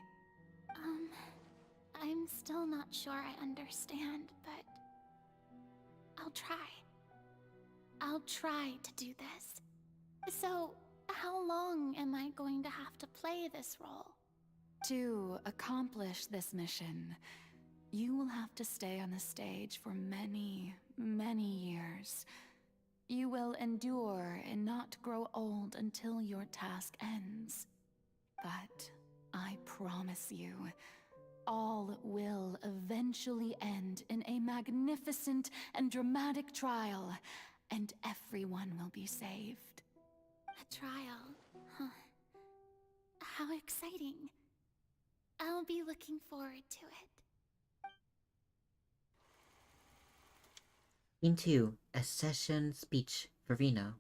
I'm still not sure I understand, but I'll try. I'll try to do this. So, how long am I going to have to play this role? To accomplish this mission, you will have to stay on the stage for many, many years. You will endure and not grow old until your task ends. But I promise you, all will eventually end in a magnificent and dramatic trial, and everyone will be saved. A trial, huh? How exciting. I'll be looking forward to it. Scene 2, a session speech for Rena.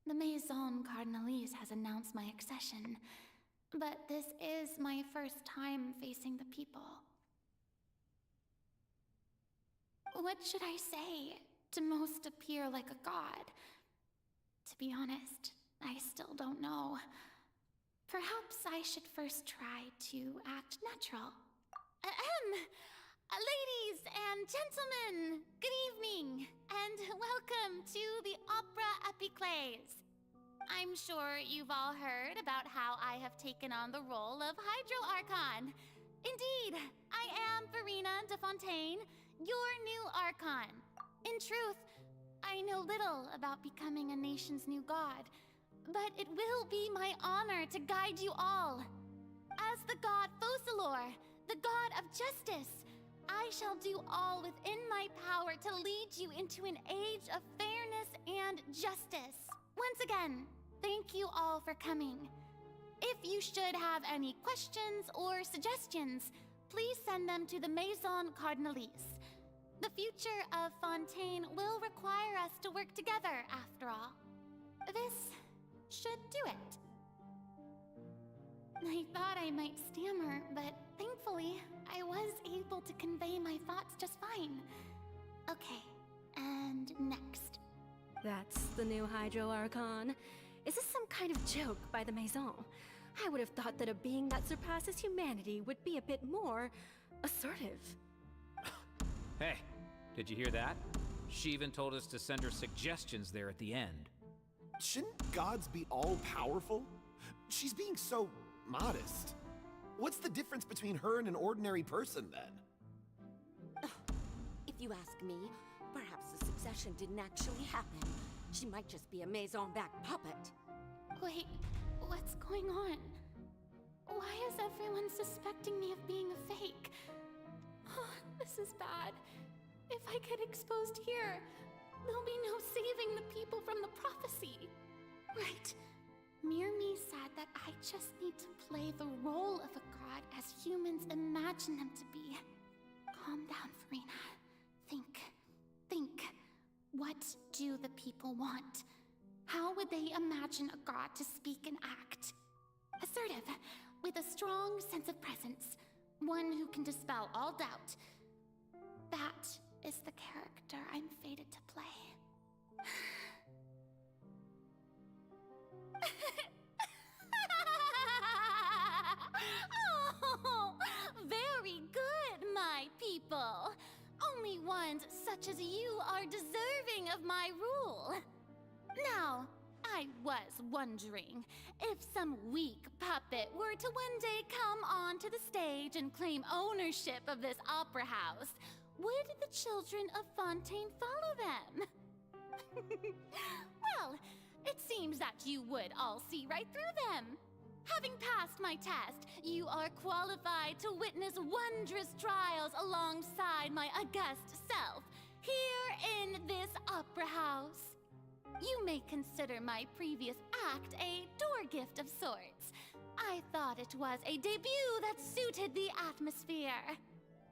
The Maison Cardinalise has announced my accession, but this is my first time facing the people. What should I say to most appear like a god? To be honest, I still don't know. Perhaps I should first try to act natural. Ladies and gentlemen, good evening, and welcome to the Opera Epiclese. I'm sure you've all heard about how I have taken on the role of Hydro Archon. Indeed, I am Verena de Fontaine, your new Archon. In truth, I know little about becoming a nation's new god, but it will be my honor to guide you all. As the god Focalor, the god of justice, I shall do all within my power to lead you into an age of fairness and justice. Once again, thank you all for coming. If you should have any questions or suggestions, please send them to the Maison Cardinalise. The future of Fontaine will require us to work together, after all. This should do it. I thought I might stammer, but thankfully, I was able to convey my thoughts just fine. Okay, and next. That's the new Hydro Archon. Is this some kind of joke by the Maison? I would have thought that a being that surpasses humanity would be a bit more assertive. Hey, did you hear that? She even told us to send her suggestions there at the end. Shouldn't gods be all-powerful? She's being so modest. What's the difference between her and an ordinary person, then? If you ask me, perhaps the succession didn't actually happen. She might just be a Maison-back puppet. Wait, what's going on? Why is everyone suspecting me of being a fake? Oh, this is bad. If I get exposed here, there'll be no saving the people from the prophecy. Right. Mirmi said that I just need to play the role of a god as humans imagine them to be. Calm down, Verena. Think. What do the people want? How would they imagine a god to speak and act? Assertive, with a strong sense of presence. One who can dispel all doubt. That is the character I'm fated to play. Oh, very good, my people. Only ones such as you are deserving of my rule. Now, I was wondering if some weak puppet were to one day come onto the stage and claim ownership of this opera house, would the children of Fontaine follow them? Well, it seems that you would all see right through them. Having passed my test, you are qualified to witness wondrous trials alongside my august self, here in this opera house. You may consider my previous act a door gift of sorts. I thought it was a debut that suited the atmosphere.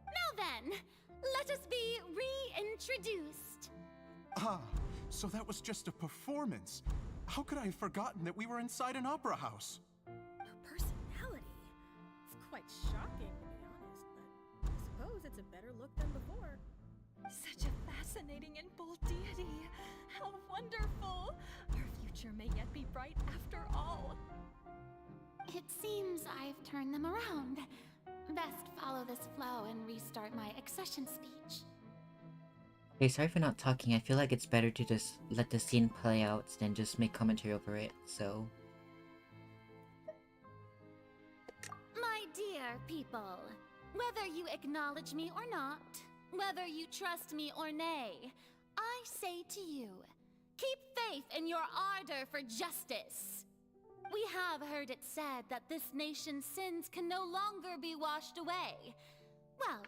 Now then, let us be reintroduced. Ah, so that was just a performance. How could I have forgotten that we were inside an opera house? Her personality. It's quite shocking, to be honest, but I suppose it's a better look than before. Such a fascinating and bold deity. How wonderful! Our future may yet be bright after all. It seems I've turned them around. Best follow this flow and restart my accession speech. Hey, sorry for not talking. I feel like it's better to just let the scene play out than just make commentary over it, so... My dear people, whether you acknowledge me or not, whether you trust me or nay, I say to you, keep faith in your ardor for justice. We have heard it said that this nation's sins can no longer be washed away. Well,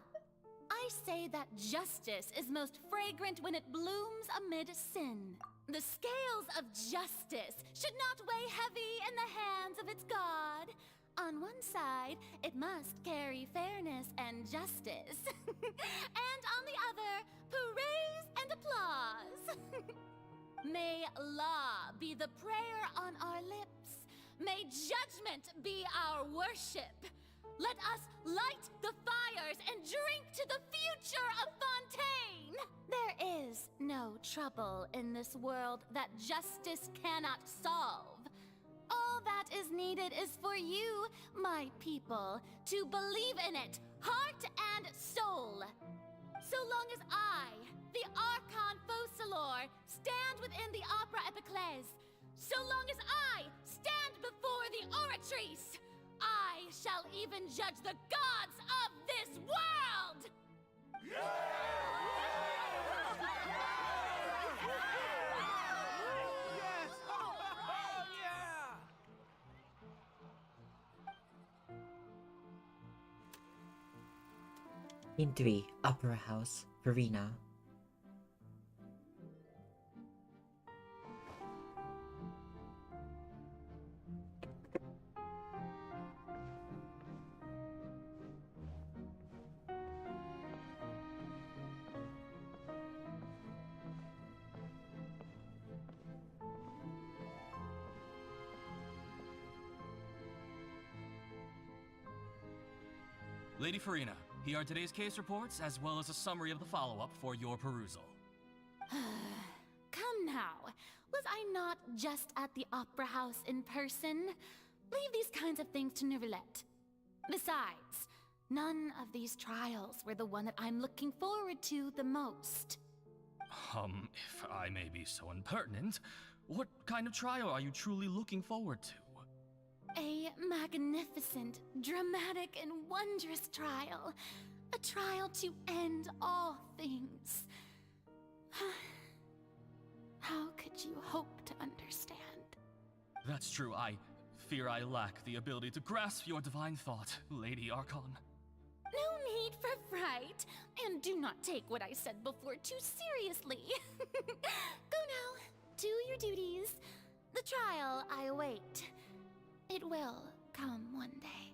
I say that justice is most fragrant when it blooms amid sin. The scales of justice should not weigh heavy in the hands of its God. On one side, it must carry fairness and justice. And on the other, praise and applause. May law be the prayer on our lips. May judgment be our worship. Let us light the fires and drink to the future of Fontaine! There is no trouble in this world that justice cannot solve. All that is needed is for you, my people, to believe in it, heart and soul. So long as I, the Archon Focalor, stand within the Opera Epiclese, so long as I stand before the Oratrice, I shall even judge the gods of this world! Scene 3, Opera House, Verena. Lady Farina, here are today's case reports, as well as a summary of the follow-up for your perusal. Come now, was I not just at the Opera House in person? Leave these kinds of things to Neuvillette. Besides, none of these trials were the one that I'm looking forward to the most. If I may be so impertinent, what kind of trial are you truly looking forward to? A magnificent, dramatic, and wondrous trial. A trial to end all things. How could you hope to understand? That's true. I fear I lack the ability to grasp your divine thought, Lady Archon. No need for fright, and do not take what I said before too seriously. Go now, do your duties. The trial I await. It will come one day.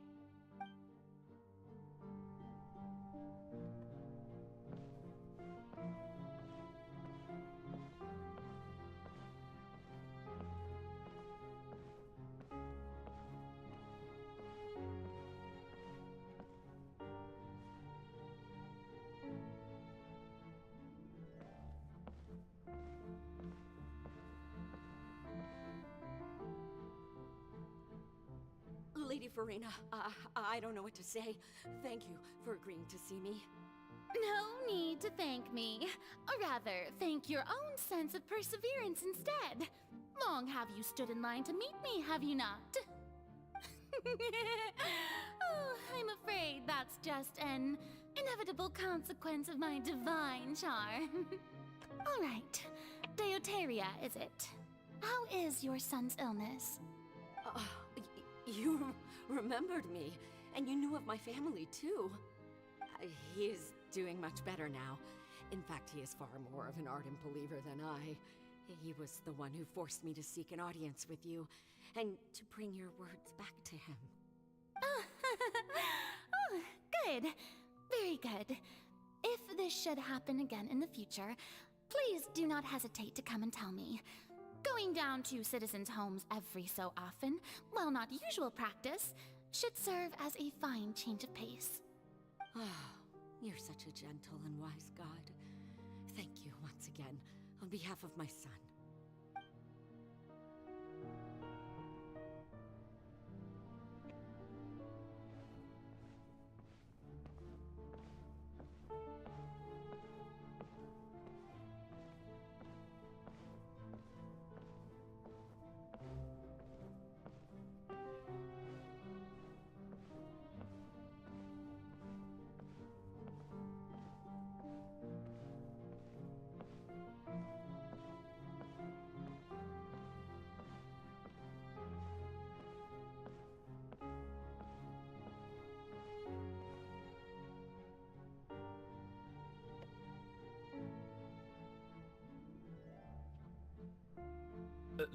Lady Farina, I don't know what to say. Thank you for agreeing to see me. No need to thank me. Rather, thank your own sense of perseverance instead. Long have you stood in line to meet me, have you not? Oh, I'm afraid that's just an inevitable consequence of my divine charm. All right, Deoteria, is it? How is your son's illness? You remembered me, and you knew of my family too. He is doing much better now. In fact, he is far more of an ardent believer than I. He was the one who forced me to seek an audience with you, and to bring your words back to him. Oh, good. Very good. If this should happen again in the future, please do not hesitate to come and tell me. Going down to citizens' homes every so often, while not usual practice, should serve as a fine change of pace. You're such a gentle and wise god. Thank you once again, on behalf of my son.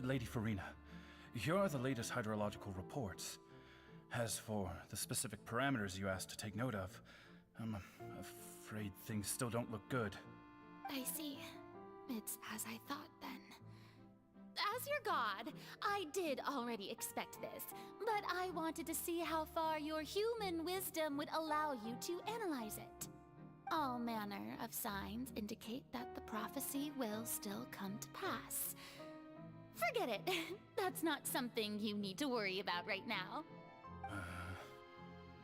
Lady Farina, here are the latest hydrological reports. As for the specific parameters you asked to take note of, I'm afraid things still don't look good. I see. It's as I thought then. As your god, I did already expect this, but I wanted to see how far your human wisdom would allow you to analyze it. All manner of signs indicate that the prophecy will still come to pass. Forget it. That's not something you need to worry about right now.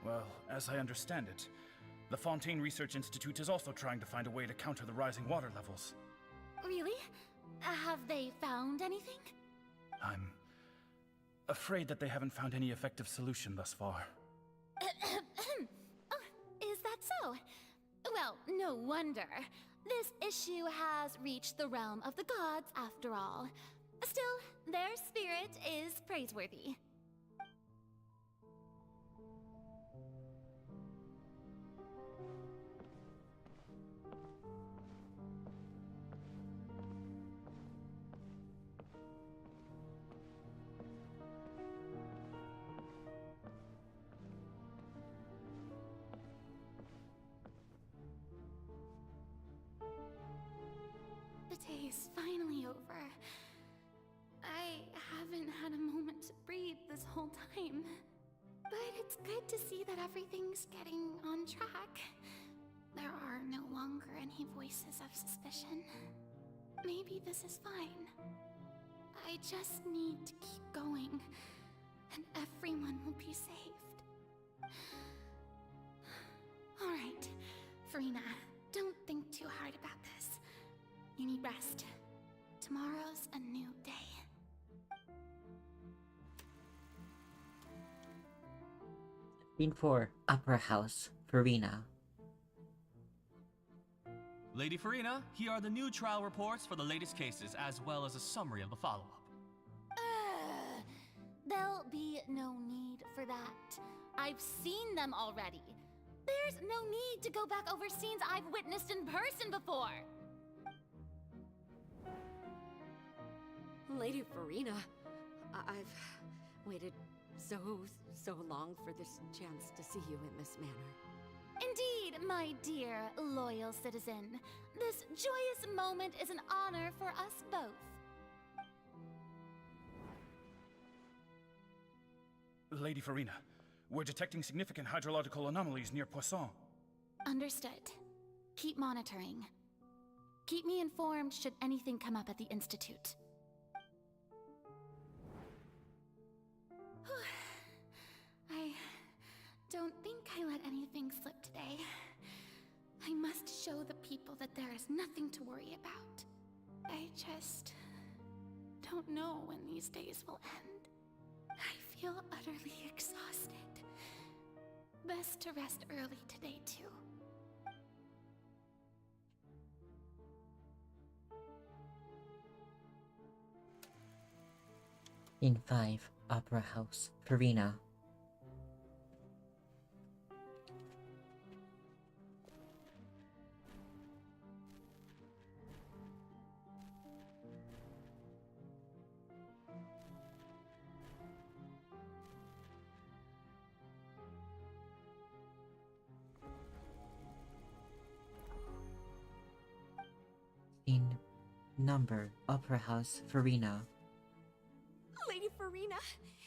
Well, as I understand it, the Fontaine Research Institute is also trying to find a way to counter the rising water levels. Really? Have they found anything? I'm afraid that they haven't found any effective solution thus far. Oh, is that so? Well, no wonder. This issue has reached the realm of the gods, after all. Still, their spirit is praiseworthy. The day is finally over. I haven't had a moment to breathe this whole time. But it's good to see that everything's getting on track. There are no longer any voices of suspicion. Maybe this is fine. I just need to keep going, and everyone will be saved. Alright, Farina, don't think too hard about this. You need rest. Tomorrow's a new day. Scene 4, Upper House, Farina. Lady Farina, here are the new trial reports for the latest cases, as well as a summary of the follow-up. There'll be no need for that. I've seen them already. There's no need to go back over scenes I've witnessed in person before. Lady Farina, I've waited so long for this chance to see you in this manner. Indeed, my dear, loyal citizen. This joyous moment is an honor for us both. Lady Farina, we're detecting significant hydrological anomalies near Poisson. Understood. Keep monitoring. Keep me informed should anything come up at the Institute. I don't think I let anything slip today. I must show the people that there is nothing to worry about. I just don't know when these days will end. I feel utterly exhausted. Best to rest early today, too. Scene 5, Opera House, Farina. Scene number, Opera House, Farina. Lady Farina,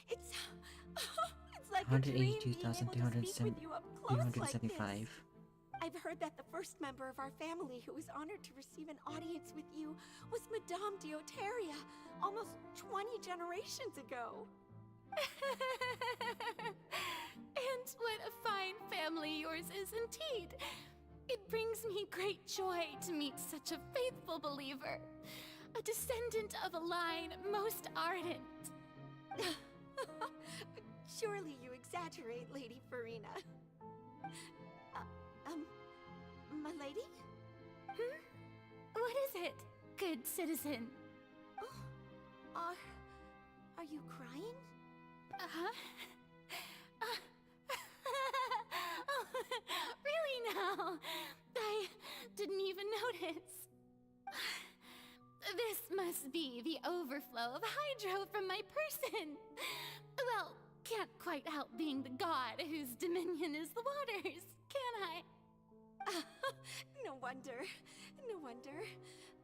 it's like a dream being able to speak with you up close like this. 182,375. I've heard that the first member of our family who was honored to receive an audience with you was Madame Dioteria, almost 20 generations ago. And what a fine family yours is indeed. It brings me great joy to meet such a faithful believer, a descendant of a line most ardent. Surely you exaggerate, Lady Farina. My lady? What is it, good citizen? Oh, are you crying? Uh-huh. Oh, really now? I didn't even notice. This must be the overflow of hydro from my person. Well, can't quite help being the god whose dominion is the waters, can I? No wonder. No wonder.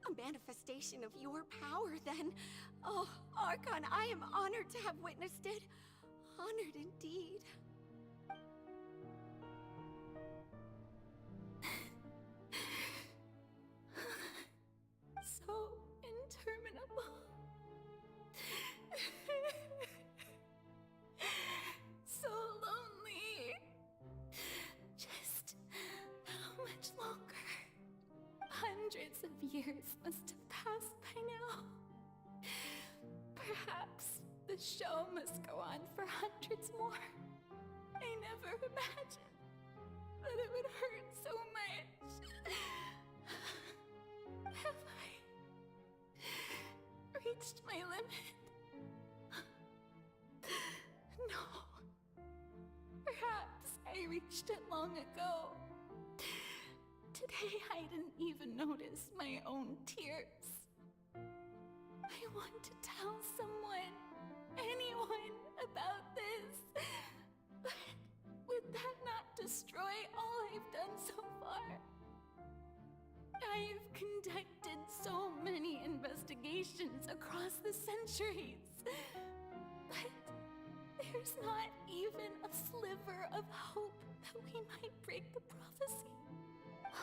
A manifestation of your power, then. Oh, Archon, I am honored to have witnessed it. Honored indeed. So interminable. So lonely. Just how much longer? Hundreds of years must have passed by now. Perhaps the show must go on for hundreds more. I never imagined that it would hurt so much. Have I reached my limit? No. Perhaps I reached it long ago. Today I didn't even notice my own tears. I want to tell someone, anyone, about this. But would that not destroy all I've done so far? I've conducted so many investigations across the centuries, but there's not even a sliver of hope that we might break the prophecy.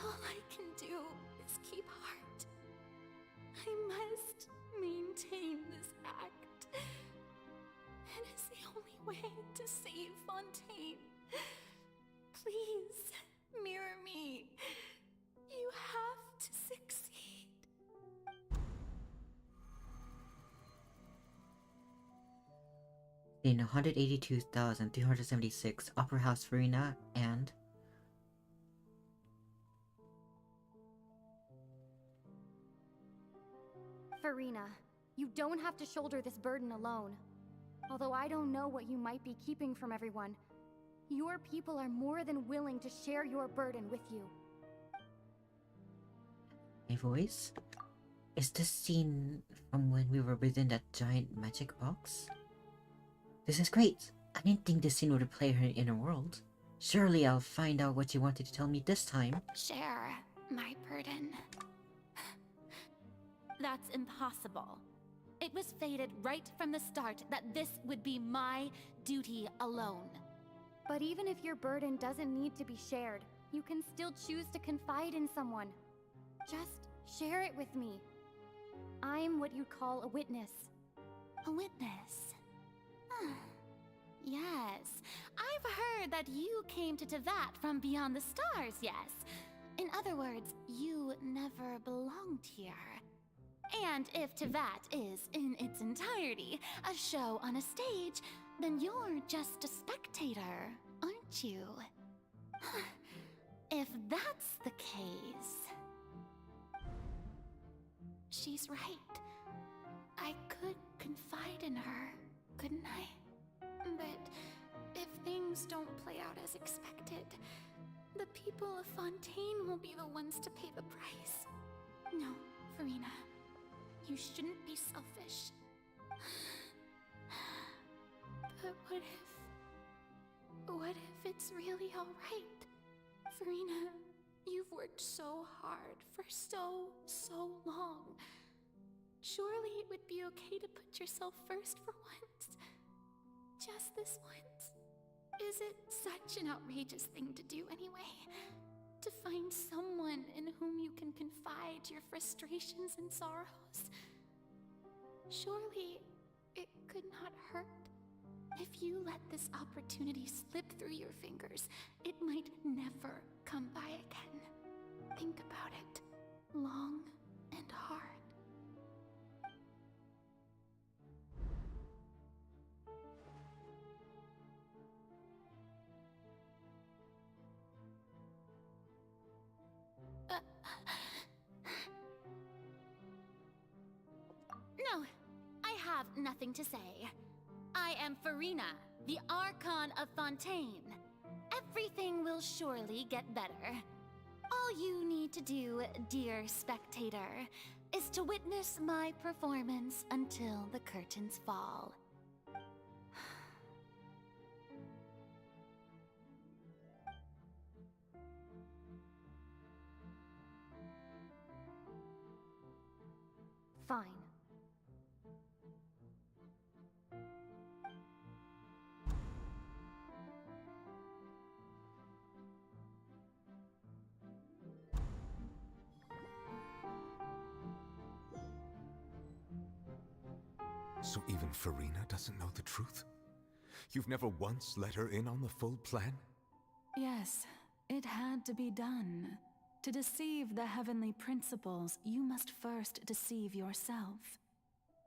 All I can do is keep heart. I must maintain this act. It is the only way to save Fontaine. Please, mirror me. You have to succeed. In 182,376, Opera House, Farina, and Farina, you don't have to shoulder this burden alone. Although I don't know what you might be keeping from everyone, your people are more than willing to share your burden with you. my voice? Is this scene from when we were within that giant magic box? This is great! I didn't think this scene would play her in a world. Surely I'll find out what you wanted to tell me this time. Share my burden. That's impossible. It was fated right from the start that this would be my duty alone. But even if your burden doesn't need to be shared, you can still choose to confide in someone. Just share it with me. I'm what you'd call a witness. A witness? Yes, I've heard that you came to Tevat from beyond the stars, yes. In other words, you never belonged here. And if Tevat is, in its entirety, a show on a stage, then you're just a spectator, aren't you? If that's the case... She's right. I could confide in her, couldn't I? But if things don't play out as expected, the people of Fontaine will be the ones to pay the price. No, Farina. You shouldn't be selfish. But what if it's really alright? Farina, you've worked so hard for so long. Surely it would be okay to put yourself first for once. Just this once. Is it such an outrageous thing to do anyway? To find someone in whom you can confide your frustrations and sorrows? Surely it could not hurt. If you let this opportunity slip through your fingers, it might never come by again. Think about it long and hard. No, I have nothing to say. I am Farina, the Archon of Fontaine. Everything will surely get better. All you need to do, dear spectator, is to witness my performance until the curtains fall. Fine. So even Farina doesn't know the truth? You've never once let her in on the full plan? Yes, it had to be done. To deceive the heavenly principles, you must first deceive yourself.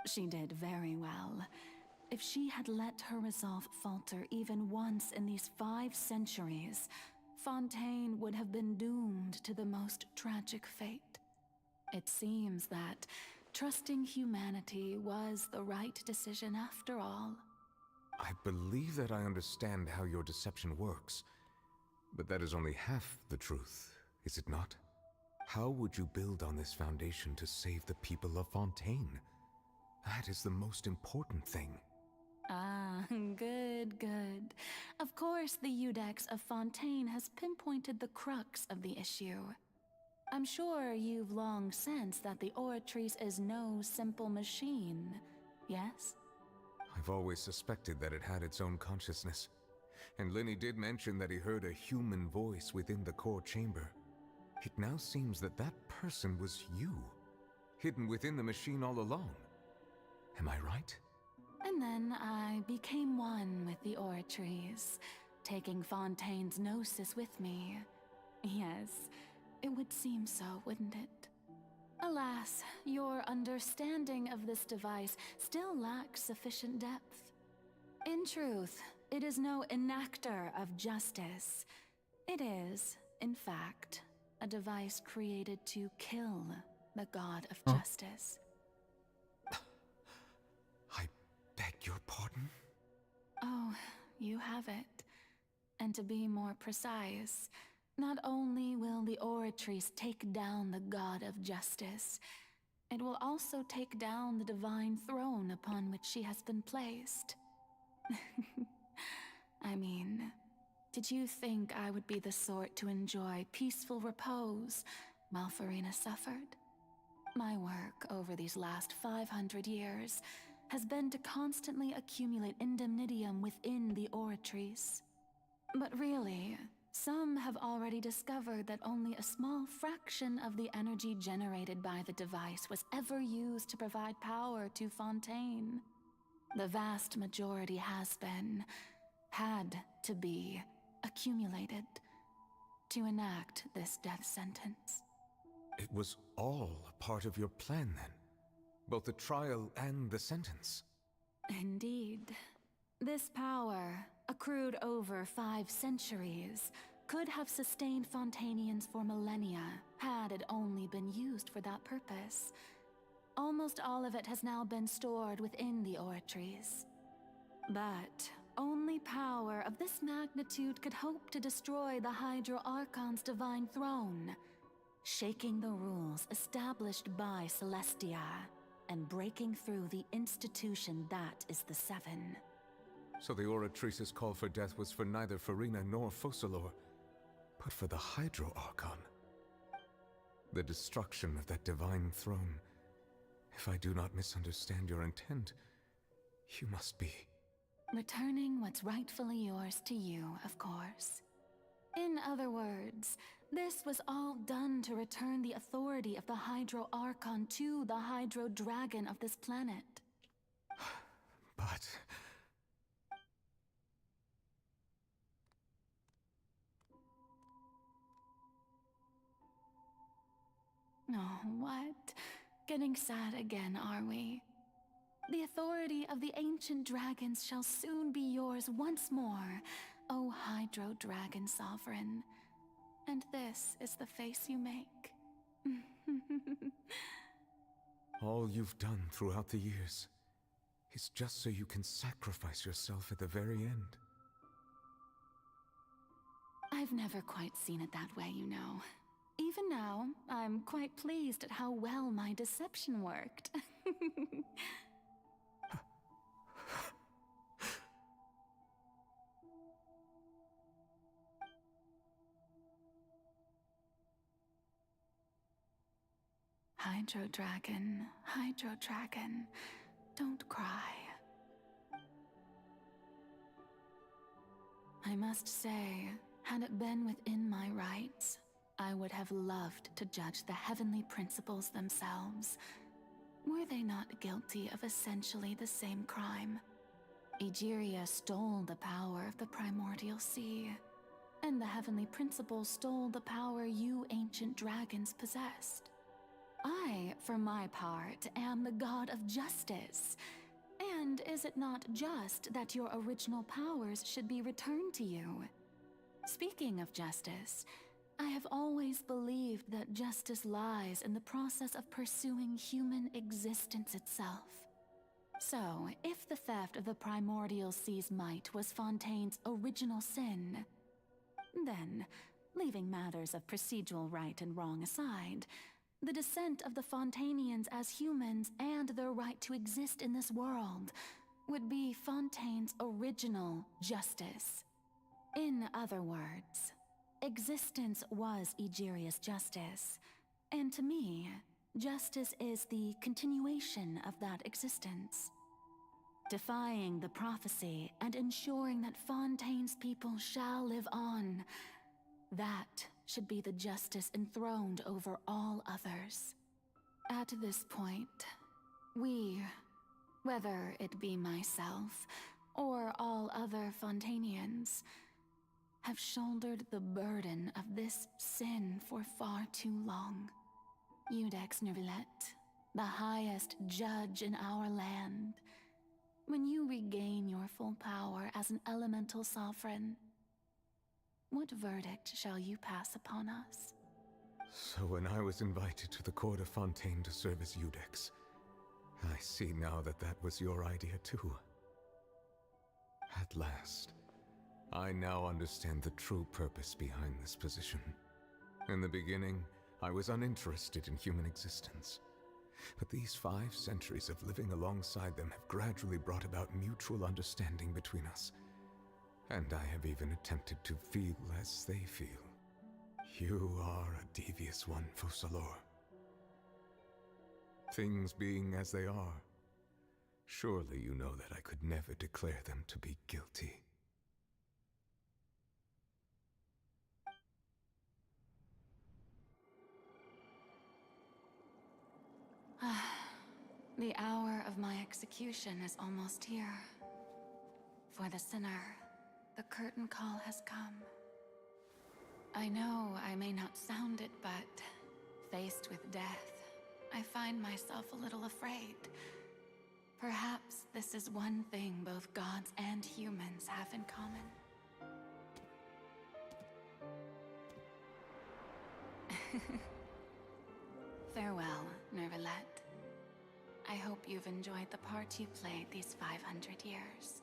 She did very well. If she had let her resolve falter even once in these 5 centuries, Fontaine would have been doomed to the most tragic fate. It seems that trusting humanity was the right decision after all. I believe that I understand how your deception works, but that is only half the truth, is it not? How would you build on this foundation to save the people of Fontaine? That is the most important thing. Ah, good, good. Of course, the Iudex of Fontaine has pinpointed the crux of the issue. I'm sure you've long sensed that the Oratrice is no simple machine, yes? I've always suspected that it had its own consciousness. And Lenny did mention that he heard a human voice within the core chamber. It now seems that that person was you, hidden within the machine all along. Am I right? And then I became one with the Oratrice, taking Fontaine's gnosis with me. Yes, it would seem so, wouldn't it? Alas, your understanding of this device still lacks sufficient depth. In truth, it is no enactor of justice. It is, in fact, a device created to kill the god of justice. I beg your pardon? Oh, you have it. And to be more precise, not only will the Oratrice take down the god of justice, it will also take down the divine throne upon which she has been placed. I mean, did you think I would be the sort to enjoy peaceful repose while Farina suffered? My work over these last 500 years has been to constantly accumulate indemnitium within the Oratrice. But really, some have already discovered that only a small fraction of the energy generated by the device was ever used to provide power to Fontaine. The vast majority has been, had to be accumulated to enact this death sentence. It was all a part of your plan then? Both the trial and the sentence? Indeed. This power, accrued over 5 centuries, could have sustained Fontainians for millennia had it only been used for that purpose. Almost all of it has now been stored within the oratories. But only power of this magnitude could hope to destroy the Hydro Archon's divine throne, shaking the rules established by Celestia and breaking through the institution that is the Seven. So the Oratrice's call for death was for neither Farina nor Focalor, but for the Hydro Archon. The destruction of that divine throne. If I do not misunderstand your intent, you must be... Returning what's rightfully yours to you, of course. In other words, this was all done to return the authority of the Hydro Archon to the Hydro Dragon of this planet. But... Oh, what? Getting sad again, are we? The authority of the ancient dragons shall soon be yours once more, O Hydro Dragon Sovereign. And this is the face you make. all you've done throughout the years is just so you can sacrifice yourself at the very end. I've never quite seen it that way, you know. Even now, I'm quite pleased at how well my deception worked. Hydro Dragon, don't cry. I must say, had it been within my rights, I would have loved to judge the heavenly principles themselves. Were they not guilty of essentially the same crime? Egeria stole the power of the primordial sea, and the heavenly principles stole the power you ancient dragons possessed. I, for my part, am the god of justice. And is it not just that your original powers should be returned to you? Speaking of justice, I have always believed that justice lies in the process of pursuing human existence itself. So, if the theft of the primordial sea's might was Fontaine's original sin, then, leaving matters of procedural right and wrong aside, the descent of the Fontainians as humans and their right to exist in this world would be Fontaine's original justice. In other words, existence was Egeria's justice, and to me, justice is the continuation of that existence. Defying the prophecy and ensuring that Fontaine's people shall live on, that should be the justice enthroned over all others. At this point, we, whether it be myself or all other Fontainians, have shouldered the burden of this sin for far too long. Iudex Nervilette, the highest judge in our land, when you regain your full power as an elemental sovereign, what verdict shall you pass upon us? So when I was invited to the court of Fontaine to serve as Iudex, I see now that that was your idea too. At last, I now understand the true purpose behind this position. In the beginning, I was uninterested in human existence. But these 5 centuries of living alongside them have gradually brought about mutual understanding between us. And I have even attempted to feel as they feel. You are a devious one, Focalor. Things being as they are, surely you know that I could never declare them to be guilty. The hour of my execution is almost here. For the sinner, The curtain call has come. I know I may not sound it, but faced with death, I find myself a little afraid. Perhaps this is one thing both gods and humans have in common. Farewell, Nervalette. I hope you've enjoyed the part you played these 500 years.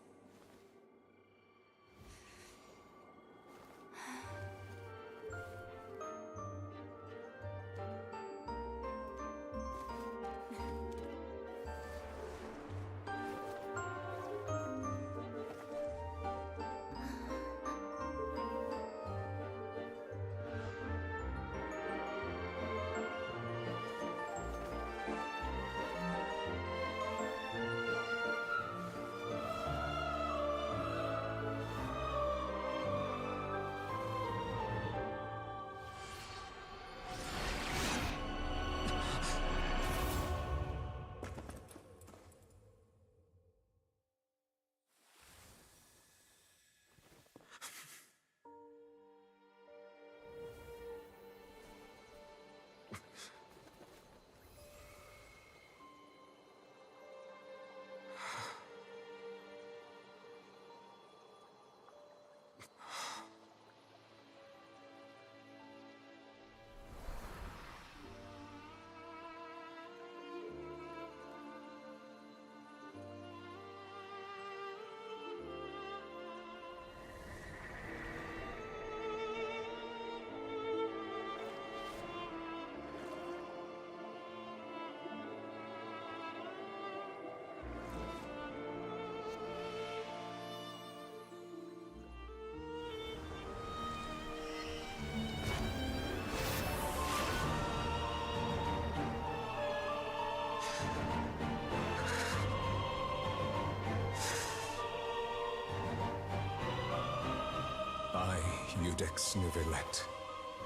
I, Iudex Nervalette,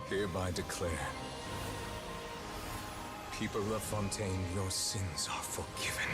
hereby declare, people of Fontaine, your sins are forgiven.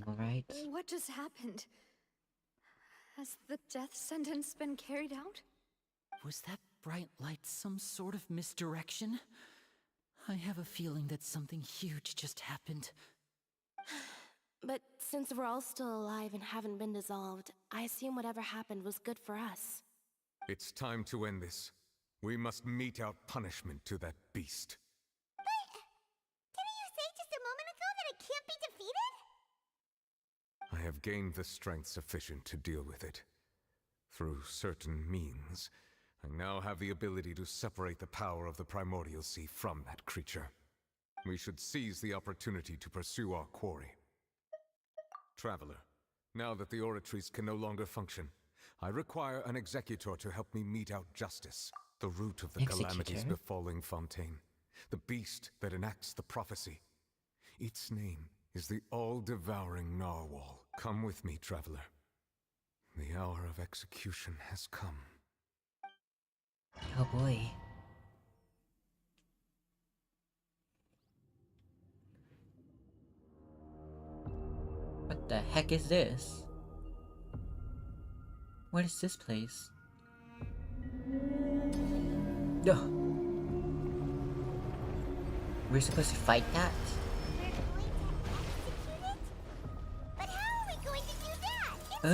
Alright. What just happened? Has the death sentence been carried out? Was that bright light some sort of misdirection? I have a feeling that something huge just happened. But since we're all still alive and haven't been dissolved, I assume whatever happened was good for us. It's time to end this. We must mete out punishment to that beast. Didn't you say just a moment ago that it can't be defeated? I have gained the strength sufficient to deal with it. Through certain means, I now have the ability to separate the power of the Primordial Sea from that creature. We should seize the opportunity to pursue our quarry. Traveler, now that the oratories can no longer function, I require an executor to help me mete out justice, the root of the calamities befalling Fontaine, the beast that enacts the prophecy. Its name is the all-devouring Narwhal. Come with me, traveler. The hour of execution has come. Oh boy. What the heck is this? What is this place? Ugh. We're supposed to fight that? But how are we going to do that? I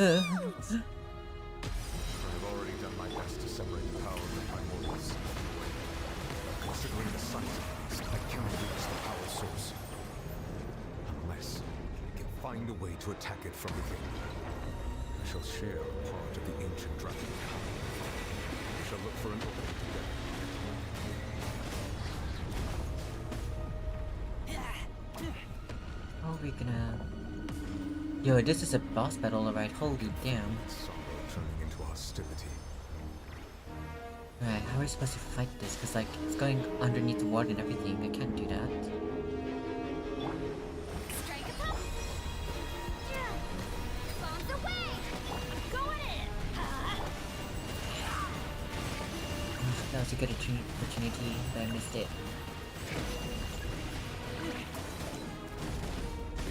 have already done my best to separate the power of the Primordial Sea. Considering the size of the beast, I cannot reach the power source. Unless we can find a way to attack it from within. We shall share a part of the ancient dragon power. We shall look for an opening together. How are we gonna Yo, this is a boss battle, alright. Holy damn. Sorrow turning into hostility. Alright, how are we supposed to fight this? Cause like, it's going underneath the water and everything. I can't do that. That was a good opportunity, but I missed it.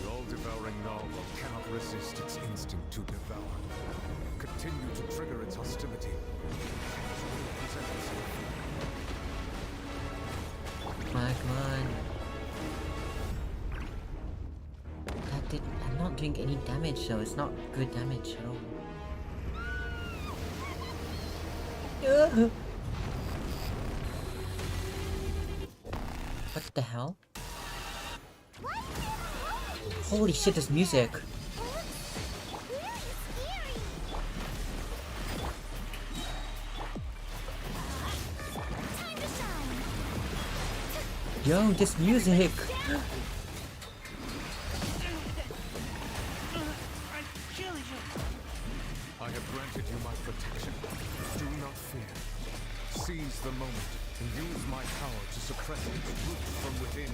The all-devouring narwhal cannot resist its instinct to devour. Continue to trigger its hostility. Come on. I'm not doing any damage though. It's not good damage at all. What the hell? Holy shit, this music! Yo, this music! I have granted you my protection. Do not fear. Seize the moment and use my power to suppress its roots from within.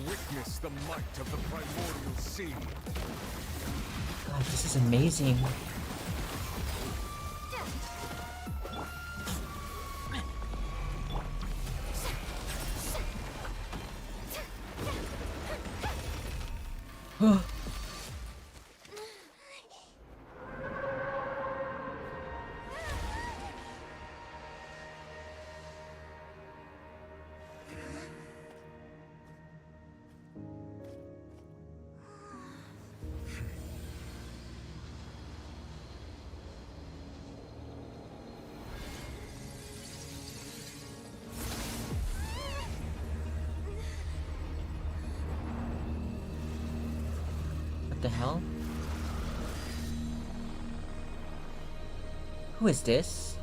Witness the might of the primordial sea. God, this is amazing. What the hell? Who is this?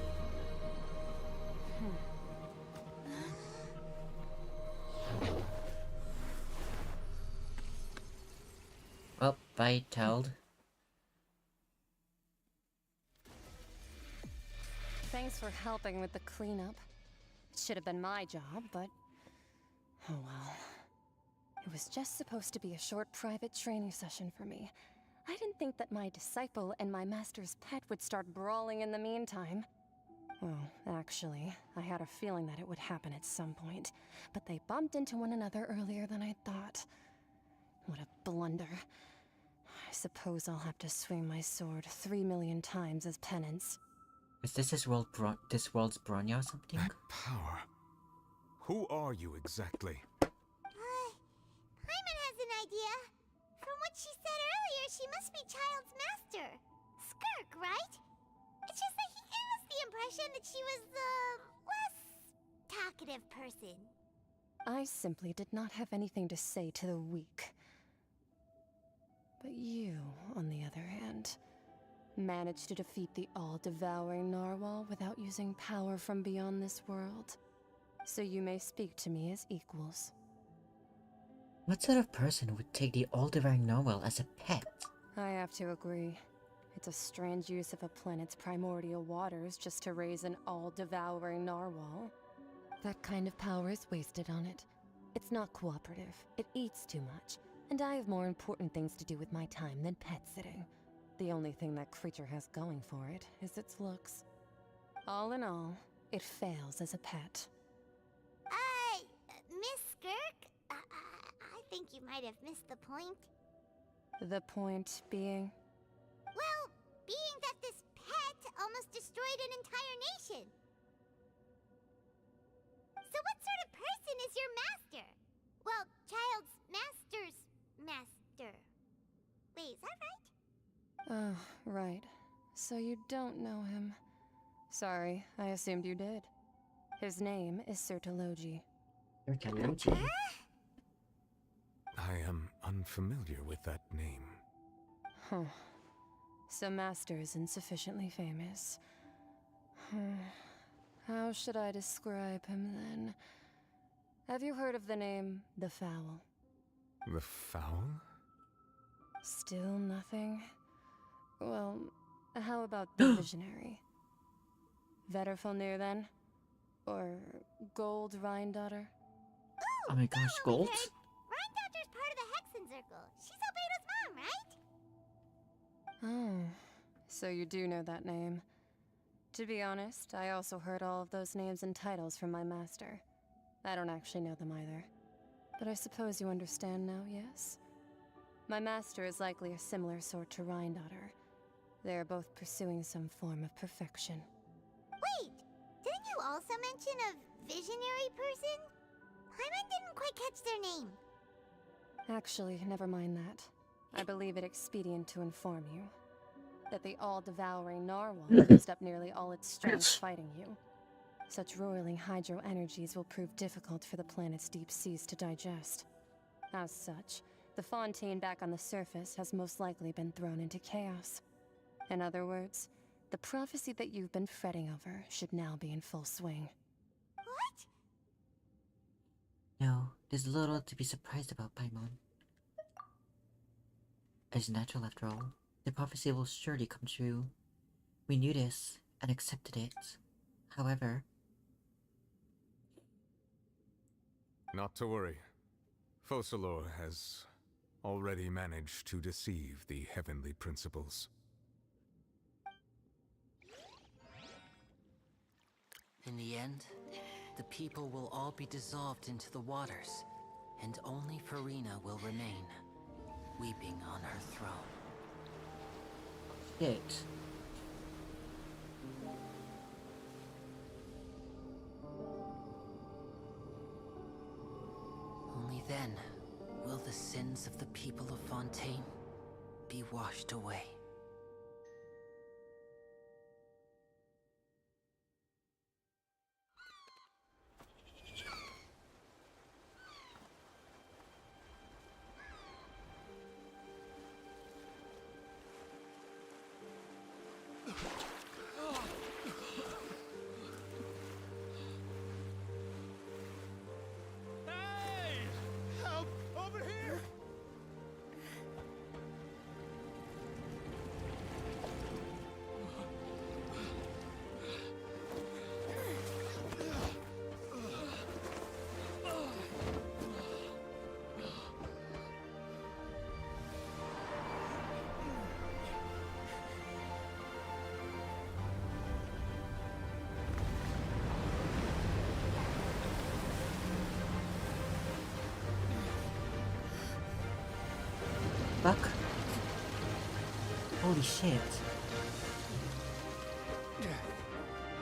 Oh, bye, Teld. Thanks for helping with the cleanup. It should have been my job, but oh well. It was just supposed to be a short private training session for me. I didn't think that my disciple and my master's pet would start brawling in the meantime. Well, actually, I had a feeling that it would happen at some point, but they bumped into one another earlier than I thought. What a blunder. I suppose I'll have to swing my sword 3 million times as penance. Is this this world's Bronya or something? That power. Who are you exactly? Paimon has an idea. From what she said earlier, she must be Child's master. Skirk, right? It's just that he gave us the impression that she was the less talkative person. I simply did not have anything to say to the weak. But you, on the other hand, managed to defeat the all-devouring narwhal without using power from beyond this world. So you may speak to me as equals. What sort of person would take the all-devouring narwhal as a pet? I have to agree. It's a strange use of a planet's primordial waters just to raise an all-devouring narwhal. That kind of power is wasted on it. It's not cooperative. It eats too much. And I have more important things to do with my time than pet sitting. The only thing that creature has going for it is its looks. All in all, it fails as a pet. Miss Skirk? I think you might have missed the point. The point being? Well, being that this pet almost destroyed an entire nation. So what sort of person is your master? Well, Child's master's master. Wait, is that right? Oh, right. So you don't know him. Sorry, I assumed you did. His name is Sir Taloji. Sir Taloji? I am unfamiliar with that name. Huh. So Master isn't sufficiently famous. How should I describe him then? Have you heard of the name The Fowl? The Fowl? Still nothing? Well, how about the Visionary? Vetterfalnir then? Or Gold Rhine-daughter? Oh my gosh, Gold? Rhine-daughter's part of the Hexen Circle. She's Albedo's mom, right? Oh, so you do know that name. To be honest, I also heard all of those names and titles from my master. I don't actually know them either. But I suppose you understand now, yes? My master is likely a similar sort to Rhine-daughter. They are both pursuing some form of perfection. Wait, didn't you also mention a visionary person? Paimon didn't quite catch their name. Actually, never mind that. I believe it expedient to inform you that the all-devouring narwhal used up nearly all its strength fighting you. Such roiling hydro energies will prove difficult for the planet's deep seas to digest. As such, the Fontaine back on the surface has most likely been thrown into chaos. In other words, the prophecy that you've been fretting over should now be in full swing. What? No, there's little to be surprised about, Paimon. It's natural after all. The prophecy will surely come true. We knew this and accepted it. However... Not to worry. Focalor has already managed to deceive the heavenly principles. In the end, the people will all be dissolved into the waters, and only Furina will remain, weeping on her throne. Shit. Only then will the sins of the people of Fontaine be washed away. Fuck. Holy shit.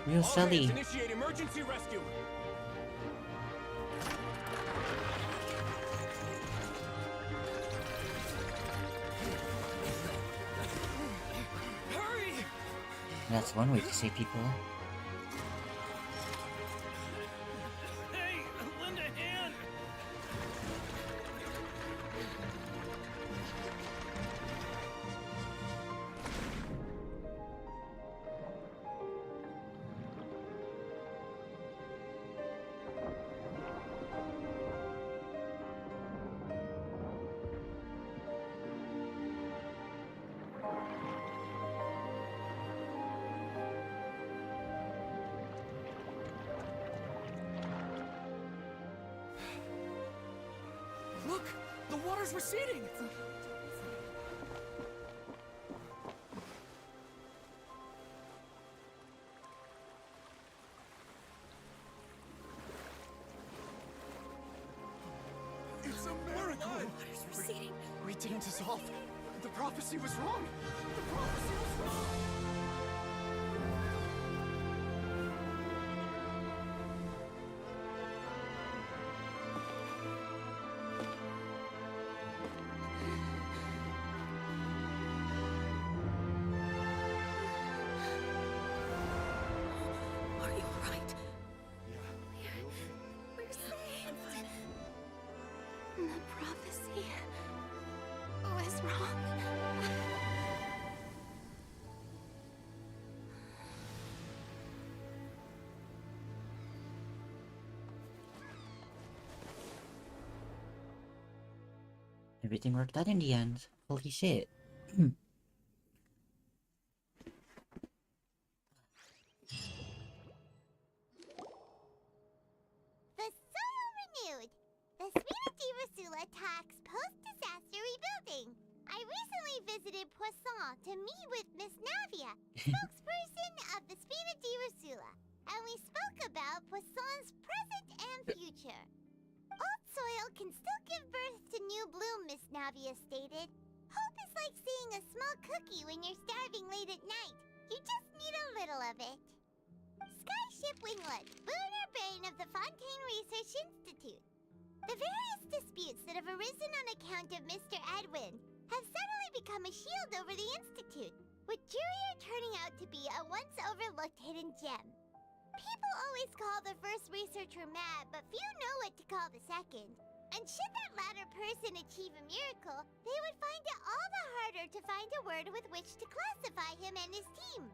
Real Sully. Initiate emergency rescue. Hurry! That's one way to save people. Hey, lend a hand. Look, the water's receding. It's a miracle! receding. We didn't dissolve. The prophecy was wrong. The prophecy was wrong. The prophecy was wrong. Everything worked out in the end. Holy shit. The soil renewed. The Spirit of Rasula talks post-disaster rebuilding. I recently visited Poisson to meet with Miss Navia, spokesperson of the Spirit of Rasula, and we spoke about Poisson's present and future. Old soil can still give birth to new bloom, Miss Navia stated. Hope is like seeing a small cookie when you're starving late at night. You just need a little of it. Skyship Winglet, lunar brain of the Fontaine Research Institute. The various disputes that have arisen on account of Mr. Edwin have suddenly become a shield over the Institute, with Jurier turning out to be a once overlooked hidden gem. People always call the first researcher mad, but few know what to call the second. And should that latter person achieve a miracle, they would find it all the harder to find a word with which to classify him and his team.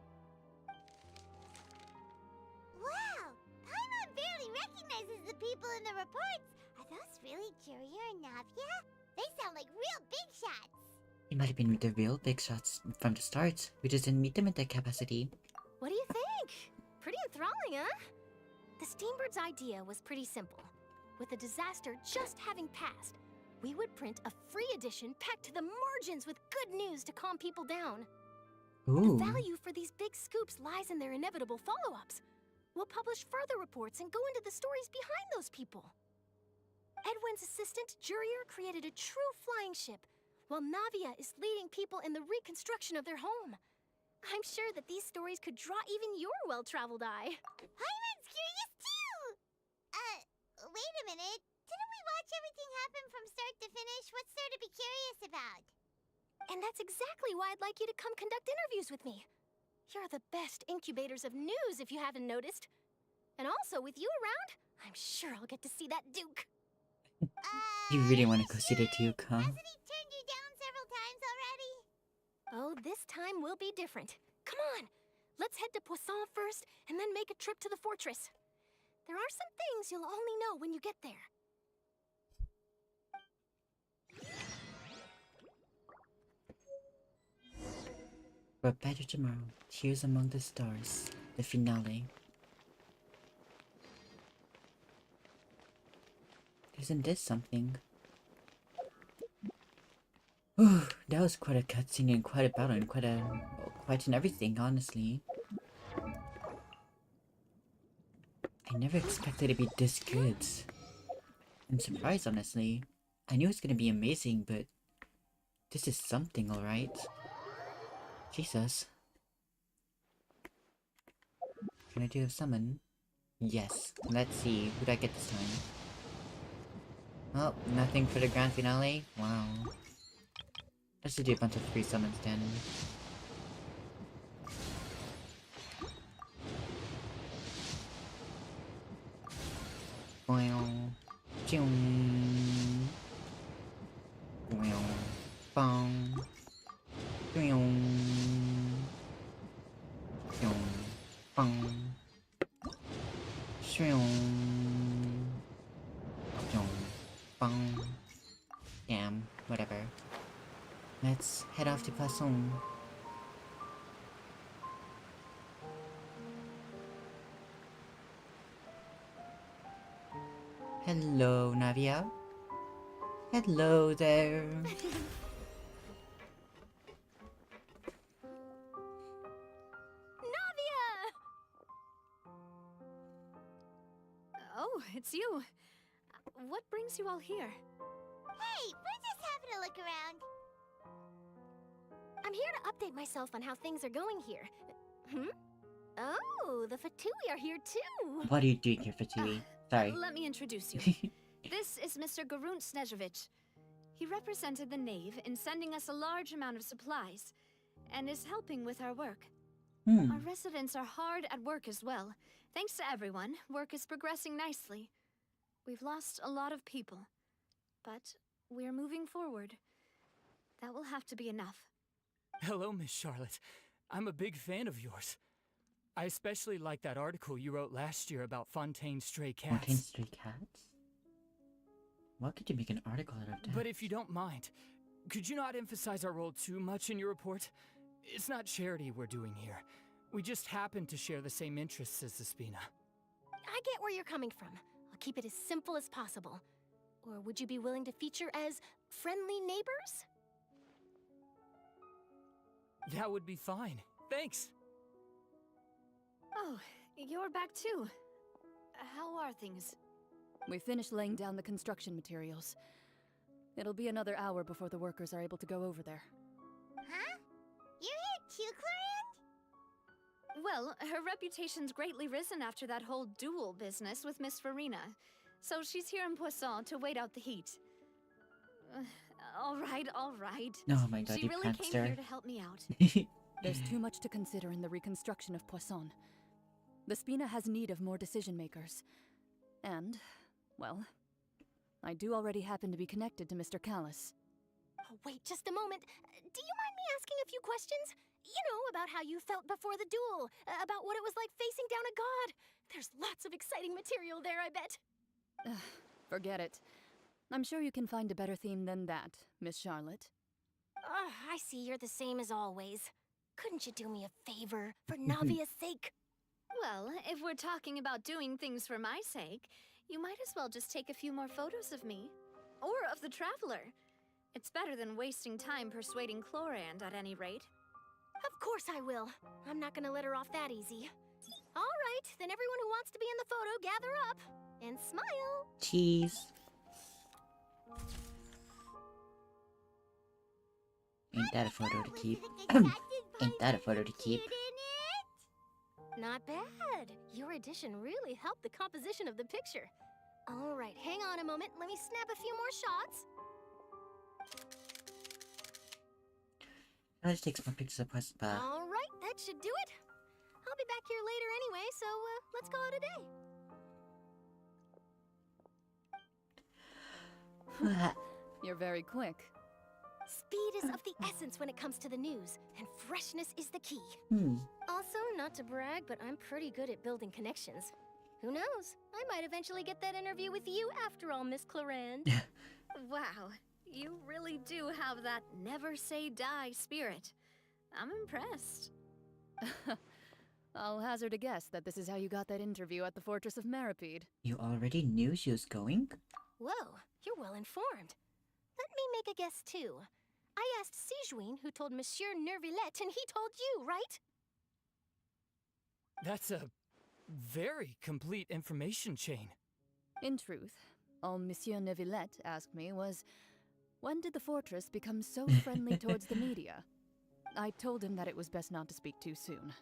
Wow! Paimon barely recognizes the people in the reports. Are those really Jurier and Navia? They sound like real big shots. They might have been the real big shots from the start. We just didn't meet them at that capacity. What do you think? Pretty enthralling, huh? The Steambird's idea was pretty simple. With the disaster just having passed, we would print a free edition packed to the margins with good news to calm people down. Ooh. The value for these big scoops lies in their inevitable follow-ups. We'll publish further reports and go into the stories behind those people. Edwin's assistant, Jurier, created a true flying ship, while Navia is leading people in the reconstruction of their home. I'm sure that these stories could draw even your well-traveled eye. Paimon's curious too! Wait a minute. Didn't we watch everything happen from start to finish? What's there to be curious about? And that's exactly why I'd like you to come conduct interviews with me. You're the best incubators of news, if you haven't noticed. And also, with you around, I'm sure I'll get to see that Duke. You really want to go see the Duke, huh? Hasn't he turned you down several times already? Oh, this time will be different. Come on! Let's head to Poisson first, and then make a trip to the fortress. There are some things you'll only know when you get there. But better tomorrow. Tears Among the Stars. The finale. Isn't this something? Ooh, that was quite a cutscene and quite a battle and quite an everything, honestly. I never expected it to be this good. I'm surprised, honestly. I knew it was gonna be amazing, but this is something, alright. Jesus. Can I do a summon? Yes. Let's see. Who do I get this time? Oh, nothing for the grand finale? Wow. Let's just do a bunch of free summons then. Wow. Boom. Wow. Bong. Boom. Bong. Bong. Damn, whatever. Let's head off to Poisson. Hello, Navia. Hello there. Oh, it's you. What brings you all here? Hey, we're just having a look around. I'm here to update myself on how things are going here. Oh, the Fatui are here too. What are you doing here, Fatui? Sorry. Let me introduce you. This is Mr. Garunt Snežević. He represented the Knave in sending us a large amount of supplies, and is helping with our work. Our residents are hard at work as well. Thanks to everyone, work is progressing nicely. We've lost a lot of people, but we're moving forward. That will have to be enough. Hello, Miss Charlotte. I'm a big fan of yours. I especially like that article you wrote last year about Fontaine's stray cats. Fontaine's stray cats? What could you make an article out of that? But if you don't mind, could you not emphasize our role too much in your report? It's not charity we're doing here. We just happen to share the same interests as the Spina. I get where you're coming from. I'll keep it as simple as possible. Or would you be willing to feature as friendly neighbors? That would be fine. Thanks. Oh, you're back too. How are things? We finished laying down the construction materials. It'll be another hour before the workers are able to go over there. Huh? You're here too, Clorand? Well, her reputation's greatly risen after that whole duel business with Miss Farina. So she's here in Poisson to wait out the heat. All right. Oh my god, she you really can't came stare. here to help me out. There's too much to consider in the reconstruction of Poisson. The Spina has need of more decision makers. And, well, I do already happen to be connected to Mr. Callis. Oh, wait just a moment. Do you mind me asking a few questions? You know, about how you felt before the duel, about what it was like facing down a god. There's lots of exciting material there, I bet. Forget it. I'm sure you can find a better theme than that, Miss Charlotte. I see you're the same as always. Couldn't you do me a favor, for Navia's sake? Well, if we're talking about doing things for my sake, you might as well just take a few more photos of me. Or of the Traveler. It's better than wasting time persuading Clorand, at any rate. Of course I will. I'm not gonna let her off that easy. All right, then everyone who wants to be in the photo, gather up. And smile. Cheese. Ain't that a photo to keep? Ain't that a photo to keep? Not bad. Your addition really helped the composition of the picture. All right, hang on a moment. Let me snap a few more shots. I'll just take some pictures of us. All right, that should do it. I'll be back here later anyway, so let's call it a day. You're very quick. Speed is of the essence when it comes to the news, and freshness is the key. Also, not to brag, but I'm pretty good at building connections. Who knows? I might eventually get that interview with you after all, Miss Clorand. Wow, you really do have that never say die spirit. I'm impressed. I'll hazard a guess that this is how you got that interview at the Fortress of Maripede. You already knew she was going? Whoa, you're well informed. Let me make a guess too. I asked Sijuin, who told Monsieur Nervillette, and he told you, right? That's a very complete information chain. In truth, all Monsieur Neuvillette asked me was, when did the fortress become so friendly towards the media? I told him that it was best not to speak too soon.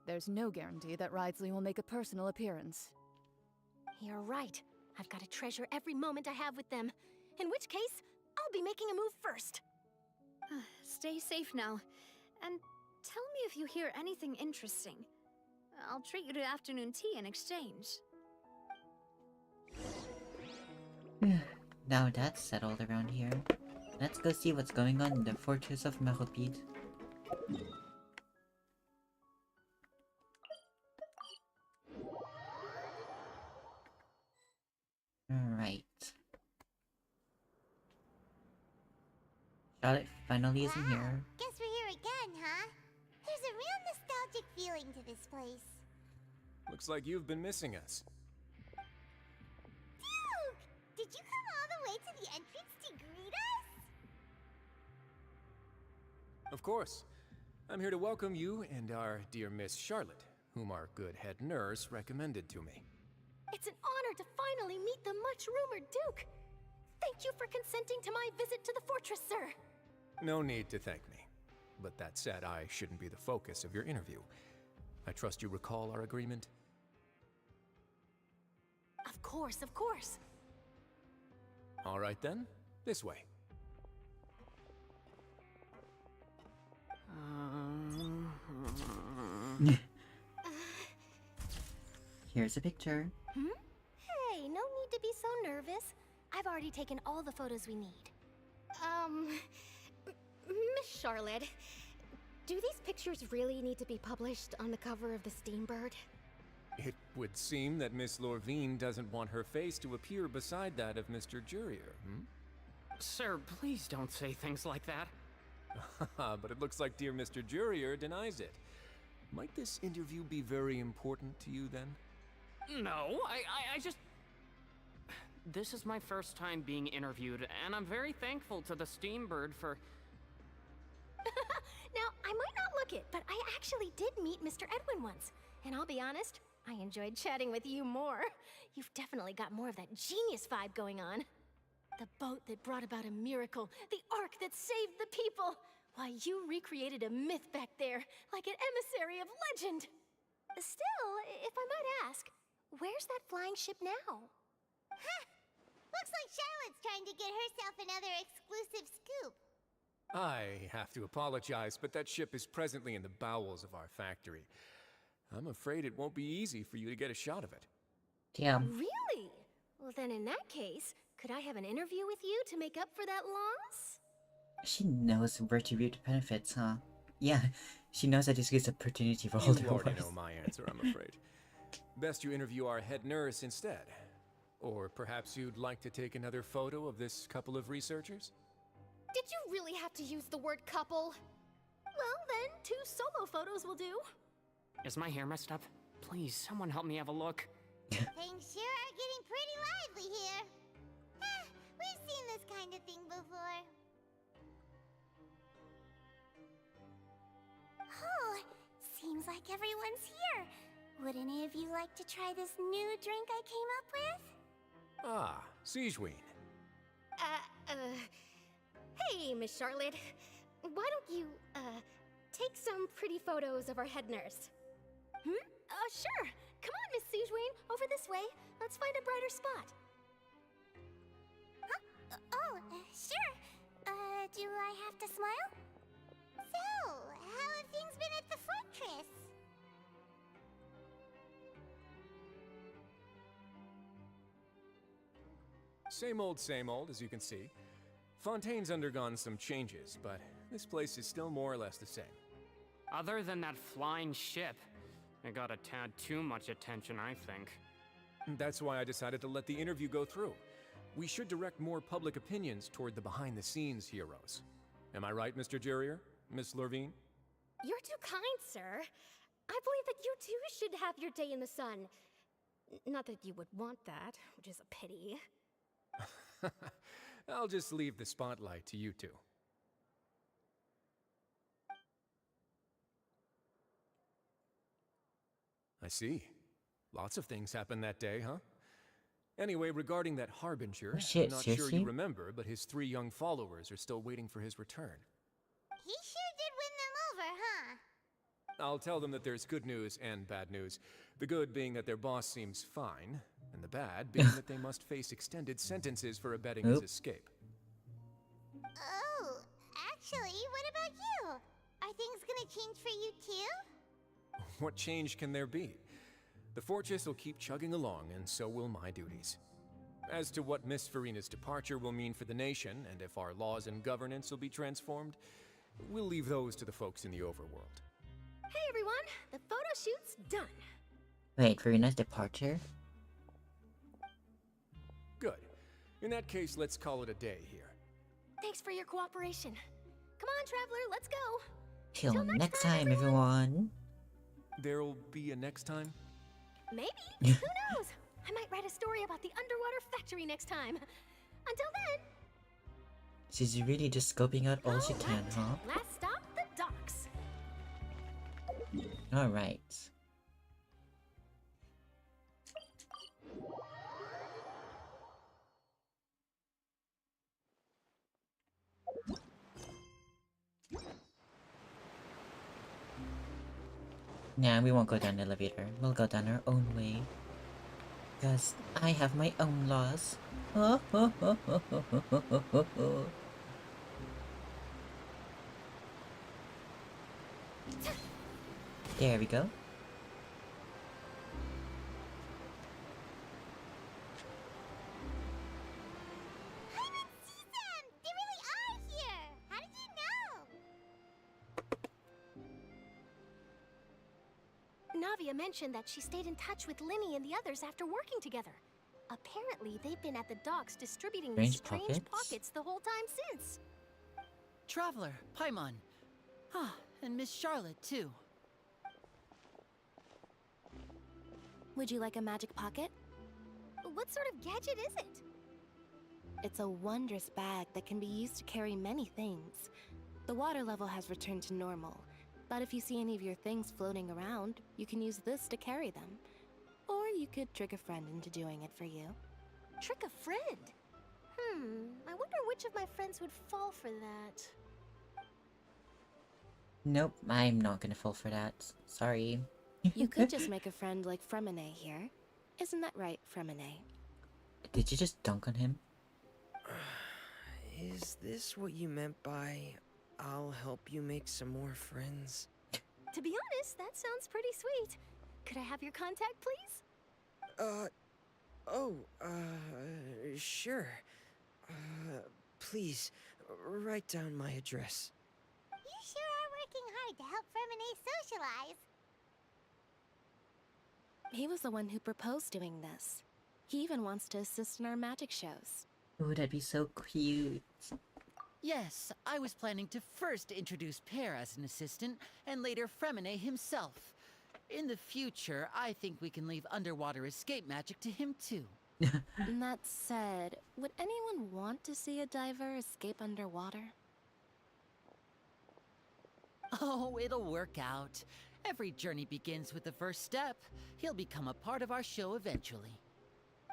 There's no guarantee that Ridesley will make a personal appearance. You're right. I've got to treasure every moment I have with them. In which case, I'll be making a move first. Stay safe now. And tell me if you hear anything interesting. I'll treat you to afternoon tea in exchange. Now that's settled around here. Let's go see what's going on in the Fortress of Maripede. Alright. Charlotte finally isn't here. Guess we're here again, huh? There's a real nostalgic feeling to this place. Looks like you've been missing us. Duke! Did you come all the way to the entrance to greet us? Of course. I'm here to welcome you and our dear Miss Charlotte, whom our good head nurse recommended to me. It's an honor to finally meet the much-rumored Duke. Thank you for consenting to my visit to the fortress, sir. No need to thank me. But that said, I shouldn't be the focus of your interview. I trust you recall our agreement? Of course, of course. All right then, this way. Here's a picture. Hey, no need to be so nervous. I've already taken all the photos we need. Miss Charlotte, do these pictures really need to be published on the cover of the Steambird? It would seem that Miss Lorvine doesn't want her face to appear beside that of Mr. Jurier, hmm? Sir, please don't say things like that. But it looks like dear Mr. Jurier denies it. Might this interview be very important to you, then? No, I just... This is my first time being interviewed, and I'm very thankful to the Steambird for... Now, I might not look it, but I actually did meet Mr. Edwin once. And I'll be honest, I enjoyed chatting with you more. You've definitely got more of that genius vibe going on. The boat that brought about a miracle, the ark that saved the people. Why, you recreated a myth back there, like an emissary of legend. Still, if I might ask, where's that flying ship now? Huh! Looks like Charlotte's trying to get herself another exclusive scoop. I have to apologize, but that ship is presently in the bowels of our factory. I'm afraid it won't be easy for you to get a shot of it. Damn. Really? Well, then in that case, could I have an interview with you to make up for that loss? She knows where to reap the benefits, huh? Yeah, she knows that this gives opportunity for all the You already roles. know my answer, I'm afraid. Best you interview our head nurse instead. Or perhaps you'd like to take another photo of this couple of researchers? Did you really have to use the word couple? Well, then, 2 solo photos will do. Is my hair messed up? Please, someone help me have a look. Things sure are getting pretty lively here. We've seen this kind of thing before. Oh, seems like everyone's here. Would any of you like to try this new drink I came up with? Ah, Sijween. Hey, Miss Charlotte. Why don't you, take some pretty photos of our head nurse? Sure. Come on, Miss Sijween. Over this way. Let's find a brighter spot. Huh? Sure. Do I have to smile? So, how have things been at the fortress? Same old, as you can see. Fontaine's undergone some changes, but this place is still more or less the same. Other than that flying ship, it got a tad too much attention, I think. That's why I decided to let the interview go through. We should direct more public opinions toward the behind-the-scenes heroes. Am I right, Mr. Jurier? Miss Lorvine? You're too kind, sir. I believe that you too should have your day in the sun. Not that you would want that, which is a pity. I'll just leave the spotlight to you two. I see. Lots of things happened that day, huh? Anyway, regarding that Harbinger, Oh, shit, I'm not sure seriously? you remember, but his 3 young followers are still waiting for his return. He sure did win them over, huh? I'll tell them that there's good news and bad news. The good being that their boss seems fine, and the bad being that they must face extended sentences for abetting his escape. Oh, actually, what about you? Are things gonna change for you too? What change can there be? The fortress will keep chugging along, and so will my duties. As to what Miss Farina's departure will mean for the nation, and if our laws and governance will be transformed, we'll leave those to the folks in the overworld. Hey everyone, the photo shoot's done. Wait, Farina's departure? Good. In that case, let's call it a day here. Thanks for your cooperation. Come on, traveler, let's go. Till next time, everyone. There'll be a next time? Maybe. Who knows? I might write a story about the underwater factory next time. Until then. She's really just scoping out all she can, huh? Last stop, the docks. Alright. Nah, we won't go down the elevator. We'll go down our own way. Because I have my own laws. There we go. Navia mentioned that she stayed in touch with Linny and the others after working together. Apparently, they've been at the docks distributing these strange pockets the whole time since. Traveler, Paimon. Ah, and Miss Charlotte, too. Would you like a magic pocket? What sort of gadget is it? It's a wondrous bag that can be used to carry many things. The water level has returned to normal, but if you see any of your things floating around, you can use this to carry them. Or you could trick a friend into doing it for you. Trick a friend? I wonder which of my friends would fall for that. Nope, I'm not gonna fall for that. Sorry. You could just make a friend like Fremine here. Isn't that right, Fremine? Did you just dunk on him? Is this what you meant by, I'll help you make some more friends? To be honest, that sounds pretty sweet. Could I have your contact, please? Sure. Please, write down my address. You sure are working hard to help Fremine socialize. He was the one who proposed doing this. He even wants to assist in our magic shows. Ooh, that'd be so cute. Yes, I was planning to first introduce Pear as an assistant, and later Fremine himself. In the future, I think we can leave underwater escape magic to him too. That said, would anyone want to see a diver escape underwater? Oh, it'll work out. Every journey begins with the first step. He'll become a part of our show eventually.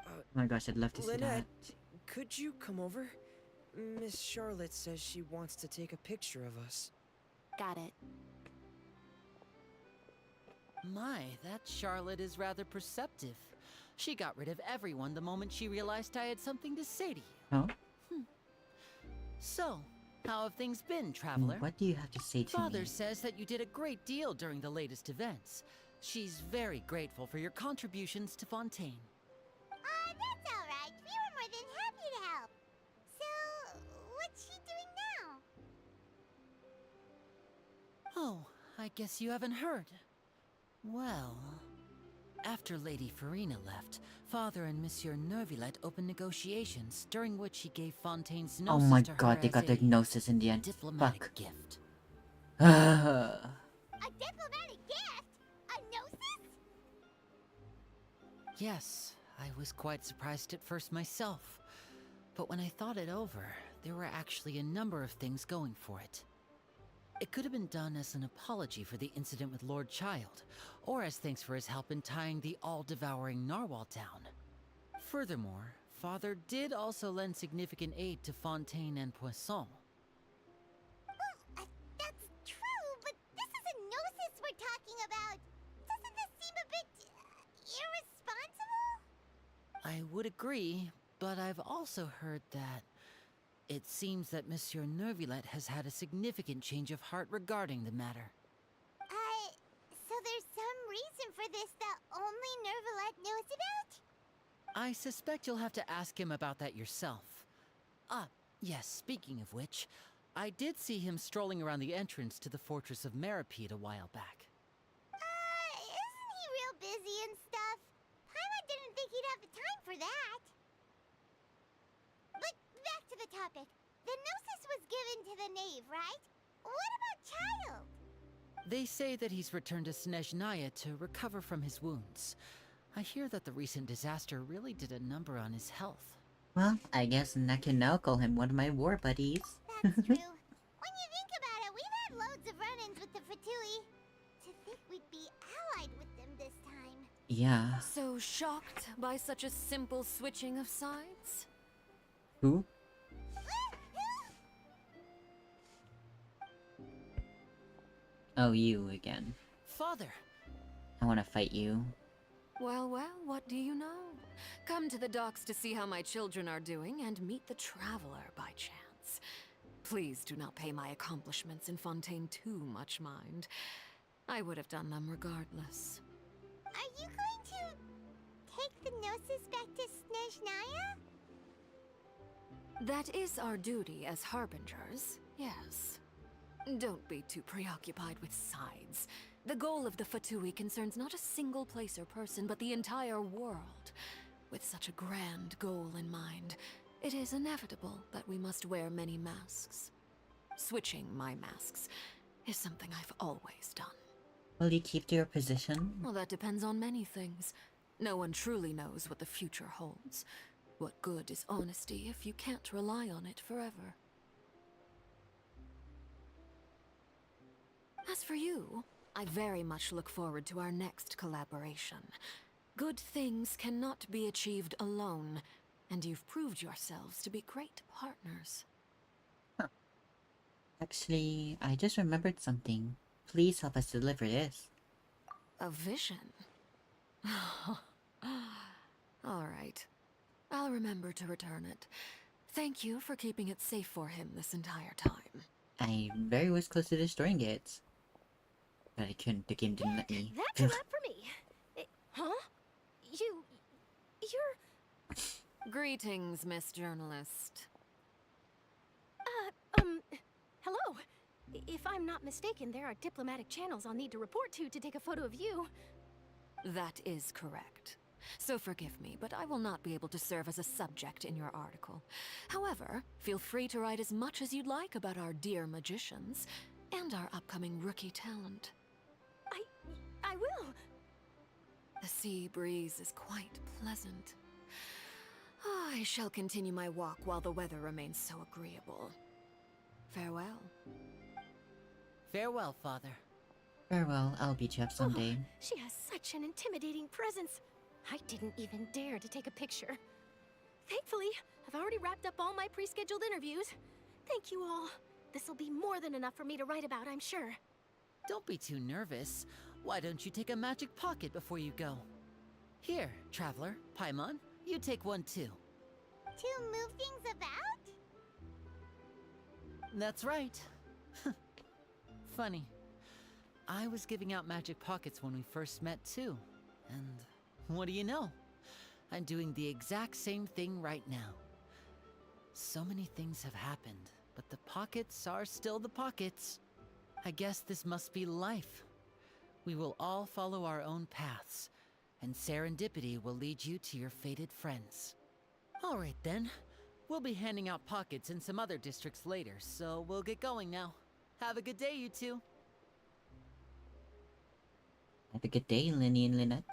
Oh my gosh, I'd love to see Lynette, that. could you come over? Miss Charlotte says she wants to take a picture of us. Got it. My, that Charlotte is rather perceptive. She got rid of everyone the moment she realized I had something to say to you. Huh? So, how have things been, Traveler? What do you have to say to Father me? says that you did a great deal during the latest events. She's very grateful for your contributions to Fontaine. That's alright. We were more than happy to help. So, what's she doing now? Oh, I guess you haven't heard. Well, after Lady Farina left, Father and Monsieur Neuvillette opened negotiations, during which he gave Fontaine's Oh gnosis my to her god, they as got the a gnosis in the end. diplomatic Fuck. gift. A diplomatic gift? A gnosis? Yes, I was quite surprised at first myself. But when I thought it over, there were actually a number of things going for it. It could have been done as an apology for the incident with Lord Child, or as thanks for his help in tying the all-devouring narwhal down. Furthermore, Father did also lend significant aid to Fontaine and Poisson. Well, that's true, but this is a gnosis we're talking about. Doesn't this seem a bit irresponsible? I would agree, but I've also heard that it seems that Monsieur Neuvillette has had a significant change of heart regarding the matter. So there's some reason for this that only Neuvillette knows about? I suspect you'll have to ask him about that yourself. Ah, yes, speaking of which, I did see him strolling around the entrance to the Fortress of Meripede a while back. Isn't he real busy and stuff? Paimon didn't think he'd have the time for that. But back to the topic. The gnosis was given to the knave, right? What about Child? They say that he's returned to Snezhnaya to recover from his wounds. I hear that the recent disaster really did a number on his health. Well, I guess I can now call him one of my war buddies. That's true. When you think about it, we've had loads of run-ins with the Fatui. To think we'd be allied with them this time. Yeah. So shocked by such a simple switching of sides? Who? Oh, you again. Father! I want to fight you. Well, well, what do you know? Come to the docks to see how my children are doing and meet the traveler by chance. Please do not pay my accomplishments in Fontaine too much mind. I would have done them regardless. Are you going to take the gnosis back to Snezhnaya? That is our duty as harbingers, yes. Don't be too preoccupied with sides. The goal of the Fatui concerns not a single place or person, but the entire world. With such a grand goal in mind, it is inevitable that we must wear many masks. Switching my masks is something I've always done. Will you keep to your position? Well, that depends on many things. No one truly knows what the future holds. What good is honesty if you can't rely on it forever? As for you, I very much look forward to our next collaboration. Good things cannot be achieved alone, and you've proved yourselves to be great partners. Actually, I just remembered something. Please help us deliver this. A vision? All right. I'll remember to return it. Thank you for keeping it safe for him this entire time. I very was close to destroying it. But I couldn't. The game didn't let me. That's a wrap for me. Huh? You're... Greetings, Miss Journalist. Hello. If I'm not mistaken, there are diplomatic channels I'll need to report to take a photo of you. That is correct. So forgive me, but I will not be able to serve as a subject in your article. However, feel free to write as much as you'd like about our dear magicians and our upcoming rookie talent. I will. The sea breeze is quite pleasant. I shall continue my walk while the weather remains so agreeable. Farewell. Farewell, Father. Farewell, I'll beat you up someday. She has such an intimidating presence. I didn't even dare to take a picture. Thankfully, I've already wrapped up all my pre-scheduled interviews. Thank you all. This'll be more than enough for me to write about, I'm sure. Don't be too nervous. Why don't you take a magic pocket before you go? Here, Traveler, Paimon, you take one too. To move things about? That's right. Funny. I was giving out magic pockets when we first met too. And what do you know? I'm doing the exact same thing right now. So many things have happened, but the pockets are still the pockets. I guess this must be life. We will all follow our own paths, and serendipity will lead you to your fated friends. All right then. We'll be handing out pockets in some other districts later, so we'll get going now. Have a good day, you two. Have a good day, Lenny and Lynette.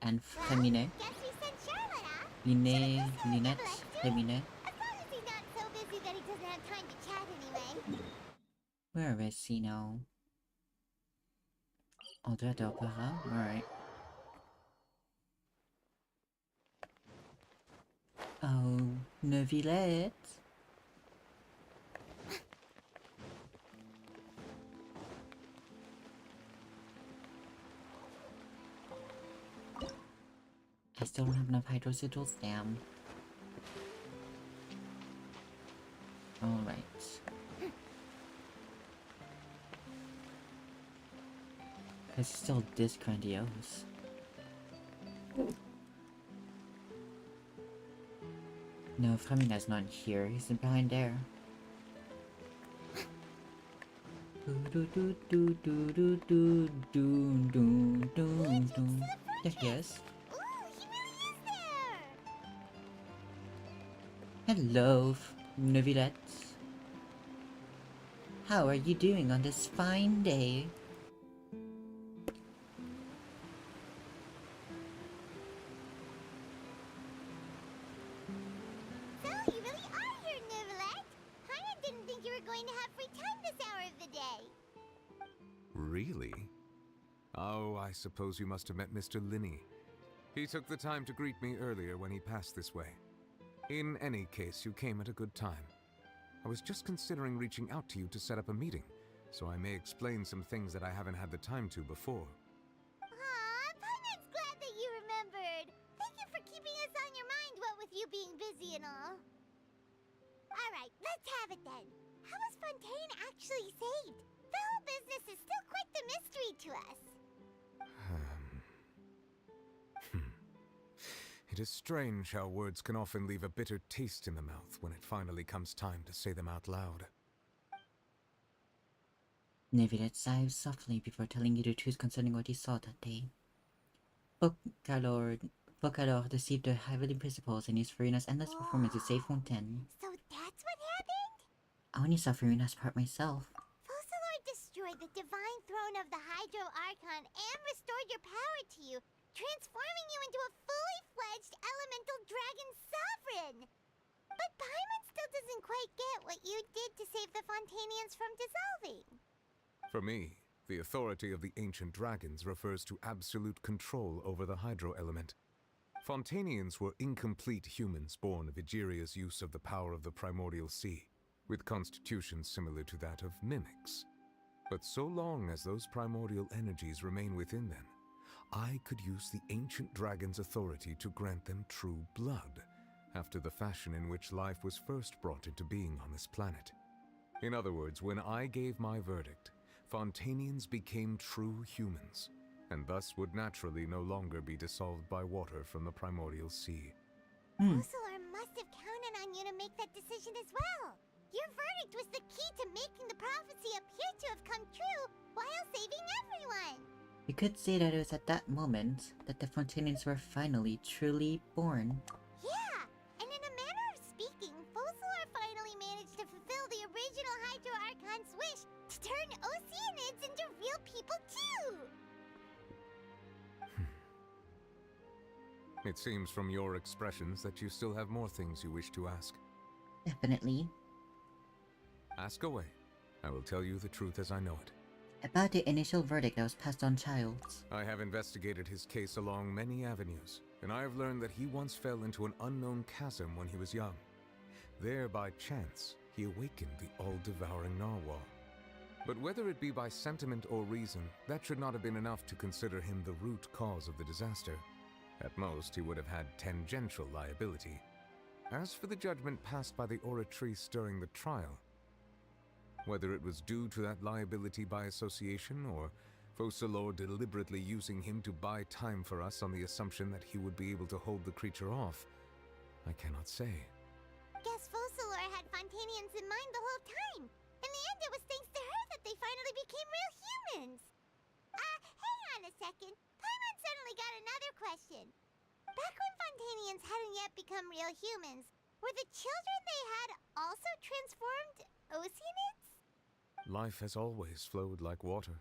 And Femine. Guess we sent Charlotte, huh? Lynette, Femine. As long as he's not so busy that he doesn't have time to chat anyway. Where is he now? Andrea d'Opera? Alright. Oh, Neuvillette. I still don't have enough hydro sigils, damn. Alright. It's still this grandiose. No, Fremina's not here. He's in behind there. There he is. Hello, Neuvillette. How are you doing on this fine day? So, you really are here, Neuvillette. I didn't think you were going to have free time this hour of the day. Really? Oh, I suppose you must have met Mr. Linney. He took the time to greet me earlier when he passed this way. In any case, you came at a good time. I was just considering reaching out to you to set up a meeting, so I may explain some things that I haven't had the time to before. Aw, Paimon's glad that you remembered. Thank you for keeping us on your mind, what with you being busy and all. Alright, let's have it then. How was Fontaine actually saved? The whole business is still quite the mystery to us. It is strange how words can often leave a bitter taste in the mouth when it finally comes time to say them out loud. Nevilet sighed softly before telling you the truth concerning what he saw that day. Vocalor deceived the Heavenly Principles and used Farina's endless performance to save Fontaine. So that's what happened? I only saw Farina's part myself. Focalor destroyed the divine throne of the Hydro Archon and restored your power to you, transforming you into a fully fledged elemental dragon sovereign. But Paimon still doesn't quite get what you did to save the Fontainians from dissolving. For me, the authority of the ancient dragons refers to absolute control over the hydro element. Fontainians were incomplete humans born of Egeria's use of the power of the primordial sea, with constitutions similar to that of mimics. But so long as those primordial energies remain within them, I could use the ancient dragon's authority to grant them true blood, after the fashion in which life was first brought into being on this planet. In other words, when I gave my verdict, Fontainians became true humans, and thus would naturally no longer be dissolved by water from the primordial sea. Focalor must have counted on you to make that decision as well. Your verdict was the key to making the prophecy appear to have come true while saving everyone. You could say that it was at that moment that the Fontainians were finally truly born. Yeah, and in a manner of speaking, Focalor finally managed to fulfill the original Hydro Archon's wish to turn Oceanids into real people too! It seems from your expressions that you still have more things you wish to ask. Definitely. Ask away. I will tell you the truth as I know it. About the initial verdict that was passed on Childs. I have investigated his case along many avenues, and I have learned that he once fell into an unknown chasm when he was young. There, by chance, he awakened the all-devouring narwhal. But whether it be by sentiment or reason, that should not have been enough to consider him the root cause of the disaster. At most, he would have had tangential liability. As for the judgment passed by the Oratrice during the trial, whether it was due to that liability by association, or Focalor deliberately using him to buy time for us on the assumption that he would be able to hold the creature off, I cannot say. Guess Focalor had Fontainians in mind the whole time. In the end, it was thanks to her that they finally became real humans. Hang on a second. Paimon suddenly got another question. Back when Fontainians hadn't yet become real humans, were the children they had also transformed Oceanids? Life has always flowed like water.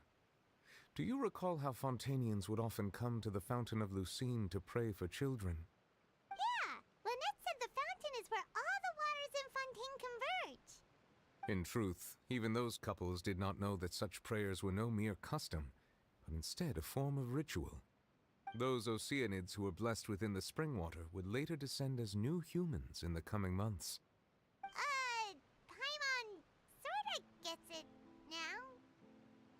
Do you recall how Fontainians would often come to the Fountain of Lucine to pray for children? Yeah, Lynette said the fountain is where all the waters in Fontaine converge. In truth, even those couples did not know that such prayers were no mere custom, but instead a form of ritual. Those Oceanids who were blessed within the spring water would later descend as new humans in the coming months. Paimon sorta gets it now.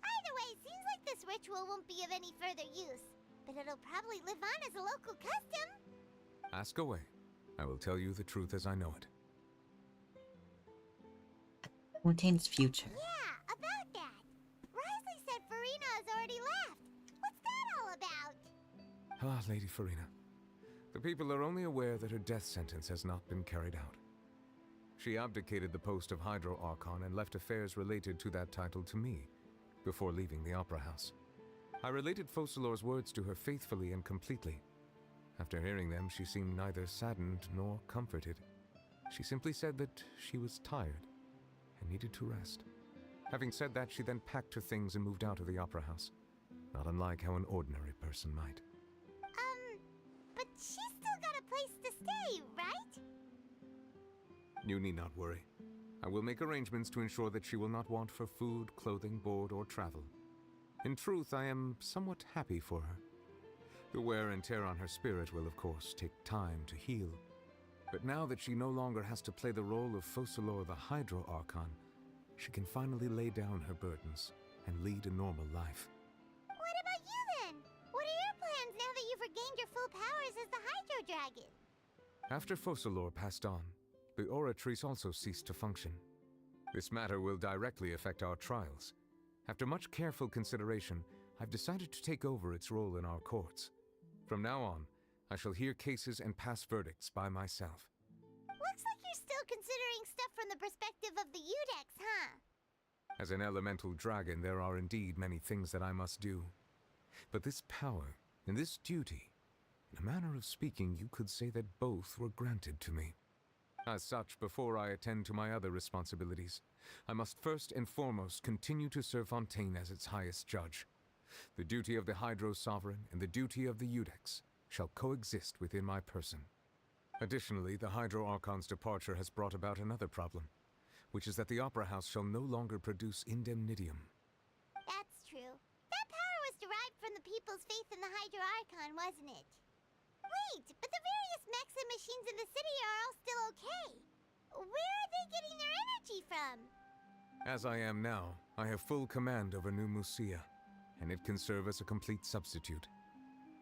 Either way, seems like this ritual won't be of any further use, but it'll probably live on as a local custom. Ask away. I will tell you the truth as I know it. Fontaine's future. Yeah, about that. Risley said Farina has already left. What's that all about? Ah, Lady Farina. The people are only aware that her death sentence has not been carried out. She abdicated the post of Hydro Archon and left affairs related to that title to me, before leaving the Opera House. I related Focalor's words to her faithfully and completely. After hearing them, she seemed neither saddened nor comforted. She simply said that she was tired and needed to rest. Having said that, she then packed her things and moved out of the Opera House, not unlike how an ordinary person might. But she's still got a place to stay, right? You need not worry. I will make arrangements to ensure that she will not want for food, clothing, board, or travel. In truth, I am somewhat happy for her. The wear and tear on her spirit will, of course, take time to heal. But now that she no longer has to play the role of Focalor the Hydro Archon, she can finally lay down her burdens and lead a normal life. What about you then? What are your plans now that you've regained your full powers as the Hydro Dragon? After Focalor passed on, the Oratrice also ceased to function. This matter will directly affect our trials. After much careful consideration, I've decided to take over its role in our courts. From now on, I shall hear cases and pass verdicts by myself. Looks like you're still considering stuff from the perspective of the Udex, huh? As an elemental dragon, there are indeed many things that I must do. But this power and this duty, in a manner of speaking, you could say that both were granted to me. As such, before I attend to my other responsibilities, I must first and foremost continue to serve Fontaine as its highest judge. The duty of the Hydro Sovereign and the duty of the Iudex shall coexist within my person. Additionally, the Hydro Archon's departure has brought about another problem, which is that the Opera House shall no longer produce indemnitium. That's true. That power was derived from the people's faith in the Hydro Archon, wasn't it? Wait, but the various mechs and machines in the city are all still okay. Where are they getting their energy from? As I am now, I have full command over New Musia, and it can serve as a complete substitute.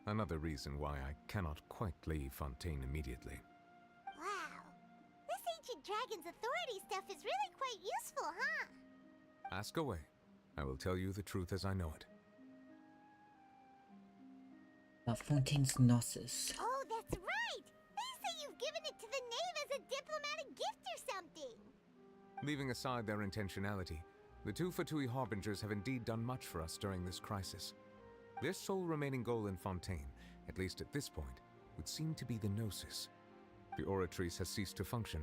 Another reason why I cannot quite leave Fontaine immediately. Wow. This ancient dragon's authority stuff is really quite useful, huh? Ask away. I will tell you the truth as I know it. Fontaine's Gnosis. Oh, that's right! They say you've given it to the knave as a diplomatic gift or something! Leaving aside their intentionality, the two Fatui Harbingers have indeed done much for us during this crisis. Their sole remaining goal in Fontaine, at least at this point, would seem to be the Gnosis. The Oratrice has ceased to function.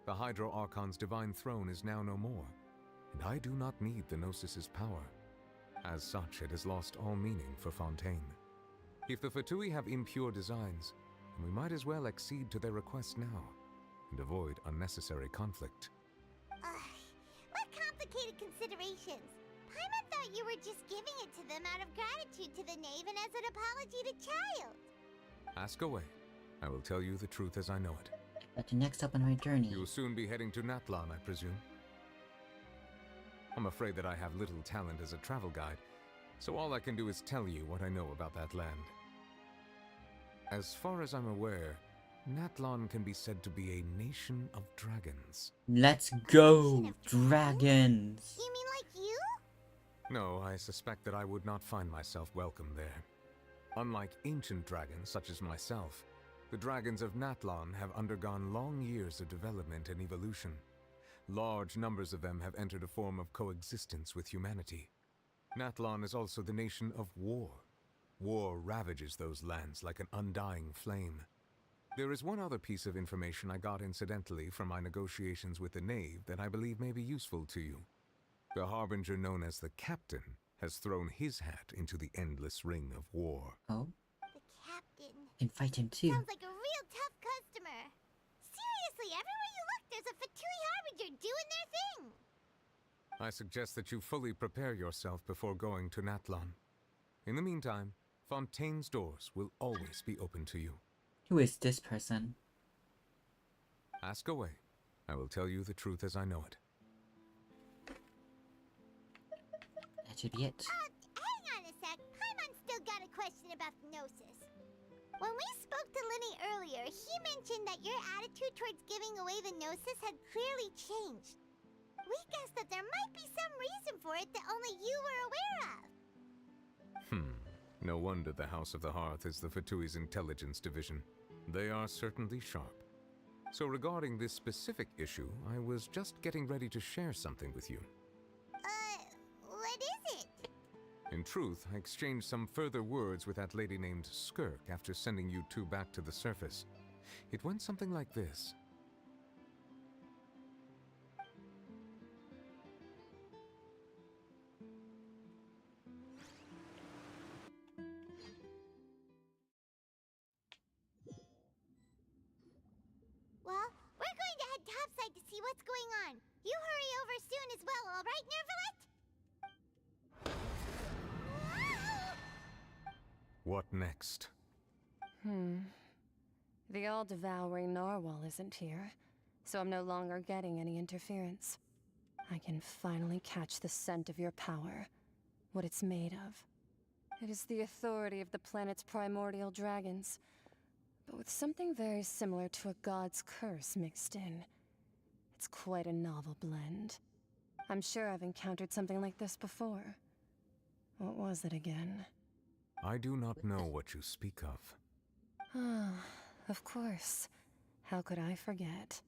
The Hydro Archon's divine throne is now no more, and I do not need the Gnosis's power. As such, it has lost all meaning for Fontaine. If the Fatui have impure designs, then we might as well accede to their request now, and avoid unnecessary conflict. What complicated considerations! Paimon thought you were just giving it to them out of gratitude to the knave and as an apology to Child. Ask away. I will tell you the truth as I know it. But next up on my journey. You will soon be heading to Natlan, I presume. I'm afraid that I have little talent as a travel guide, so all I can do is tell you what I know about that land. As far as I'm aware, Natlan can be said to be a nation of dragons. Let's go, dragons! You mean like you? No, I suspect that I would not find myself welcome there. Unlike ancient dragons such as myself, the dragons of Natlan have undergone long years of development and evolution. Large numbers of them have entered a form of coexistence with humanity. Natlan is also the nation of war. War ravages those lands like an undying flame. There is one other piece of information I got incidentally from my negotiations with the knave that I believe may be useful to you. The Harbinger known as the Captain has thrown his hat into the endless ring of war. Oh? The Captain. Can fight him too. Sounds like a real tough customer. Seriously, everywhere you look, there's a Fatui Harbinger doing their thing. I suggest that you fully prepare yourself before going to Natlan. In the meantime, Fontaine's doors will always be open to you. Who is this person? Ask away. I will tell you the truth as I know it. That should be it. Hang on a sec. Paimon's still got a question about the Gnosis. When we spoke to Linny earlier, he mentioned that your attitude towards giving away the Gnosis had clearly changed. We guessed that there might be some reason for it that only you were aware of. No wonder the House of the Hearth is the Fatui's intelligence division. They are certainly sharp. So regarding this specific issue, I was just getting ready to share something with you. What is it? In truth, I exchanged some further words with that lady named Skirk after sending you two back to the surface. It went something like this. Well, we're going to head topside to see what's going on. You hurry over soon as well, all right, Nervalet? What next? The all-devouring narwhal isn't here, so I'm no longer getting any interference. I can finally catch the scent of your power, what it's made of. It is the authority of the planet's primordial dragons, but with something very similar to a god's curse mixed in. It's quite a novel blend. I'm sure I've encountered something like this before. What was it again? I do not know what you speak of. Ah, of course. How could I forget?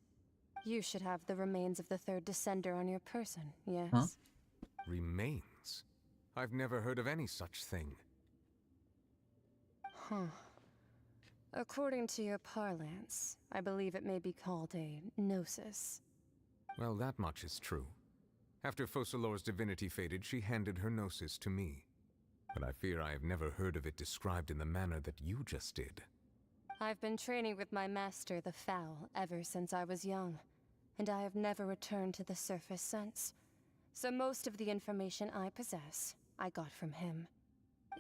You should have the remains of the third descender on your person, yes? Huh? Remains? I've never heard of any such thing. Huh. According to your parlance, I believe it may be called a gnosis. Well, that much is true. After Focalor's divinity faded, she handed her gnosis to me. But I fear I have never heard of it described in the manner that you just did. I've been training with my master, the Foul, ever since I was young, and I have never returned to the surface since. So most of the information I possess, I got from him.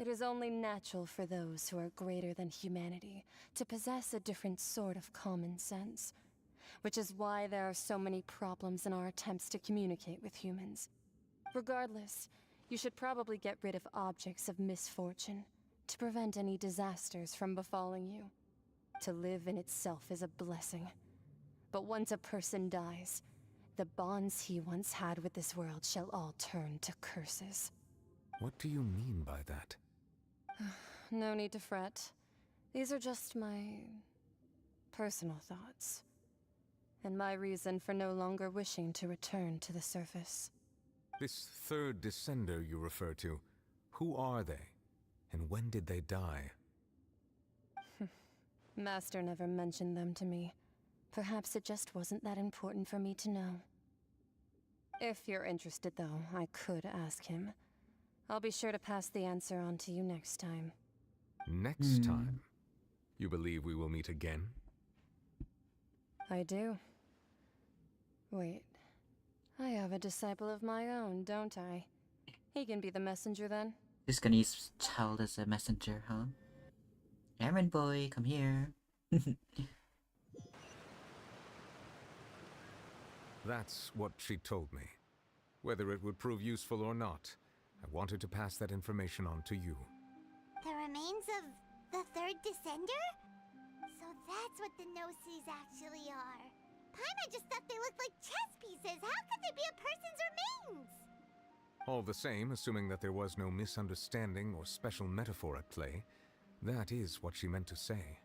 It is only natural for those who are greater than humanity to possess a different sort of common sense, which is why there are so many problems in our attempts to communicate with humans. Regardless, you should probably get rid of objects of misfortune to prevent any disasters from befalling you. To live in itself is a blessing. But once a person dies, the bonds he once had with this world shall all turn to curses. What do you mean by that? No need to fret. These are just my personal thoughts, and my reason for no longer wishing to return to the surface. This third descender you refer to, who are they? And when did they die? Master never mentioned them to me. Perhaps it just wasn't that important for me to know. If you're interested, though, I could ask him. I'll be sure to pass the answer on to you next time. Next time? You believe we will meet again? I do. Wait. I have a disciple of my own, don't I? He can be the messenger then. Just gonna use child as a messenger, huh? Errand boy, come here. That's what she told me. Whether it would prove useful or not, I wanted to pass that information on to you. The remains of the third descender? So that's what the Gnosis actually are. Paimon just thought they looked like chess pieces. How could they be a person's remains? All the same, assuming that there was no misunderstanding or special metaphor at play, that is what she meant to say.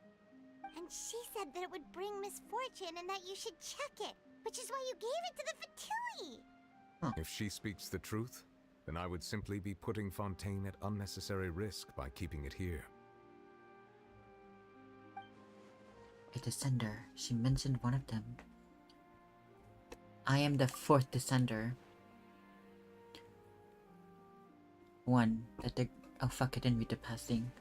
And she said that it would bring misfortune and that you should check it, which is why you gave it to the Fatui. If she speaks the truth, then I would simply be putting Fontaine at unnecessary risk by keeping it here. A descender. She mentioned one of them. I am the fourth descender. One, that the... Oh fuck, I didn't read the passing.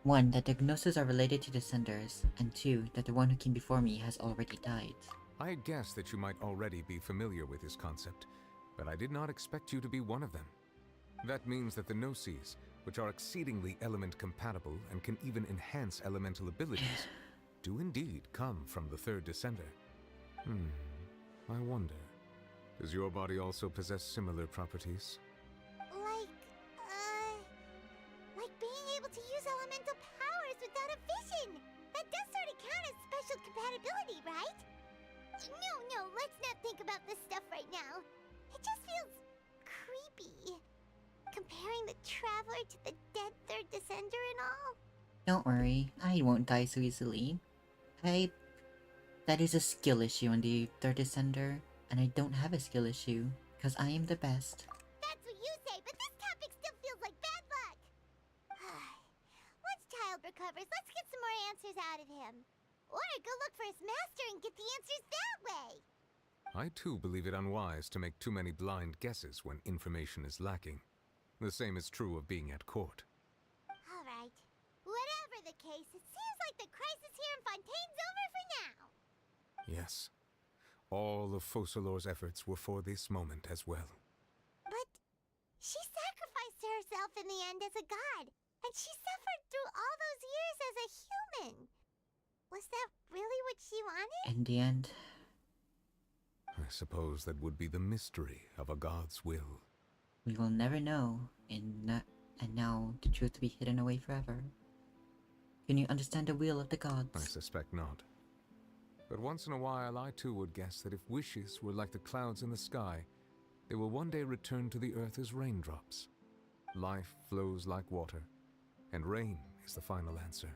One, that the Gnosis are related to descenders, and two, that the one who came before me has already died. I had guessed that you might already be familiar with this concept, but I did not expect you to be one of them. That means that the Gnosis, which are exceedingly element compatible and can even enhance elemental abilities, do indeed come from the third descender. I wonder, does your body also possess similar properties? Like being able to use elemental powers without a vision. That does sort of count as special compatibility, right? No, let's not think about this stuff right now. It just feels creepy. Comparing the Traveler to the dead third descender and all. Don't worry, I won't die so easily. That is a skill issue on the third descender, and I don't have a skill issue, because I am the best. That's what you say, but this topic still feels like bad luck. Once Child recovers, let's get some more answers out of him. Or go look for his master and get the answers that way. I too believe it unwise to make too many blind guesses when information is lacking. The same is true of being at court. Alright. Whatever the case, it seems like the crisis here in Fontaine's over for now. Yes. All of Focalor's efforts were for this moment as well. But she sacrificed herself in the end as a god, and she suffered through all those years as a human. Was that really what she wanted? In the end... I suppose that would be the mystery of a god's will. We will never know, and now the truth will be hidden away forever. Can you understand the will of the gods? I suspect not. But once in a while I too would guess that if wishes were like the clouds in the sky, they will one day return to the earth as raindrops. Life flows like water, and rain is the final answer.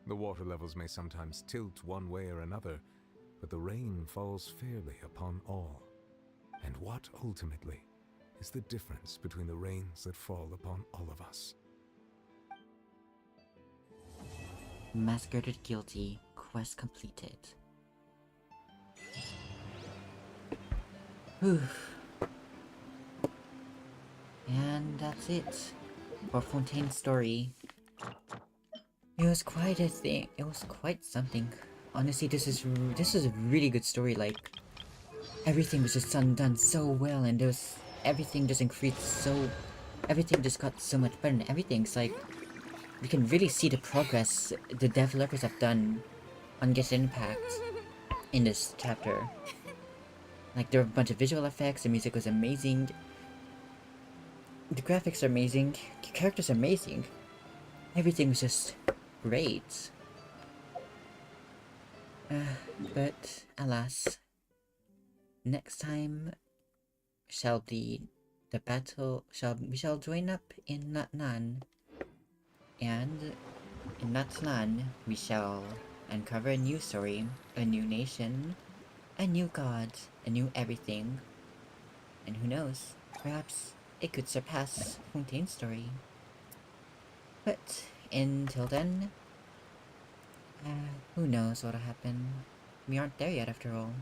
The water levels may sometimes tilt one way or another, but the rain falls fairly upon all. And what ultimately is the difference between the rains that fall upon all of us. Masquerade guilty. Quest completed. Whew. And that's it for Fontaine's story. It was quite a thing. It was quite something. Honestly, this is a really good story. Like, everything was just done so well, and everything just increased so. Everything just got so much better, and everything's like, you can really see the progress the developers have done on Genshin Impact in this chapter. Like, there were a bunch of visual effects, the music was amazing, the graphics are amazing, the characters are amazing. Everything was just great. But alas, next time shall be the battle. We shall join up in Natnan, and in Natnan we shall uncover a new story, a new nation, a new god, a new everything, and who knows? Perhaps it could surpass Fontaine's story. But until then, who knows what'll happen? We aren't there yet, after all.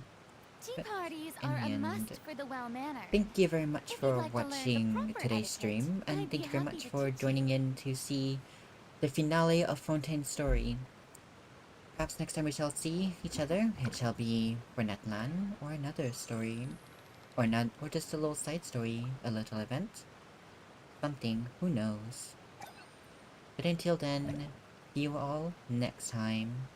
Tea But parties in are the a end, must for the well-mannered. thank you very much If for you'd like to learn the watching proper today's etiquette, stream, and I'd thank be you very happy much to for teach joining you. in to see the finale of Fontaine's story. Perhaps next time we shall see each other, it shall be for Natlan, or another story, or just a little side story, a little event, something, who knows. But until then, see you all next time.